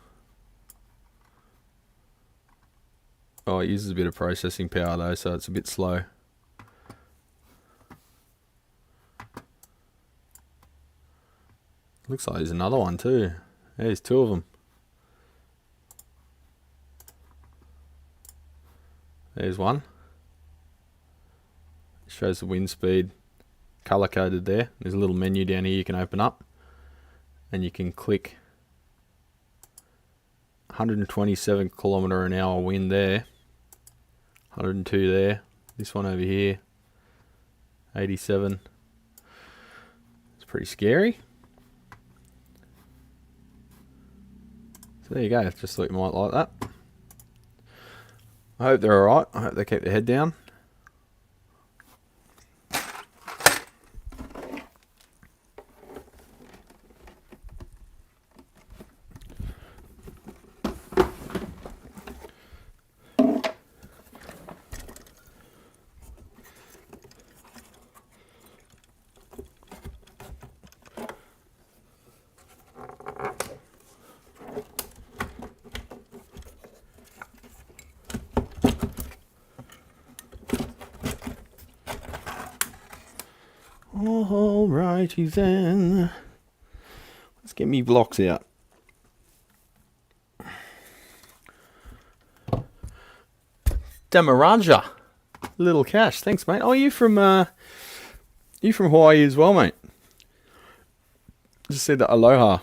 [SPEAKER 1] Oh, it uses a bit of processing power though, so it's a bit slow. Looks like there's another one too. There's two of them. There's one. It shows the wind speed color coded there. There's a little menu down here you can open up, and you can click 127 kilometer an hour wind there, 102 there. This one over here, 87. It's pretty scary. So there you go. Just thought you might like that. I hope they're alright. I hope they keep their head down. Alrighty then. Let's get me blocks out. Damaranja. Little Cash. Thanks, mate. Oh, you from Hawaii as well, mate? Just said that aloha.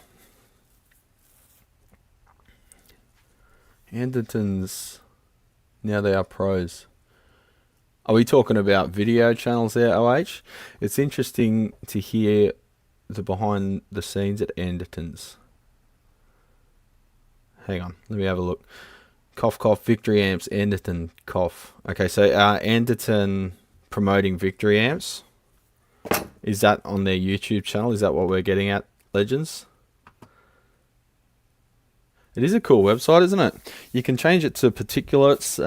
[SPEAKER 1] Andertons. Now they are pros. Are we talking about video channels there, OH? It's interesting to hear the behind the scenes at Anderton's. Hang on, let me have a look. Cough, cough, Victory Amps, Anderton, cough. Okay, so Anderton promoting Victory Amps. Is that on their YouTube channel? Is that what we're getting at, Legends? It is a cool website, isn't it? You can change it to particulates,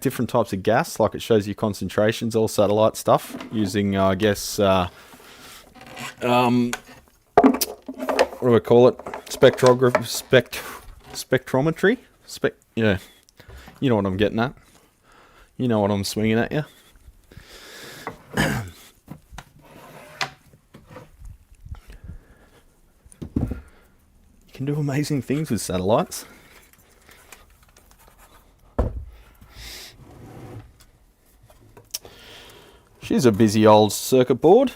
[SPEAKER 1] different types of gas, like it shows you concentrations, all satellite stuff, using, I guess, what do I call it? Spectrometry? Yeah. You know what I'm getting at. You know what I'm swinging at you. Can do amazing things with satellites. She's a busy old circuit board.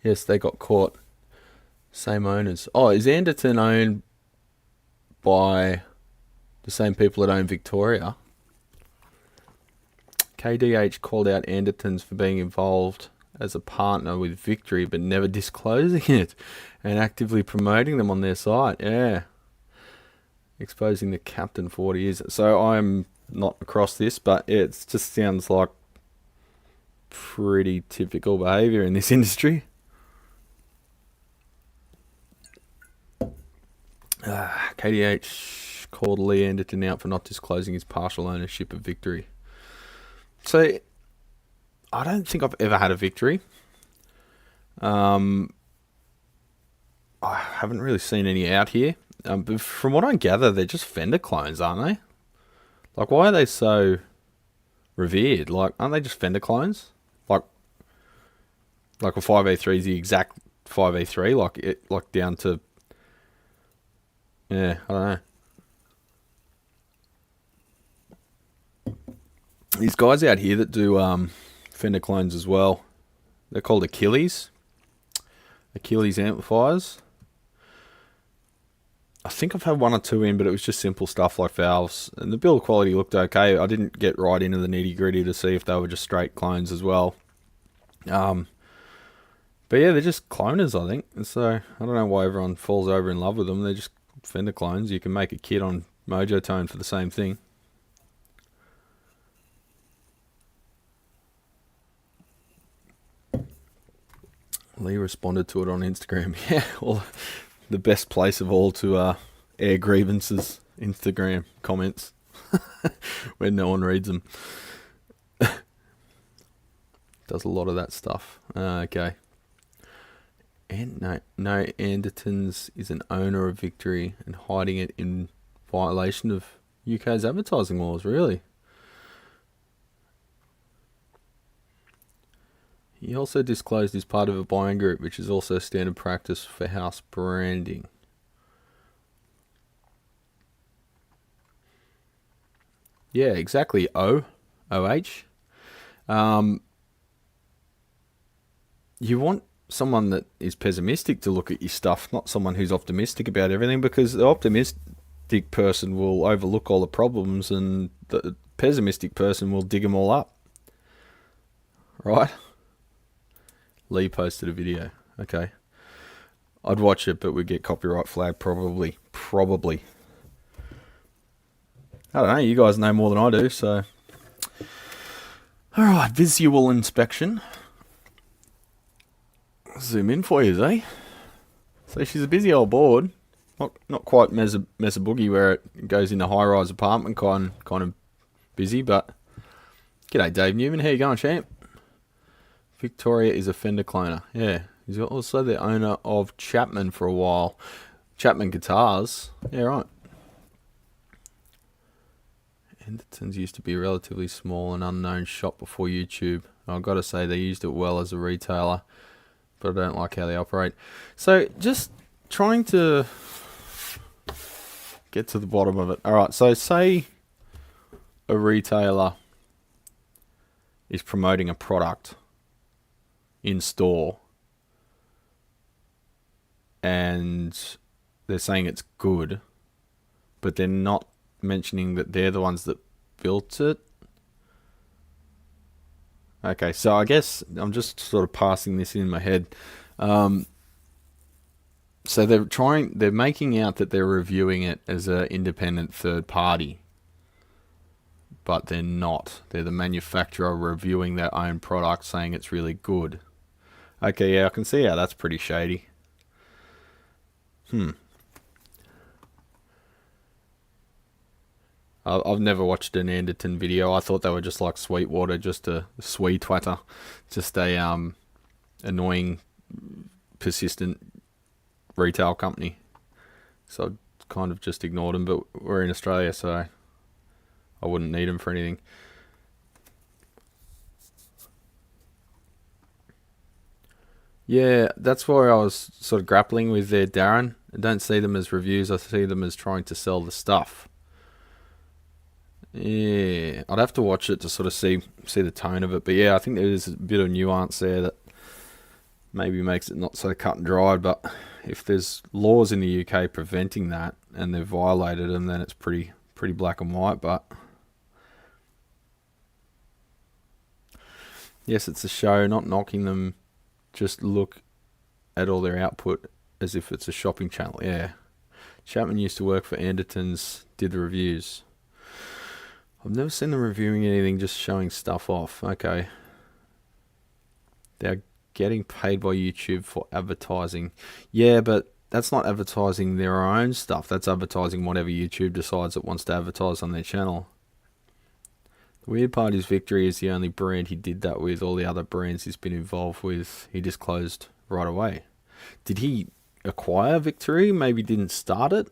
[SPEAKER 1] Yes, they got caught. Same owners. Oh, is Anderton owned by the same people that own Victoria? KDH called out Anderton's for being involved as a partner with Victory but never disclosing it and actively promoting them on their site. Yeah. Exposing the captain for what he is. So I'm not across this, but it just sounds like pretty typical behavior in this industry. KDH called Lee Anderton out for not disclosing his partial ownership of Victory. So, I don't think I've ever had a Victory. I haven't really seen any out here. But from what I gather, they're just Fender clones, aren't they? Like, why are they so revered? Like, aren't they just Fender clones? Like a 5A3 is the exact 5A3, like down to, yeah, I don't know. These guys out here that do Fender clones as well, they're called Achilles amplifiers. I think I've had one or two in, but it was just simple stuff like valves, and the build quality looked okay. I didn't get right into the nitty gritty to see if they were just straight clones as well. But yeah, they're just cloners, I think. And so I don't know why everyone falls over in love with them. They're just Fender clones. You can make a kit on Mojo Tone for the same thing. Lee responded to it on Instagram. Yeah, well, the best place of all to air grievances, Instagram comments, where no one reads them. Does a lot of that stuff. Okay. And no, Anderton's is an owner of Victory and hiding it in violation of UK's advertising laws, really. He also disclosed he's part of a buying group, which is also standard practice for house branding. Yeah, exactly. OH. You want someone that is pessimistic to look at your stuff, not someone who's optimistic about everything, because the optimistic person will overlook all the problems and the pessimistic person will dig them all up. Right? Lee posted a video. Okay. I'd watch it, but we'd get copyright flag probably. I don't know, you guys know more than I do, so. Alright, visual inspection. Zoom in for you, eh? So she's a busy old board. Not quite Mesa Boogie where it goes in a high-rise apartment kind of busy, but g'day Dave Newman, how you going, champ? Victoria is a Fender cloner. Yeah, he's also the owner of Chapman for a while. Chapman Guitars. Yeah, right. Anderton's used to be a relatively small and unknown shop before YouTube. I've got to say they used it well as a retailer, but I don't like how they operate. So just trying to get to the bottom of it. Alright, so say a retailer is promoting a product in store and they're saying it's good, but they're not mentioning that they're the ones that built it. Okay, so I guess I'm just sort of passing this in my head. So they're making out that they're reviewing it as an independent third party, but they're not. They're the manufacturer reviewing their own product, saying it's really good. Okay, yeah, I can see how that's pretty shady. I've never watched an Anderton video. I thought they were just like Sweetwater, just a sweet twatter, just a annoying, persistent retail company. So I kind of just ignored them. But we're in Australia, so I wouldn't need them for anything. Yeah, that's where I was sort of grappling with there, Darren. I don't see them as reviews. I see them as trying to sell the stuff. Yeah, I'd have to watch it to sort of see the tone of it. But yeah, I think there's a bit of nuance there that maybe makes it not so cut and dried. But if there's laws in the UK preventing that and they've violated them, then it's pretty black and white. But yes, it's a show, not knocking them. Just look at all their output as if it's a shopping channel. Yeah, Chapman used to work for Anderton's, did the reviews. I've never seen them reviewing anything, just showing stuff off. Okay. They're getting paid by YouTube for advertising. Yeah, but that's not advertising their own stuff. That's advertising whatever YouTube decides it wants to advertise on their channel. The weird part is Victory is the only brand he did that with. All the other brands he's been involved with, he just closed right away. Did he acquire Victory? Maybe didn't start it?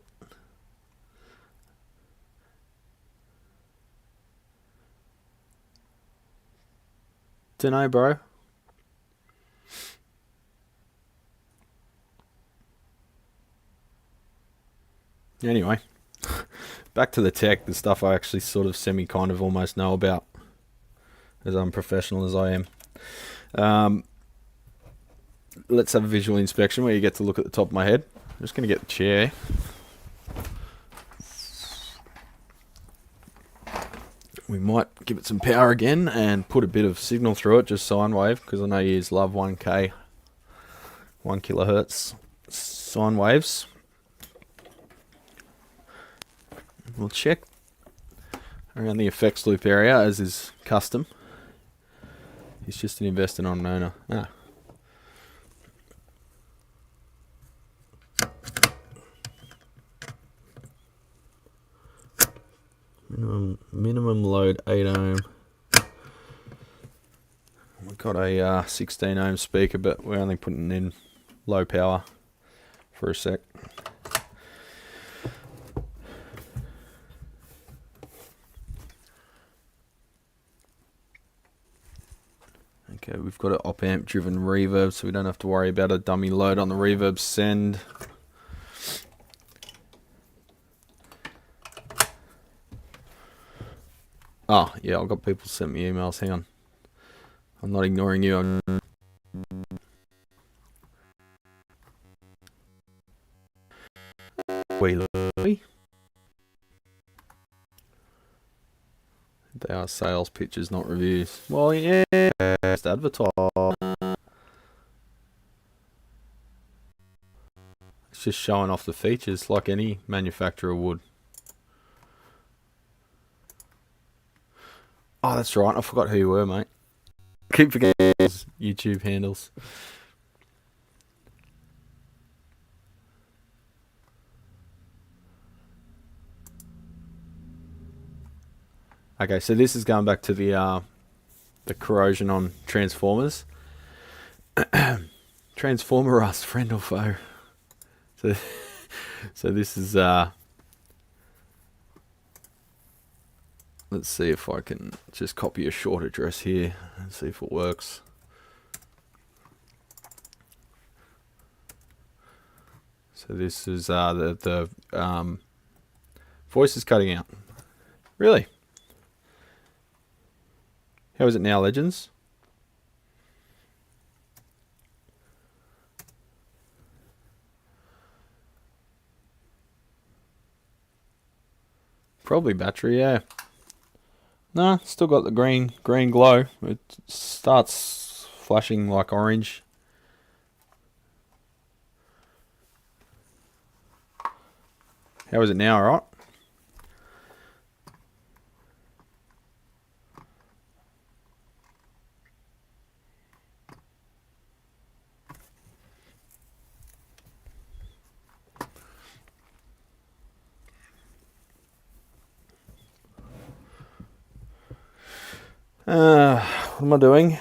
[SPEAKER 1] Dunno, bro. Anyway, back to the tech, the stuff I actually sort of kind of almost know about, as unprofessional as I am. Let's have a visual inspection where you get to look at the top of my head. I'm just going to get the chair. We might give it some power again and put a bit of signal through it, just sine wave, because I know you love 1K, 1 kilohertz sine waves. We'll check around the effects loop area, as is custom. He's just an investor, not an owner. Minimum load 8 ohm. We've got a 16 ohm speaker, but we're only putting in low power for a sec. Okay, we've got an op amp driven reverb, so we don't have to worry about a dummy load on the reverb send. Oh, yeah, I've got people sent me emails. Hang on. I'm not ignoring you. They are sales pitches, not reviews. Well, yeah, just advertise. It's just showing off the features like any manufacturer would. Oh, that's right. I forgot who you were, mate. Keep forgetting those YouTube handles. Okay, so this is going back to the corrosion on transformers. Transformer rust, friend or foe. So this is let's see if I can just copy a short address here and see if it works. So this is the voice is cutting out. Really? How is it now, legends? Probably battery, yeah. No, still got the green glow. It starts flashing like orange. How is it now, alright? What am I doing?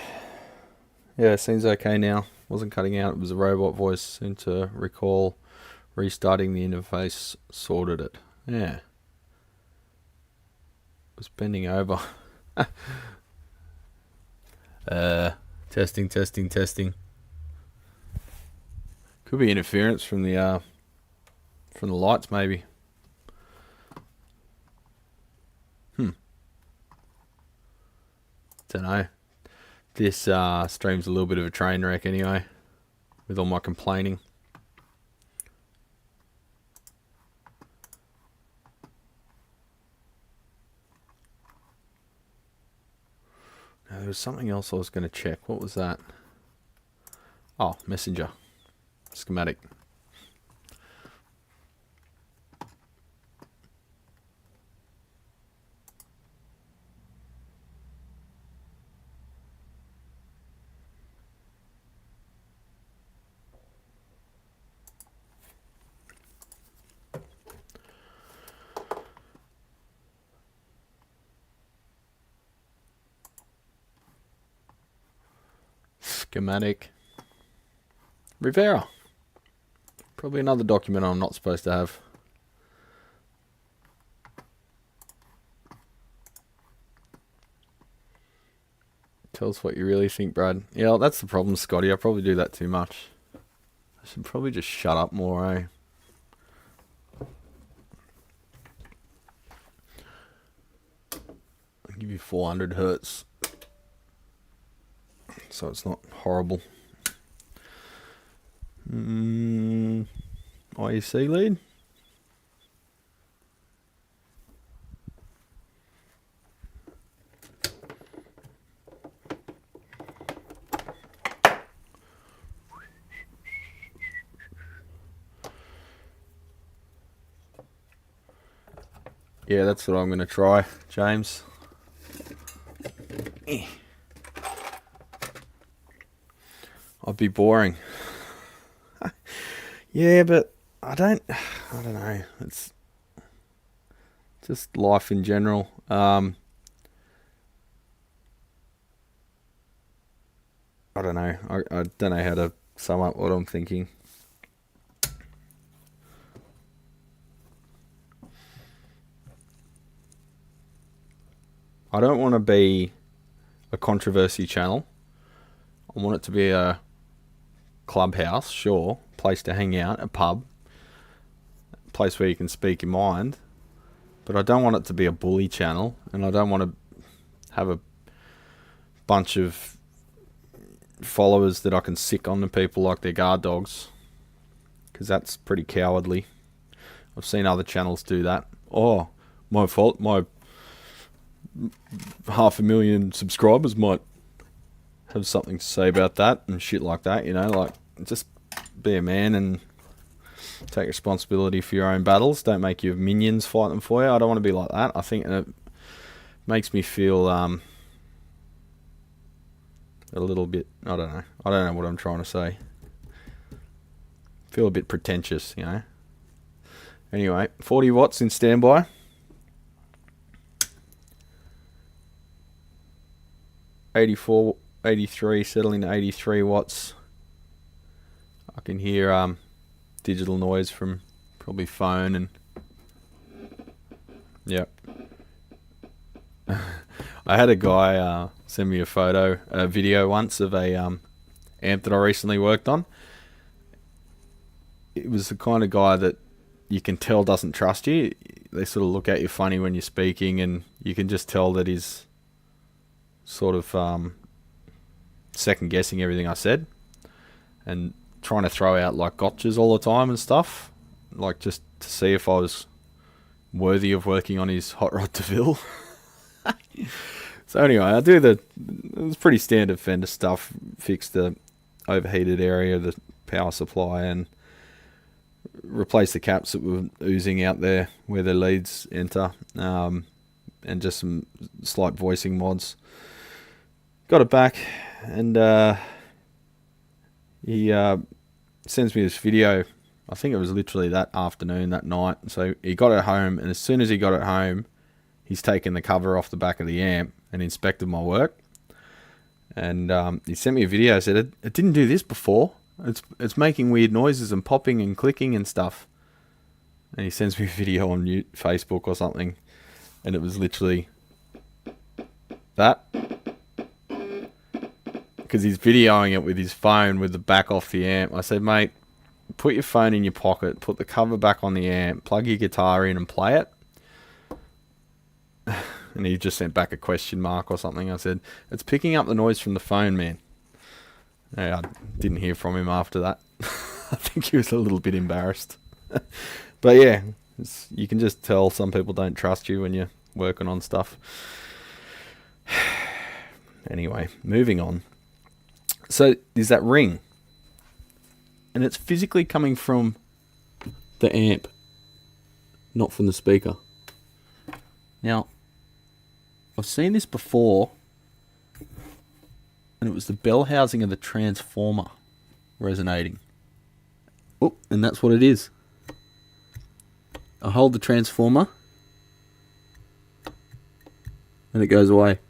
[SPEAKER 1] Yeah, it seems okay now. Wasn't cutting out, it was a robot voice. Seemed to recall restarting the interface, sorted it. Yeah. Was bending over. Testing. Could be interference from the lights, maybe. Don't know. This stream's a little bit of a train wreck anyway, with all my complaining. Now, there was something else I was going to check. What was that? Oh, Messenger. Schematic. Schematic. Rivera. Probably another document I'm not supposed to have. Tell us what you really think, Brad. Yeah, that's the problem, Scotty. I probably do that too much. I should probably just shut up more, eh? I'll give you 400 hertz. So it's not horrible. IEC lead. Yeah, that's what I'm going to try, James. I'd be boring. Yeah, but I don't know. It's just life in general. I don't know. I don't know how to sum up what I'm thinking. I don't want to be a controversy channel. I want it to be a clubhouse, sure, place to hang out, a pub, a place where you can speak your mind, but I don't want it to be a bully channel, and I don't want to have a bunch of followers that I can sick on to people like they're guard dogs, because that's pretty cowardly. I've seen other channels do that. Oh, my fault, my 500,000 subscribers might have something to say about that and shit like that, you know, like, just be a man and take responsibility for your own battles. Don't make your minions fight them for you. I don't want to be like that. I think it makes me feel a little bit, I don't know what I'm trying to say. Feel a bit pretentious, you know. Anyway, 40 watts in standby. 84, 83, settling to 83 watts. I can hear digital noise from probably phone and yep. I had a guy send me a video once of a amp that I recently worked on. It was the kind of guy that you can tell doesn't trust you. They sort of look at you funny when you're speaking, and you can just tell that he's sort of second guessing everything I said and trying to throw out like gotchas all the time and stuff, like just to see if I was worthy of working on his hot rod DeVille. So anyway, I do it was pretty standard fender stuff. Fix the overheated area of the power supply and replace the caps that were oozing out there where the leads enter, and just some slight voicing mods. Got it back, and he sends me this video. I think it was literally that afternoon, that night. So he got it home, and as soon as he got it home, he's taken the cover off the back of the amp and inspected my work. And he sent me a video. Said it didn't do this before. It's making weird noises and popping and clicking and stuff. And he sends me a video on Facebook or something, and it was literally that, because he's videoing it with his phone with the back off the amp. I said, mate, put your phone in your pocket, put the cover back on the amp, plug your guitar in and play it. And he just sent back a question mark or something. I said, it's picking up the noise from the phone, man. Yeah, I didn't hear from him after that. I think he was a little bit embarrassed. But yeah, you can just tell some people don't trust you when you're working on stuff. Anyway, moving on. So there's that ring, and it's physically coming from the amp, not from the speaker. Now, I've seen this before, and it was the bell housing of the transformer resonating. Oh, and that's what it is. I hold the transformer, and it goes away.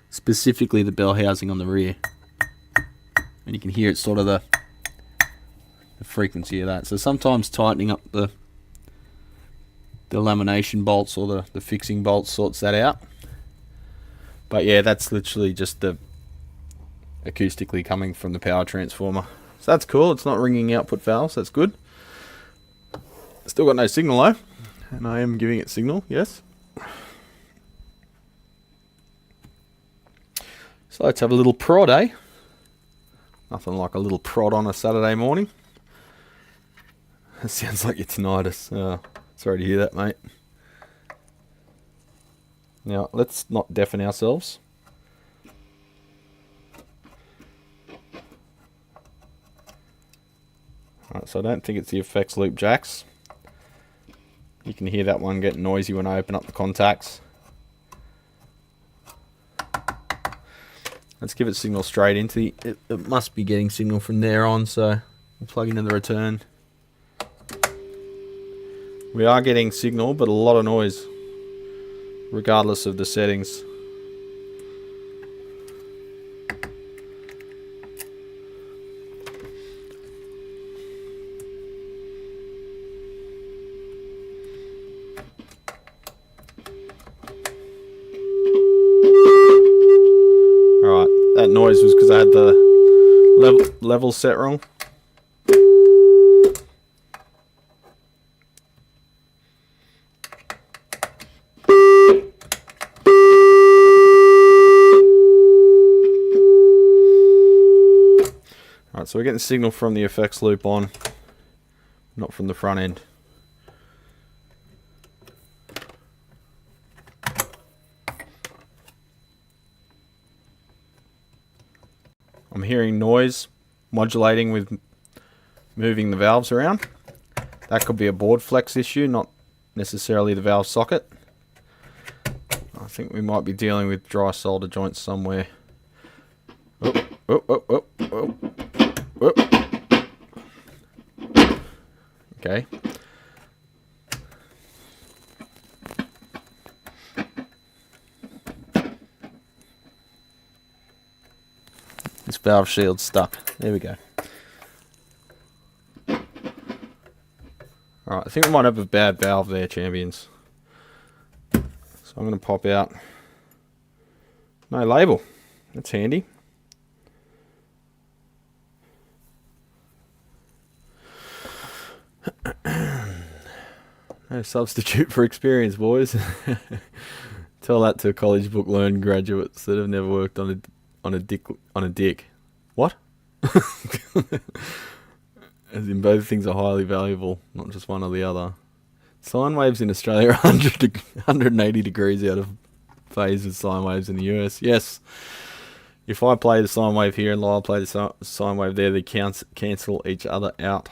[SPEAKER 1] Specifically the bell housing on the rear. And you can hear it's sort of the frequency of that. So sometimes tightening up the lamination bolts or the fixing bolts sorts that out. But yeah, that's literally just the acoustically coming from the power transformer. So that's cool. It's not ringing output valves. That's good. Still got no signal though, and I am giving it signal. Yes. So let's have a little prod, eh? Nothing like a little prod on a Saturday morning. That sounds like your tinnitus. Sorry to hear that, mate. Now, let's not deafen ourselves. Alright, so I don't think it's the effects loop jacks. You can hear that one getting noisy when I open up the contacts. Let's give it signal straight into the... It must be getting signal from there on, so we'll plug into the return. We are getting signal, but a lot of noise, regardless of the settings. Alright, that noise was because I had the level set wrong. Alright, so we're getting signal from the effects loop on, not from the front end. I'm hearing noise modulating with moving the valves around. That could be a board flex issue, not necessarily the valve socket. I think we might be dealing with dry solder joints somewhere. Oh, oh, oh, oh, oh. Oh. Okay. This valve shield's stuck. There we go. Alright, I think we might have a bad valve there, champions. So I'm going to pop out. No label. That's handy. No substitute for experience, boys. Tell that to college book learned graduates that have never worked on a dick. What? As in both things are highly valuable, not just one or the other. Sine waves in Australia are 180 degrees out of phase with sine waves in the US. Yes. If I play the sine wave here and Lyle play the sine wave there, they cancel each other out.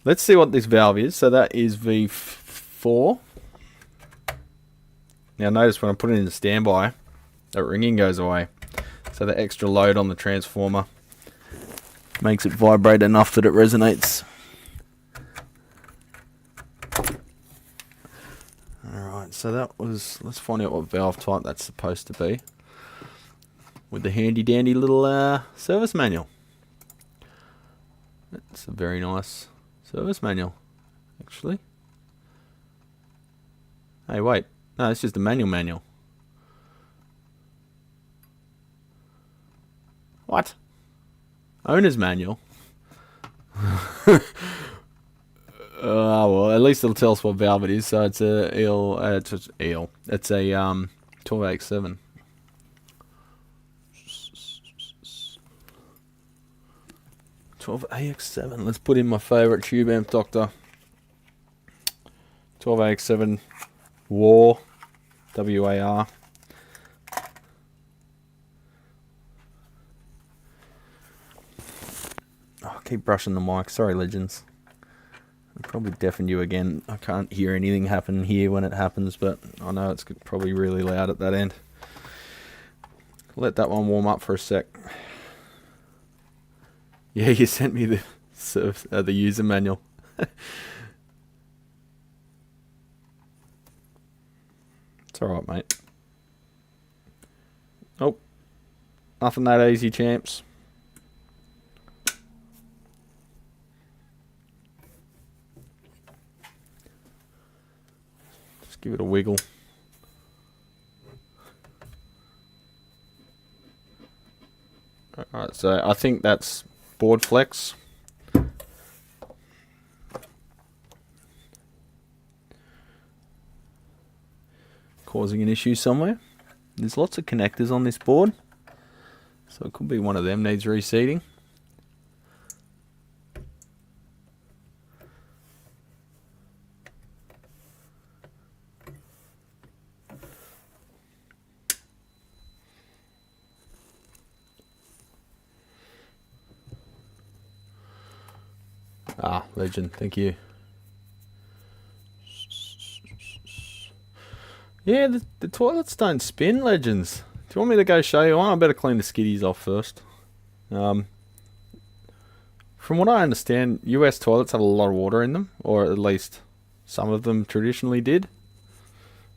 [SPEAKER 1] Let's see what this valve is. So that is V4. Now notice when I put it into standby, that ringing goes away. So the extra load on the transformer makes it vibrate enough that it resonates. Alright, so that was, let's find out what valve type that's supposed to be. With the handy dandy little service manual. That's a very nice service manual, actually. Hey, wait. No, it's just a manual. What? Owner's manual? Well, at least it'll tell us what valve it is. So it's a It's a 12AX7. AX7. Let's put in my favourite tube amp doctor. 12AX7 WAR. WAR. Oh, keep brushing the mic. Sorry, legends. I'll probably deafen you again. I can't hear anything happen here when it happens, but I know it's probably really loud at that end. Let that one warm up for a sec. Yeah, you sent me the user manual. It's alright, mate. Oh, nothing that easy, champs. Just give it a wiggle. Alright, so I think that's board flex. Causing an issue somewhere. There's lots of connectors on this board, so it could be one of them needs reseating. Ah, legend, thank you. Yeah, the toilets don't spin, legends. Do you want me to go show you one? I better clean the skiddies off first. From what I understand, US toilets have a lot of water in them, or at least some of them traditionally did.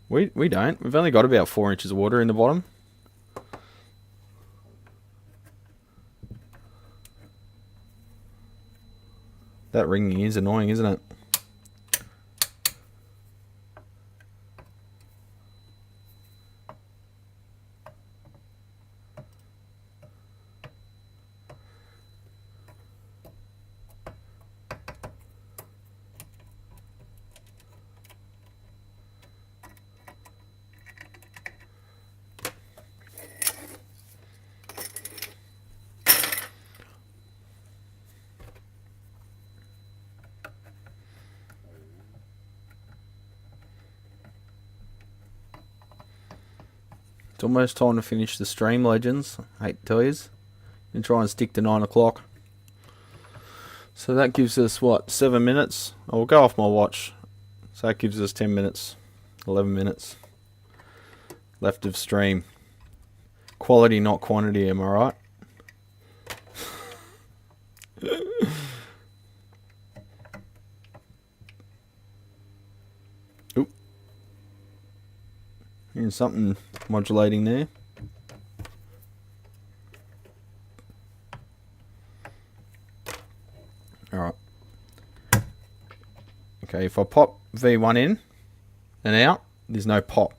[SPEAKER 1] We don't. We've only got about 4 inches of water in the bottom. That ringing is annoying, isn't it? It's almost time to finish the stream, legends. I hate to tell yous. And try and stick to 9 o'clock. So that gives us, what, 7 minutes? I'll go off my watch. So that gives us 10 minutes. 11 minutes. Left of stream. Quality, not quantity, am I right? Oop. Hearing something modulating there. Alright. Okay, if I pop V1 in and out, there's no pop.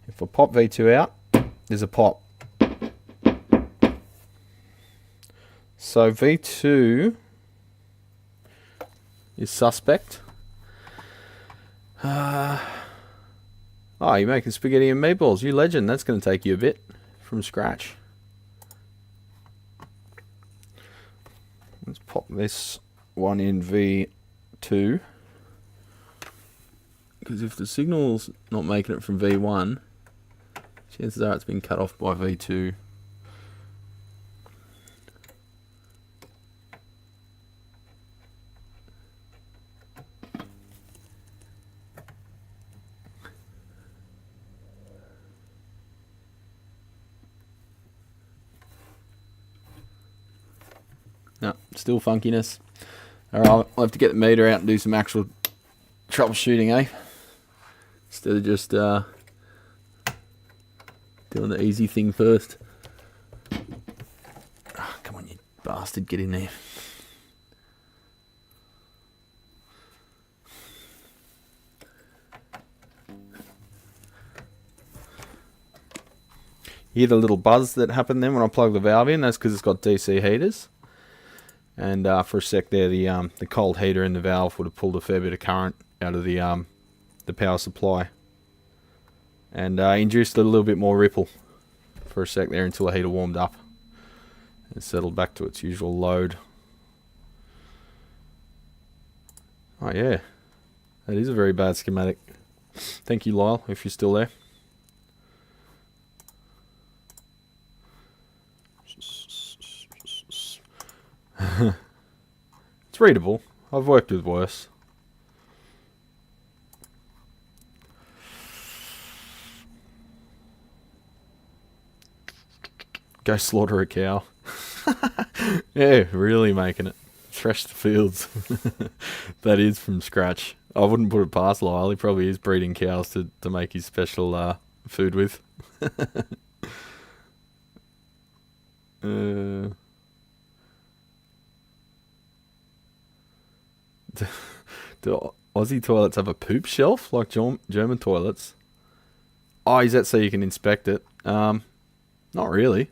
[SPEAKER 1] If I pop V2 out, there's a pop. So V2 is suspect. Oh, you're making spaghetti and meatballs. You legend. That's going to take you a bit from scratch. Let's pop this one in V2. Because if the signal's not making it from V1, chances are it's been cut off by V2. No, still funkiness. Alright, I'll have to get the meter out and do some actual troubleshooting, eh? Instead of just doing the easy thing first. Oh, come on, you bastard, get in there. You hear the little buzz that happened then when I plug the valve in? That's because it's got DC heaters. And for a sec there, the cold heater in the valve would have pulled a fair bit of current out of the power supply, and induced a little bit more ripple for a sec there until the heater warmed up and settled back to its usual load. Oh yeah, that is a very bad schematic. Thank you, Lyle, if you're still there. It's readable. I've worked with worse. Go slaughter a cow. Yeah, really making it. Thresh the fields. That is from scratch. I wouldn't put it past Lyle. He probably is breeding cows to make his special food with. Do Aussie toilets have a poop shelf like German toilets? Oh, is that so you can inspect it? Not really.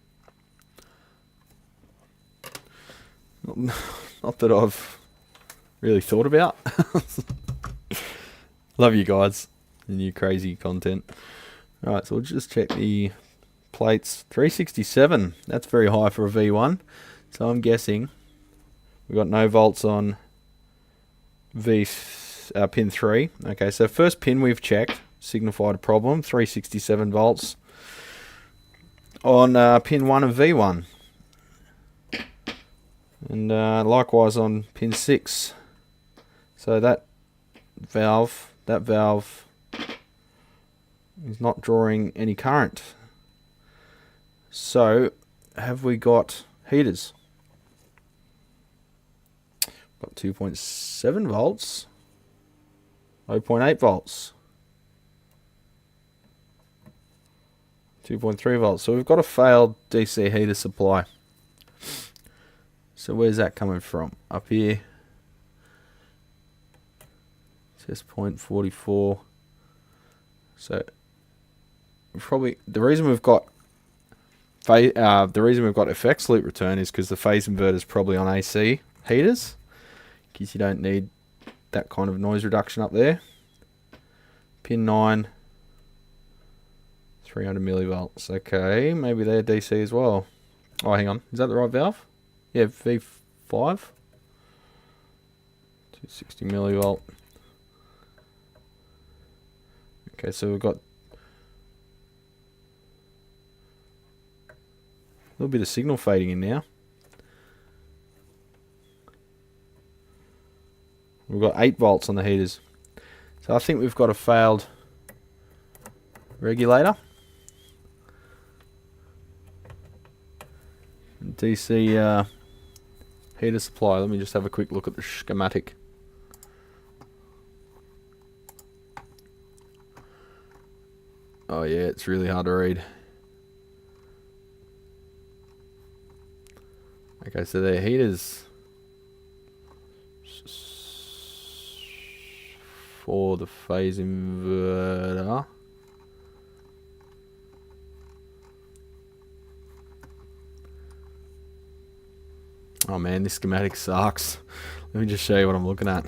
[SPEAKER 1] Not that I've really thought about. Love you guys. The new crazy content. Alright, so we'll just check the plates. 367. That's very high for a V1. So I'm guessing we've got no volts on pin 3. Okay, so first pin we've checked signified a problem. 367 volts on pin 1 of V1. And likewise on pin 6. So that valve is not drawing any current. So have we got heaters? Got 2.7 volts, 0.8 volts, 2.3 volts. So we've got a failed DC heater supply. So where's that coming from? Up here. Test point 44. So probably the reason we've got FX loop return is because the phase inverter is probably on AC heaters, because you don't need that kind of noise reduction up there. Pin 9, 300 millivolts. Okay, maybe they're DC as well. Oh, hang on. Is that the right valve? Yeah, V5. 260 millivolt. Okay, so we've got a little bit of signal fading in now. We've got 8 volts on the heaters. So I think we've got a failed regulator. DC heater supply. Let me just have a quick look at the schematic. Oh yeah, it's really hard to read. Okay, so they're heaters for the phase inverter. Oh man, this schematic sucks. Let me just show you what I'm looking at.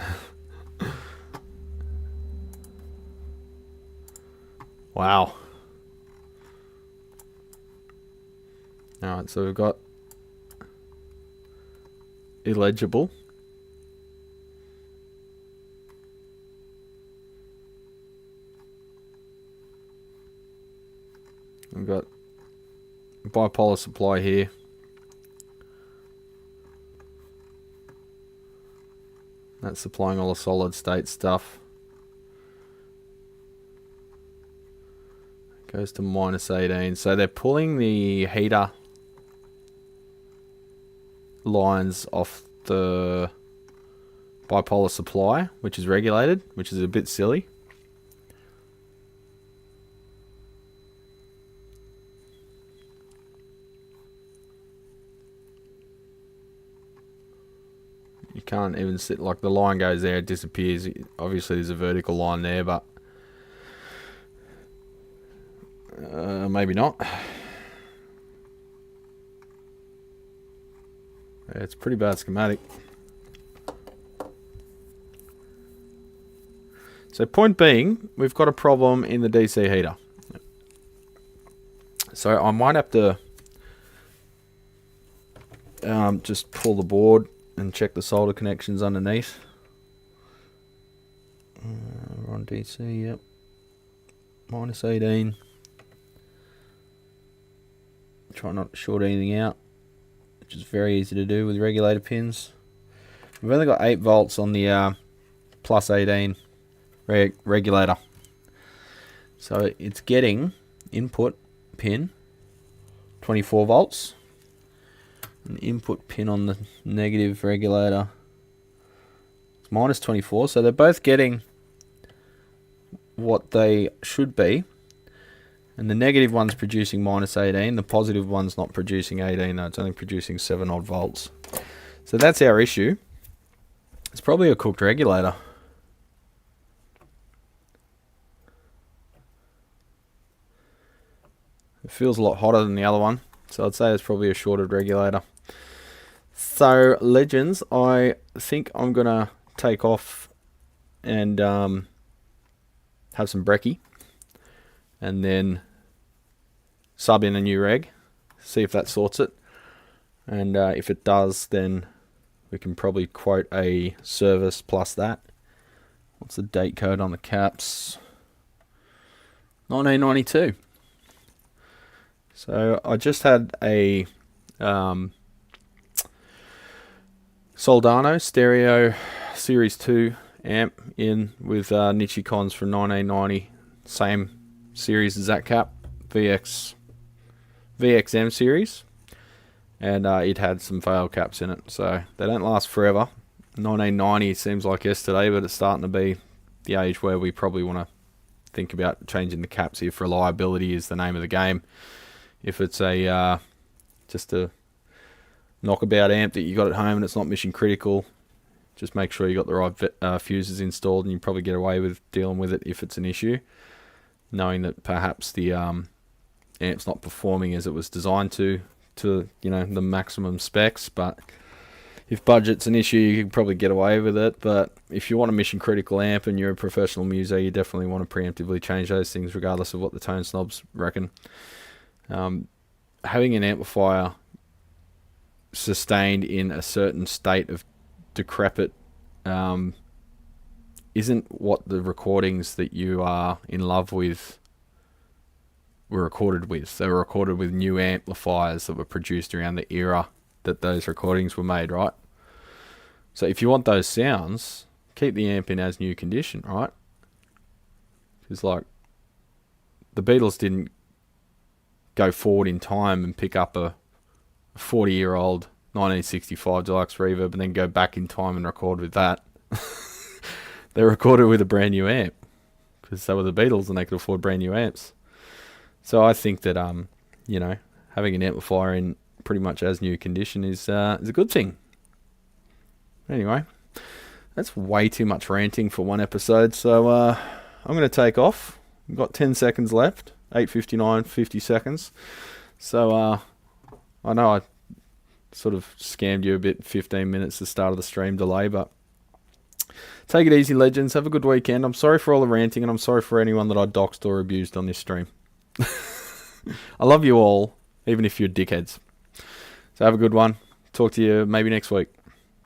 [SPEAKER 1] Wow. Alright, so we've got illegible. bipolar supply here. That's supplying all the solid state stuff. Goes to -18. So they're pulling the heater lines off the bipolar supply, which is regulated, which is a bit silly. You can't even sit, like the line goes there, it disappears. Obviously there's a vertical line there, but maybe not. Yeah, it's a pretty bad schematic. So point being, we've got a problem in the DC heater. So I might have to just pull the board and check the solder connections underneath. We're on DC, yep. -18. Try not to short anything out, which is very easy to do with regulator pins. We've only got 8 volts on the +18 regulator. So it's getting input pin 24 volts. An input pin on the negative regulator, it's -24, so they're both getting what they should be, and the negative one's producing -18, the positive one's not producing 18 though, it's only producing 7 odd volts. So that's our issue. It's probably a cooked regulator. It feels a lot hotter than the other one, so I'd say it's probably a shorted regulator. So, legends, I think I'm going to take off and have some brekkie and then sub in a new reg, see if that sorts it. And if it does, then we can probably quote a service plus that. What's the date code on the caps? 1992. So, I just had a Soldano stereo series 2 amp in with Nichicons from 1990, same series as that cap, VXM series, and it had some fail caps in it, so they don't last forever. 1990 seems like yesterday, but it's starting to be the age where we probably want to think about changing the caps if reliability is the name of the game. If it's a just a knockabout amp that you got at home and it's not mission critical, just make sure you got the right fuses installed, and you probably get away with dealing with it if it's an issue, knowing that perhaps the amp's not performing as it was designed to you know, the maximum specs. But if budget's an issue, you can probably get away with it. But if you want a mission critical amp and you're a professional muser, you definitely want to preemptively change those things regardless of what the tone snobs reckon. Having an amplifier sustained in a certain state of decrepit isn't what the recordings that you are in love with were recorded with. They were recorded with new amplifiers that were produced around the era that those recordings were made, right? So if you want those sounds, keep the amp in as new condition, right? Because like the Beatles didn't go forward in time and pick up a 40-year-old 1965 deluxe reverb and then go back in time and record with that. They recorded with a brand new amp because they were the Beatles and they could afford brand new amps. So I think that you know, having an amplifier in pretty much as new condition is a good thing. Anyway, that's way too much ranting for one episode, so I'm going to take off. We've got 10 seconds left, 8:59, 50 seconds. So I know I sort of scammed you a bit, 15 minutes the start of the stream delay, but take it easy, legends. Have a good weekend. I'm sorry for all the ranting, and I'm sorry for anyone that I doxed or abused on this stream. I love you all, even if you're dickheads. So have a good one. Talk to you maybe next week.